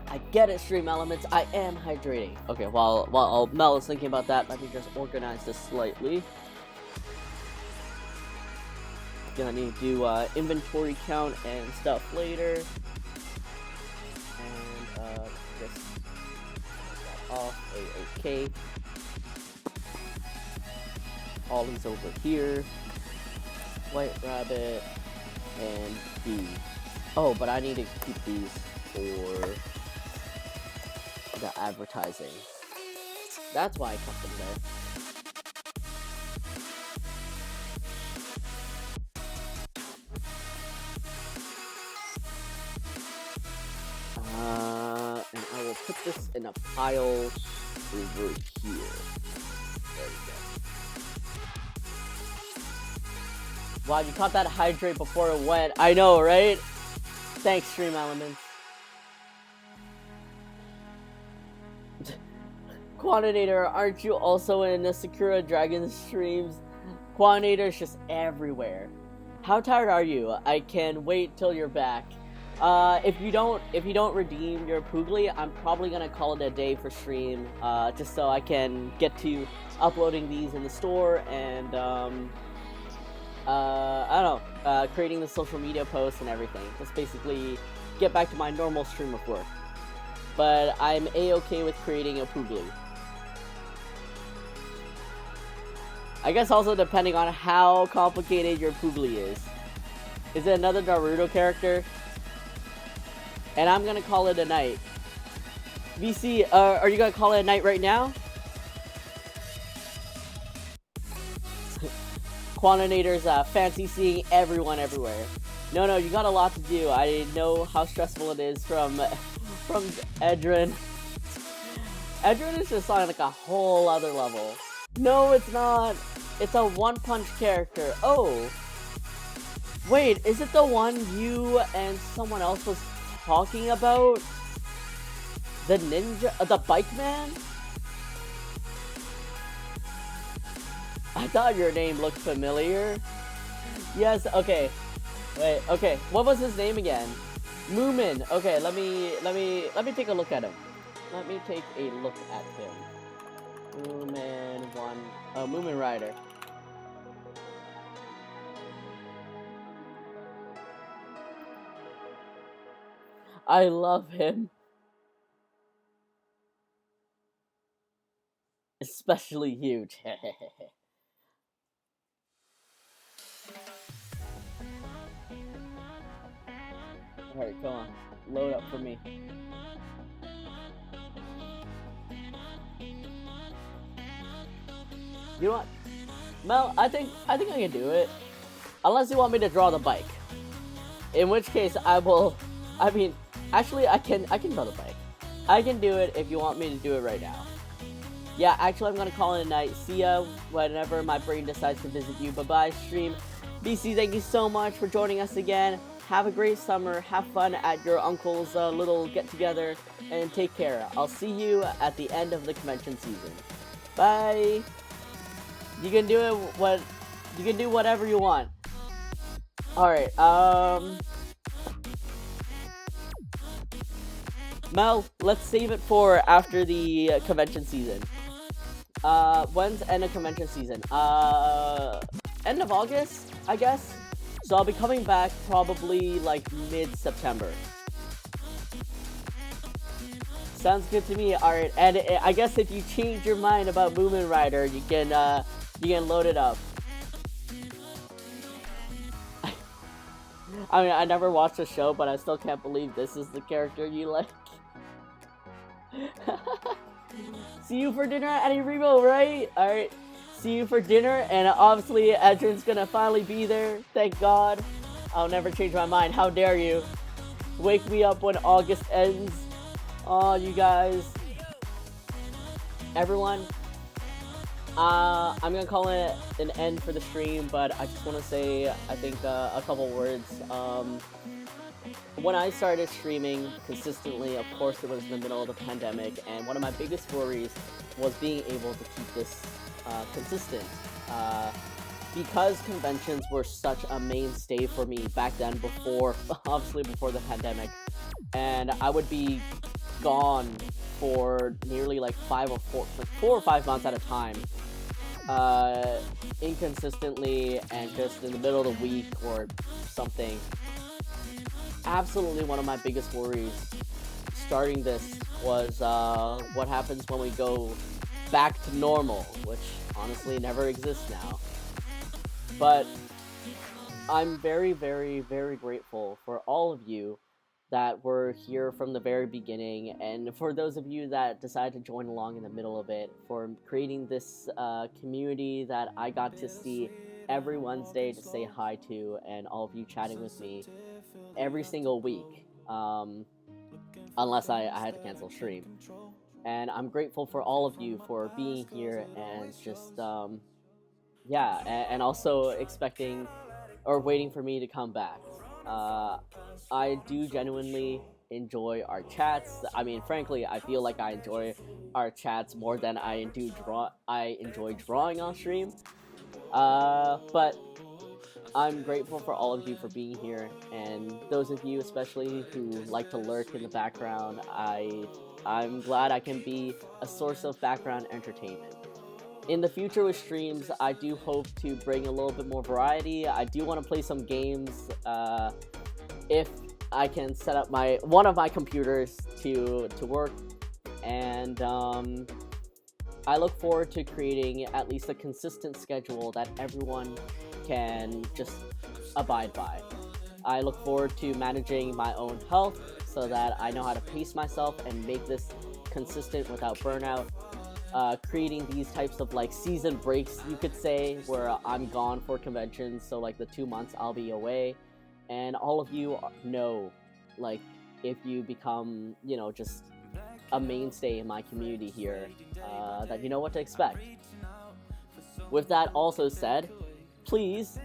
I get it, Stream Elements. I am hydrating. Okay, while Mel is thinking about that, let me just organize this slightly. Gonna need to do inventory count and stuff later. And just that off. Okay. Ollie's over here. White rabbit and these. Oh, but I need to keep these for the advertising. That's why I kept them there. And I will put this in a pile over here. There we go. Wow, you caught that hydrate before it went. I know, right? Thanks, Stream Elements. Quantitator, aren't you also in the Sakura Dragon streams? Quantitator's just everywhere. How tired are you? I can wait till you're back. If you don't redeem your Puglie, I'm probably gonna call it a day for stream, just so I can get to uploading these in the store and I don't know, creating the social media posts and everything. Just basically get back to my normal stream of work. But I'm a-okay with creating a Puglie. I guess also depending on how complicated your Puglie is. Is it another Naruto character? And I'm gonna call it a night. VC, are you gonna call it a night right now? Quantinator's fancy seeing everyone everywhere. No, you got a lot to do. I know how stressful it is from Edrin. Edrin is just on like a whole other level. No, it's not. It's a one-punch character. Oh. Wait, is it the one you and someone else was talking about? The ninja? The bike man? I thought your name looked familiar. Yes, okay. Wait, okay. What was his name again? Moomin. Okay, let me take a look at him. Let me take a look at him. Moomin Rider. I love him. Especially huge. Alright, come on. Load up for me. You know what? Mel, I think I can do it. Unless you want me to draw the bike. In which case actually I can draw the bike. I can do it if you want me to do it right now. Yeah, actually I'm gonna call it a night. See ya whenever my brain decides to visit you. Bye-bye, stream. BC, thank you so much for joining us again. Have a great summer. Have fun at your uncle's little get-together. And take care. I'll see you at the end of the convention season. Bye. You can do whatever you want. Alright, Mel, let's save it for after the convention season. When's end of convention season? End of August, I guess? So I'll be coming back probably like mid-September. Sounds good to me. Alright, and I guess if you change your mind about Moomin Rider, you can load it up. I mean, I never watched the show, but I still can't believe this is the character you like. See you for dinner at Remo, right? Alright. See you for dinner, and obviously Edrin's gonna finally be there. Thank God. I'll never change my mind. How dare you? Wake me up when August ends. Oh, you guys. Everyone. I'm gonna call it an end for the stream, but I just want to say, I think, a couple words. When I started streaming consistently, of course it was in the middle of the pandemic, and one of my biggest worries was being able to keep this consistent. Because conventions were such a mainstay for me back then, obviously before the pandemic, and I would be gone for nearly like 4 or 5 months at a time, inconsistently and just in the middle of the week or something. Absolutely one of my biggest worries starting this was what happens when we go back to normal, which honestly never exists now. But I'm very, very, very grateful for all of you that were here from the very beginning, and for those of you that decided to join along in the middle of it, for creating this community that I got to see every Wednesday to say hi to, and all of you chatting with me every single week, unless I had to cancel stream. And I'm grateful for all of you for being here and just, yeah, and also expecting or waiting for me to come back. I do genuinely enjoy our chats. I mean, frankly, I feel like I enjoy our chats more than I enjoy drawing on stream. But I'm grateful for all of you for being here, and those of you especially who like to lurk in the background, I'm glad I can be a source of background entertainment. In the future with streams, I do hope to bring a little bit more variety. I do want to play some games, if I can set up one of my computers to work, and I look forward to creating at least a consistent schedule that everyone can just abide by. I look forward to managing my own health so that I know how to pace myself and make this consistent without burnout. Creating these types of like season breaks, you could say, where I'm gone for conventions, so like the 2 months I'll be away. And all of you know, like, if you become, just a mainstay in my community here, that you know what to expect. With that also said, please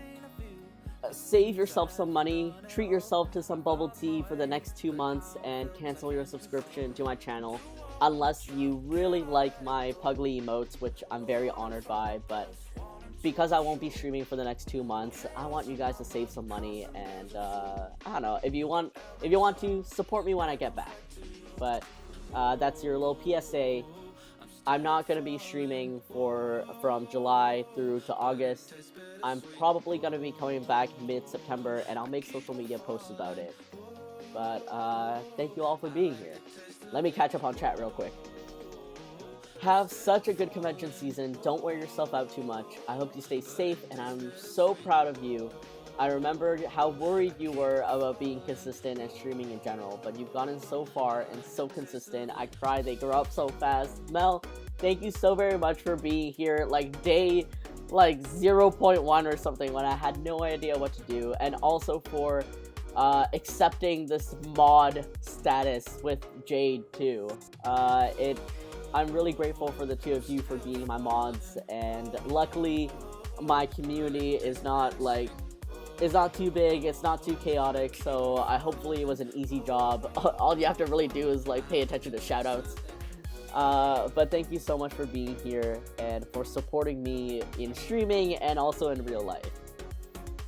save yourself some money, treat yourself to some bubble tea for the next 2 months, and cancel your subscription to my channel, unless you really like my Puglie emotes, which I'm very honored by. But because I won't be streaming for the next 2 months, I want you guys to save some money, and I don't know, if you want to support me when I get back. But that's your little PSA. I'm not going to be streaming from July through to August. I'm probably going to be coming back mid-September, and I'll make social media posts about it. But thank you all for being here. Let me catch up on chat real quick. Have such a good convention season. Don't wear yourself out too much. I hope you stay safe, and I'm so proud of you. I remember how worried you were about being consistent and streaming in general, but you've gotten so far and so consistent. I cry they grow up so fast. Mel, thank you so very much for being here like day 0.1 or something when I had no idea what to do, and also for accepting this mod status with Jade too. I'm really grateful for the two of you for being my mods, and luckily my community is not too big, it's not too chaotic, so hopefully it was an easy job. All you have to really do is pay attention to shoutouts. But thank you so much for being here and for supporting me in streaming and also in real life.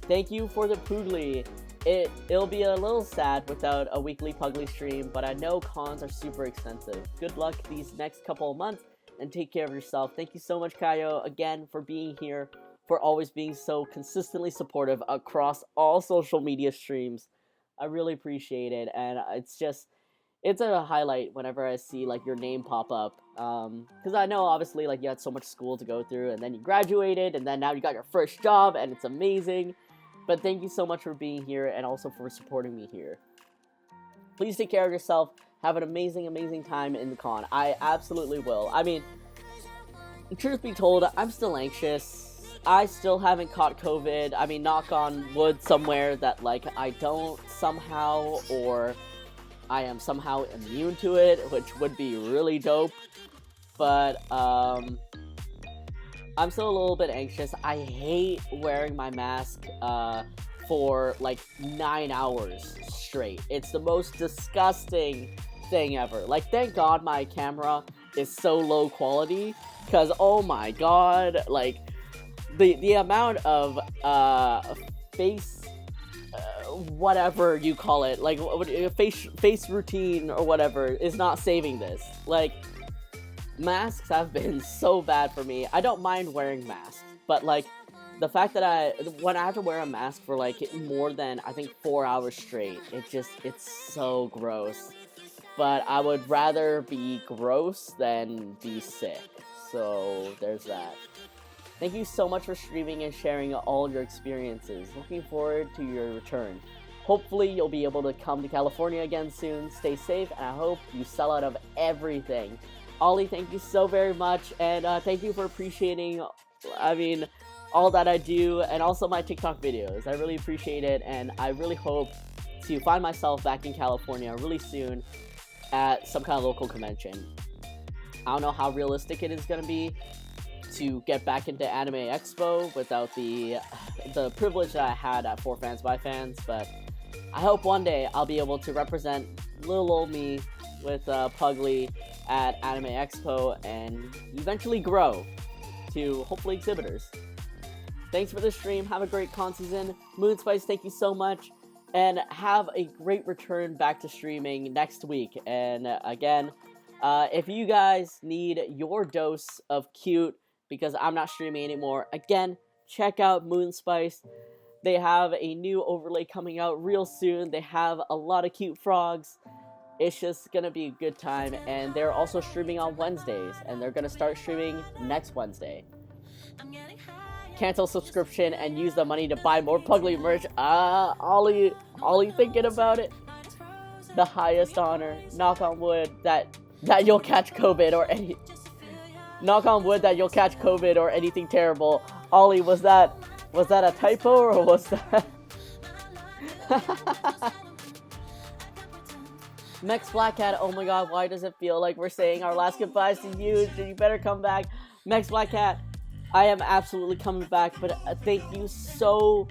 Thank you for the Puglie. It'll be a little sad without a weekly Puglie stream, but I know cons are super expensive. Good luck these next couple of months, and take care of yourself. Thank you so much, Kaio, again, for being here, for always being so consistently supportive across all social media streams. I really appreciate it, and it's a highlight whenever I see your name pop up, because I know obviously you had so much school to go through, and then you graduated, and then now you got your first job, and it's amazing. But thank you so much for being here and also for supporting me here. Please take care of yourself. Have an amazing time in the con. I absolutely will. I mean, truth be told, I'm still anxious. I still haven't caught COVID. I mean, knock on wood somewhere that I don't somehow, or I am somehow immune to it, which would be really dope. But I'm still a little bit anxious. I hate wearing my mask for 9 hours straight. It's the most disgusting thing ever. Thank God my camera is so low quality, because oh my god, the amount of face whatever you call it, face routine or whatever is not saving this. Masks have been so bad for me. I don't mind wearing masks, but the fact that when I have to wear a mask for more than I think 4 hours straight, it's so gross. But I would rather be gross than be sick. So there's that. Thank you so much for streaming and sharing all your experiences. Looking forward to your return. Hopefully you'll be able to come to California again soon. Stay safe, and I hope you sell out of everything. Ollie, thank you so very much, and thank you for appreciating, all that I do, and also my TikTok videos. I really appreciate it, and I really hope to find myself back in California really soon at some kind of local convention. I don't know how realistic it is going to be to get back into Anime Expo without the privilege that I had at For Fans by Fans, but I hope one day I'll be able to represent little old me with Puglie at Anime Expo and eventually grow to hopefully exhibitors. Thanks for the stream. Have a great con season. Moonspice, thank you so much. And have a great return back to streaming next week. And again, if you guys need your dose of cute, because I'm not streaming anymore, again, check out Moonspice. They have a new overlay coming out real soon. They have a lot of cute frogs. It's just gonna be a good time, and they're also streaming on Wednesdays, and they're gonna start streaming next Wednesday. Cancel subscription and use the money to buy more Puglie merch. Ollie thinking about it. The highest honor. Knock on wood that you'll catch COVID or any. Knock on wood that you'll catch COVID or anything terrible. Ollie, was that a typo or was that? Mex Black Cat, oh my god, why does it feel like we're saying our last goodbyes to you? You better come back. Mex Black Cat, I am absolutely coming back, but thank you so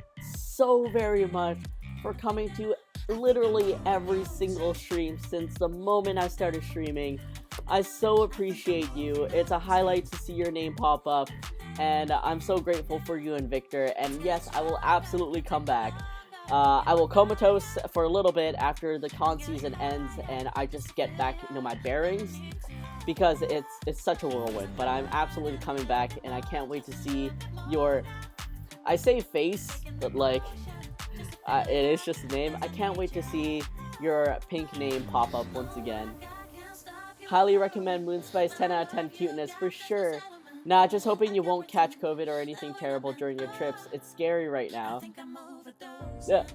very much for coming to literally every single stream since the moment I started streaming. I so appreciate you. It's a highlight to see your name pop up, and I'm so grateful for you and Victor, and yes, I will absolutely come back. I will comatose for a little bit after the con season ends and I just get back into my bearings, because it's such a whirlwind, but I'm absolutely coming back and I can't wait to see your, I say face, but like, it is just a name. I can't wait to see your pink name pop up once again. Highly recommend Moonspice, 10 out of 10 cuteness for sure. Nah, just hoping you won't catch COVID or anything terrible during your trips. It's scary right now. Yeah.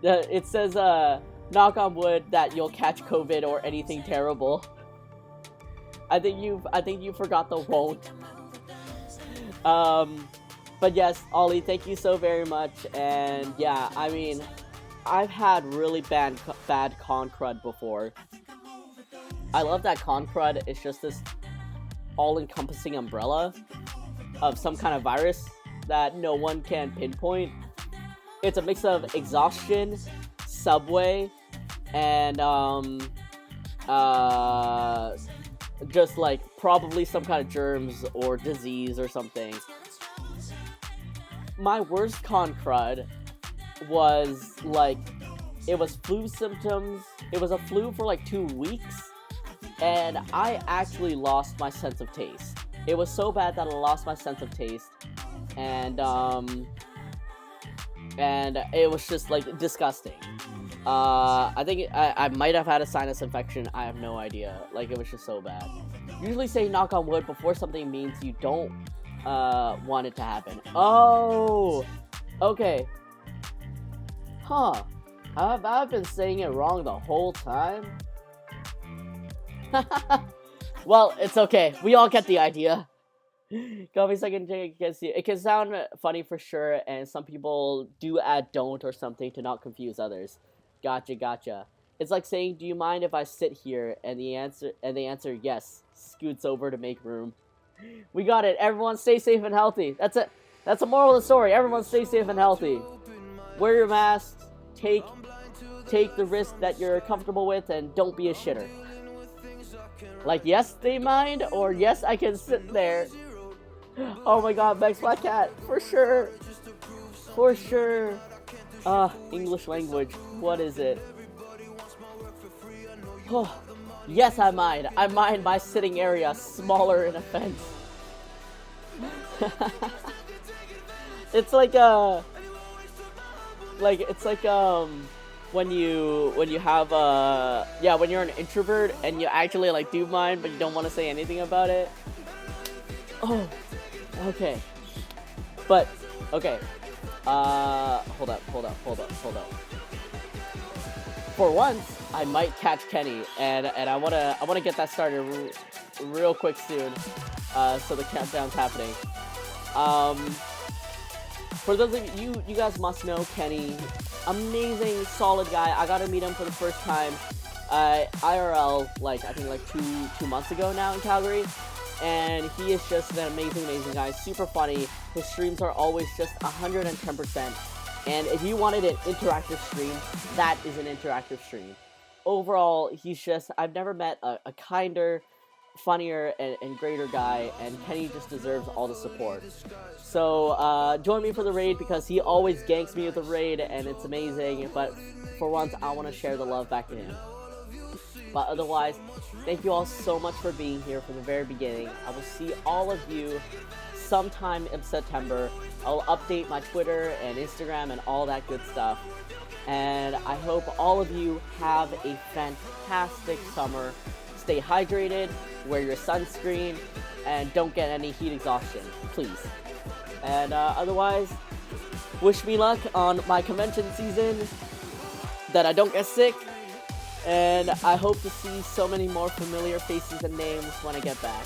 It says, knock on wood that you'll catch COVID or anything terrible. I think you forgot the won't. But yes, Ollie, thank you so very much. And yeah, I mean, I've had really bad con crud before. I love that con crud is just this all-encompassing umbrella of some kind of virus that no one can pinpoint. It's a mix of exhaustion, subway, and just like probably some kind of germs or disease or something. My worst con crud was like, it was flu symptoms. It was a flu for like 2 weeks, and I actually lost my sense of taste. It was so bad that I lost my sense of taste, and it was just like disgusting. I think I might have had a sinus infection. I have no idea. Like, it was just so bad. Usually say knock on wood before something means you don't want it to happen. Oh, okay. Huh. I've been saying it wrong the whole time. Well, it's okay. We all get the idea. Coffee second against you. It can sound funny for sure, and some people do add don't or something to not confuse others. Gotcha. It's like saying, do you mind if I sit here? And they answer yes. Scoots over to make room. We got it. Everyone stay safe and healthy. That's it. That's the moral of the story. Everyone stay safe and healthy. Wear your masks. Take the risk that you're comfortable with, and don't be a shitter. Like, yes, they mind, or yes, I can sit there. Oh my god, Mex Black Cat, for sure. For sure. English language, what is it? Oh, yes, I mind. I mind my sitting area smaller in a fence. It's like when you have when you're an introvert and you actually like do mind, but you don't want to say anything about it. Oh, okay. But okay. Hold up. For once, I might catch Kenny, and I wanna get that started real quick soon. So the countdown's happening. For those of you guys must know Kenny. Amazing, solid guy. I got to meet him for the first time IRL, like I think like two months ago now in Calgary, and he is just an amazing guy. Super funny. His streams are always just 110%. And if you wanted an interactive stream, that is an interactive stream. Overall, he's just, I've never met a kinder, funnier, and greater guy, and Kenny just deserves all the support. So, join me for the raid, because he always ganks me with the raid, and it's amazing, but for once, I want to share the love back to him. But otherwise, thank you all so much for being here from the very beginning. I will see all of you sometime in September. I'll update my Twitter and Instagram and all that good stuff. And I hope all of you have a fantastic summer. Stay hydrated, wear your sunscreen, and don't get any heat exhaustion, please. And otherwise, wish me luck on my convention season, that I don't get sick, and I hope to see so many more familiar faces and names when I get back.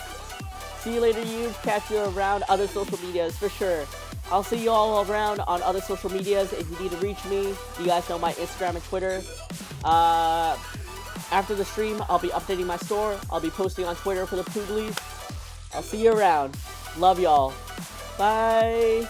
See you later, you. Catch you around other social medias for sure. I'll see you all around on other social medias. If you need to reach me, you guys know my Instagram and Twitter. After the stream, I'll be updating my store. I'll be posting on Twitter for the Puglies. I'll see you around. Love y'all. Bye.